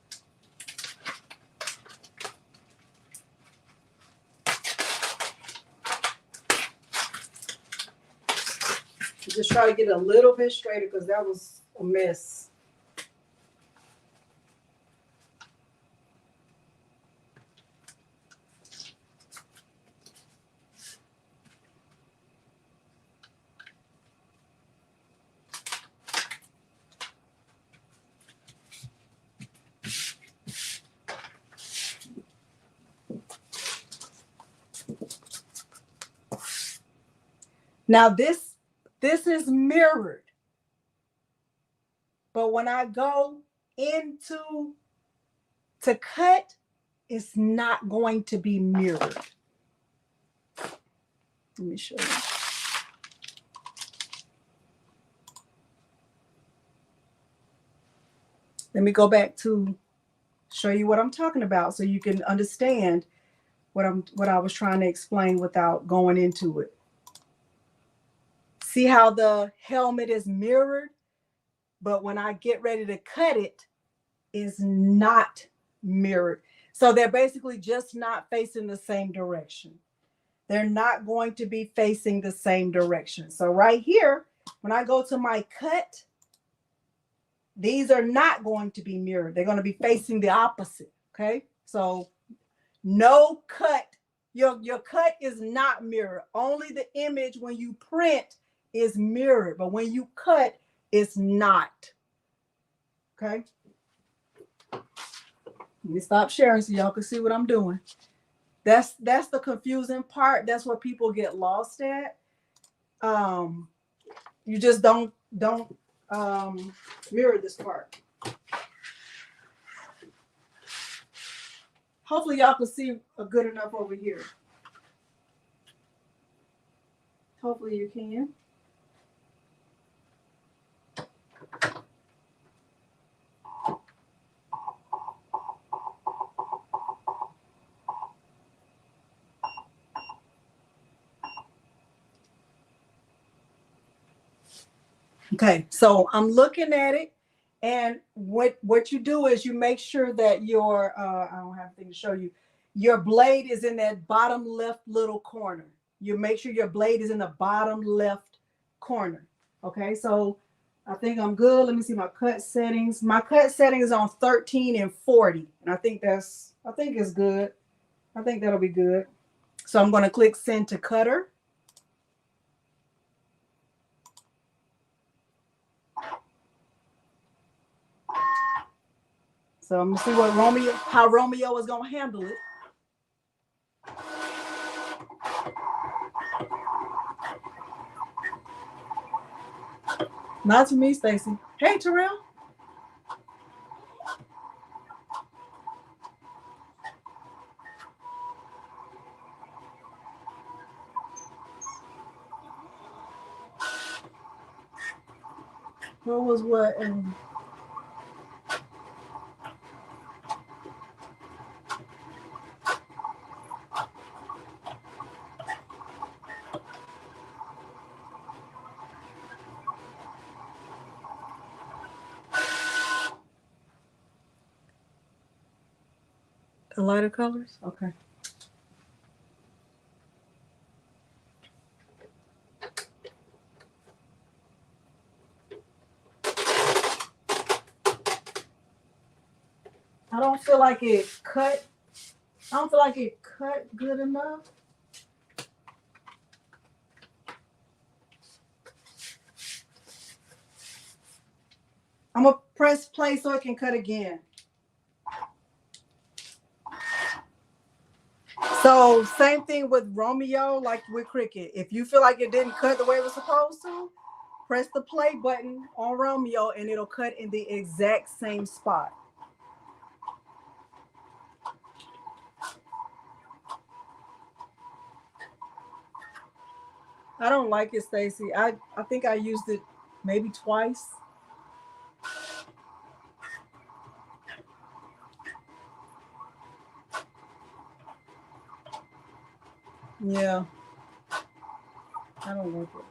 Just try to get it a little bit straighter because that was a mess. Now this is mirrored. But when I go into to cut, it's not going to be mirrored. Let me show you. Let me go back to show you what I'm talking about so you can understand what I was trying to explain without going into it. See how the helmet is mirrored, but when I get ready to cut it, is not mirrored. So they're basically just not facing the same direction. They're not going to be facing the same direction. So right here, when I go to my cut, these are not going to be mirrored. They're going to be facing the opposite. Okay. So no cut. Your cut is not mirrored. Only the image when you print is mirrored, but when you cut, it's not. Okay. Let me stop sharing so y'all can see what I'm doing. That's the confusing part. That's where people get lost at. You just don't mirror this part. Hopefully y'all can see good enough over here. Hopefully you can. Okay, so I'm looking at it, and what you do is you make sure that your I don't have anything to show you. Your blade is in that bottom left little corner. You make sure your blade is in the bottom left corner. Okay, so I think I'm good. Let me see my cut settings. My cut setting is on 13 and 40, and I think it's good. I think that'll be good. So I'm going to click send to cutter. So I'm gonna see how Romeo is gonna handle it. Not to me, Stacy. Hey, Terrell. What was what? The lighter colors? Okay. I don't feel like it cut. I don't feel like it cut good enough. I'm gonna press play so it can cut again. So same thing with Romeo, like with Cricut. If you feel like it didn't cut the way it was supposed to, press the play button on Romeo and it'll cut in the exact same spot. I don't like it, Stacy. I think I used it maybe twice. Yeah. I don't like it.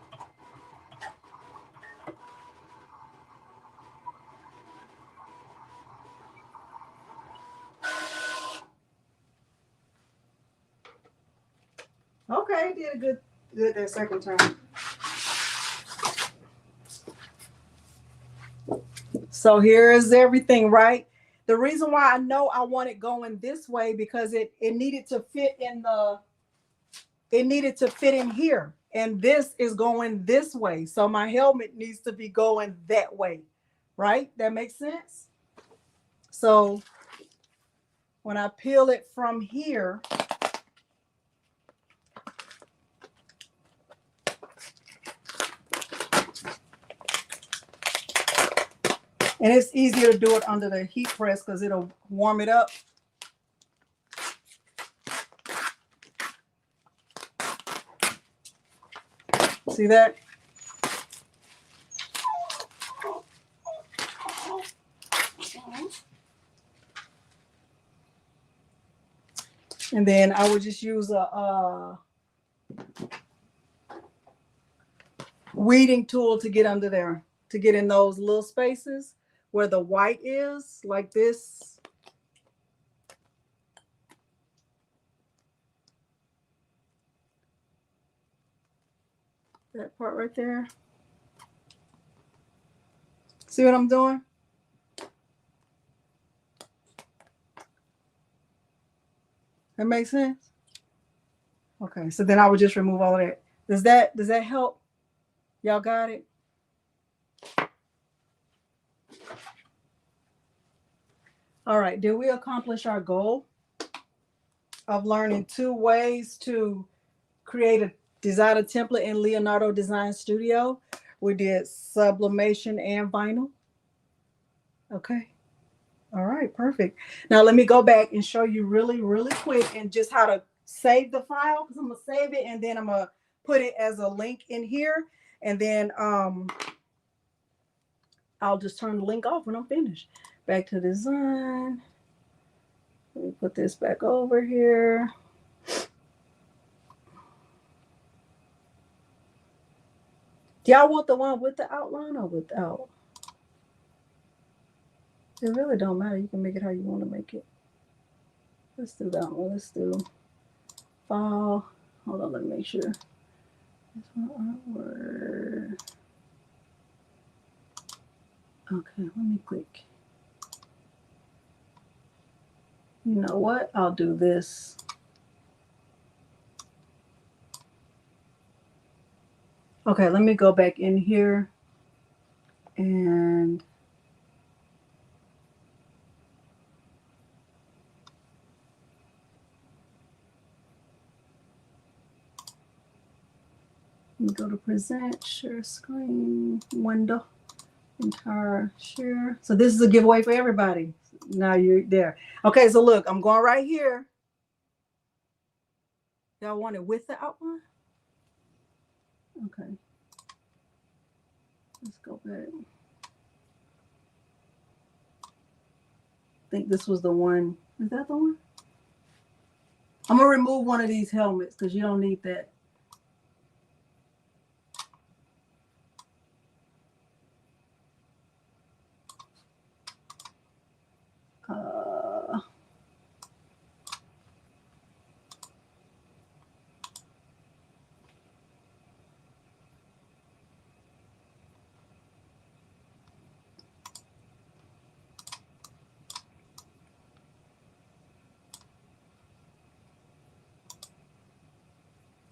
Okay, did a good that second time. So here is everything, right? The reason why I know I want it going this way because it needed to fit in here. And this is going this way. So my helmet needs to be going that way, right? That makes sense? So when I peel it from here, and it's easier to do it under the heat press because it'll warm it up. See that? And then I would just use a weeding tool to get under there, to get in those little spaces where the white is, like this. That part right there. See what I'm doing? That makes sense? Okay, so then I would just remove all of that. Does that help? Y'all got it? All right, did we accomplish our goal of learning 2 ways to create a design a template in Leonardo Design Studio? We did sublimation and vinyl. Okay. All right, perfect. Now let me go back and show you really, really quick and just how to save the file, because I'm gonna save it and then I'm gonna put it as a link in here, and then I'll just turn the link off when I'm finished. Back to design. Let me put this back over here. Do y'all want the one with the outline or without? It really don't matter. You can make it how you want to make it. Let's do that one. Let's do file. Hold on, let me make sure. This one artwork. Okay, let me click. You know what? I'll do this. Okay, let me go back in here and let me go to present, share screen, window, entire share. So this is a giveaway for everybody. Now you're there. Okay, so look, I'm going right here. Y'all want it with the outline? Okay. Let's go back. I think this was the one. Is that the one? I'm gonna remove one of these helmets because you don't need that.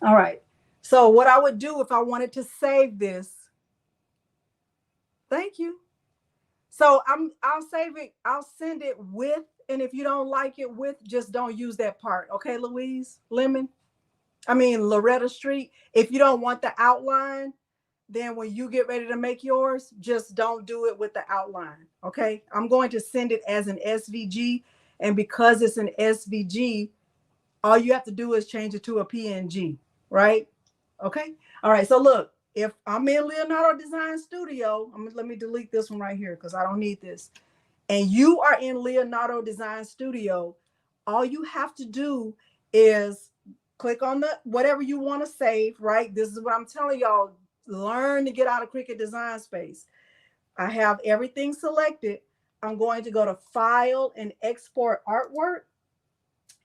All right. So what I would do if I wanted to save this, thank you. So I'll save it, I'll send it with, and if you don't like it with, just don't use that part. Okay, Loretta Street. If you don't want the outline, then when you get ready to make yours, just don't do it with the outline. Okay. I'm going to send it as an SVG. And because it's an SVG, all you have to do is change it to a PNG, right? Okay. All right. So look, if I'm in Leonardo Design Studio, let me delete this one right here because I don't need this. And you are in Leonardo Design Studio, all you have to do is click on the whatever you want to save, right? This is what I'm telling y'all. Learn to get out of Cricut Design Space. I have everything selected. I'm going to go to File and Export Artwork.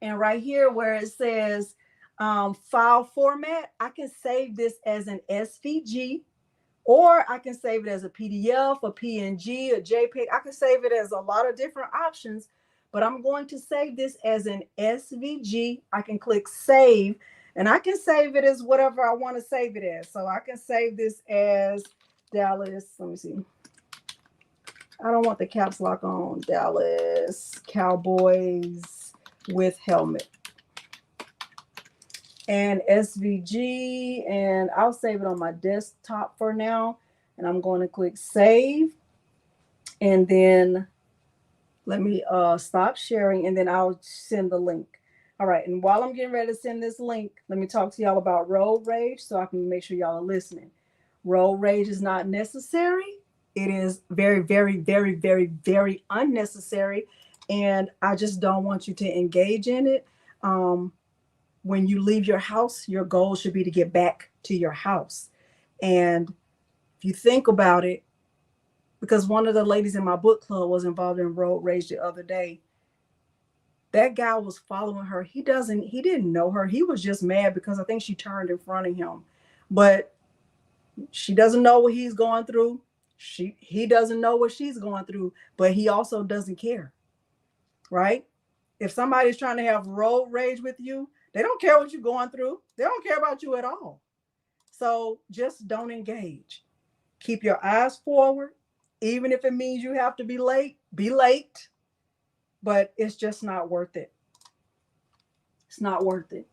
And right here where it says file format, I can save this as an SVG, or I can save it as a PDF, a PNG, a JPEG. I can save it as a lot of different options, but I'm going to save this as an SVG. I can click save, and I can save it as whatever I want to save it as. So I can save this as Dallas, let me see. I don't want the caps lock on. Dallas Cowboys with helmet. And SVG, and I'll save it on my desktop for now. And I'm going to click save. And then let me stop sharing, and then I'll send the link. All right, and while I'm getting ready to send this link, let me talk to y'all about road rage so I can make sure y'all are listening. Road rage is not necessary. It is very, very, very, very, very unnecessary. And I just don't want you to engage in it. When you leave your house, your goal should be to get back to your house. And if you think about it, because one of the ladies in my book club was involved in road rage the other day, that guy was following her. He didn't know her. He was just mad because I think she turned in front of him. But she doesn't know what he's going through. He doesn't know what she's going through, but he also doesn't care, right? If somebody's trying to have road rage with you, they don't care what you're going through. They don't care about you at all. So just don't engage. Keep your eyes forward. Even if it means you have to be late, but it's just not worth it. It's not worth it.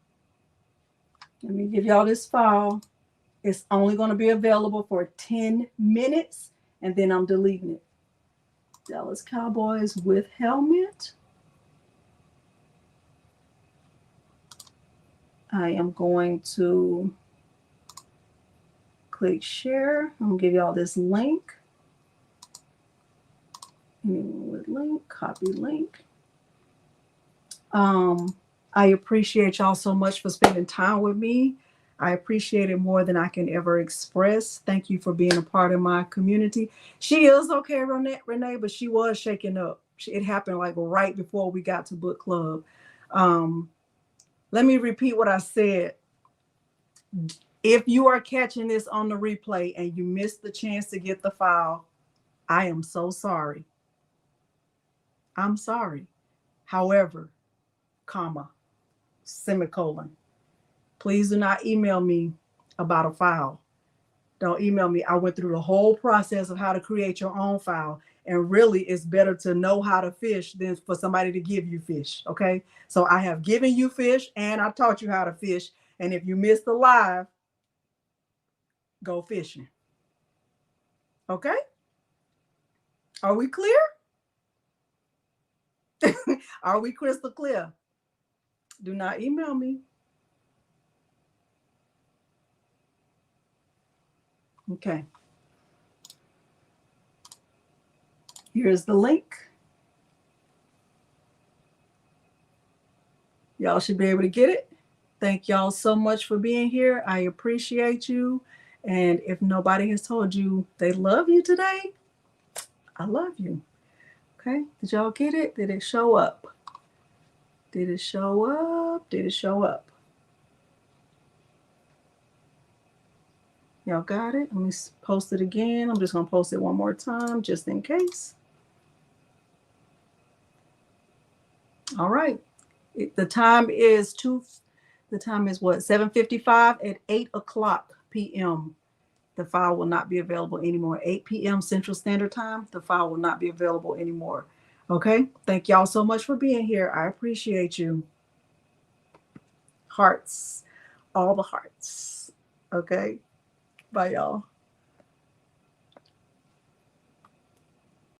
Let me give y'all this file. It's only going to be available for 10 minutes, and then I'm deleting it. Dallas Cowboys with helmet. I am going to click share. I'm going to give y'all this link. With link, copy link. I appreciate y'all so much for spending time with me. I appreciate it more than I can ever express. Thank you for being a part of my community. She is okay, Renee, but she was shaking up. It happened like right before we got to book club. Let me repeat what I said. If you are catching this on the replay and you missed the chance to get the file, I am so sorry. I'm sorry. However, comma, semicolon. Please do not email me about a file. Don't email me. I went through the whole process of how to create your own file. And really, it's better to know how to fish than for somebody to give you fish. Okay. So I have given you fish and I taught you how to fish. And if you missed the live, go fishing. Okay. Are we clear? Are we crystal clear? Do not email me. Okay. Here's the link. Y'all should be able to get it. Thank y'all so much for being here. I appreciate you. And if nobody has told you they love you today, I love you. Okay. Did y'all get it? Did it show up? Did it show up? Did it show up? Y'all got it? Let me post it again. I'm just going to post it one more time just in case. All right. The time is The time is what? 7:55 at 8 o'clock p.m. The file will not be available anymore. 8 p.m. Central Standard Time, the file will not be available anymore. Okay? Thank y'all so much for being here. I appreciate you. Hearts. All the hearts. Okay? Bye, y'all.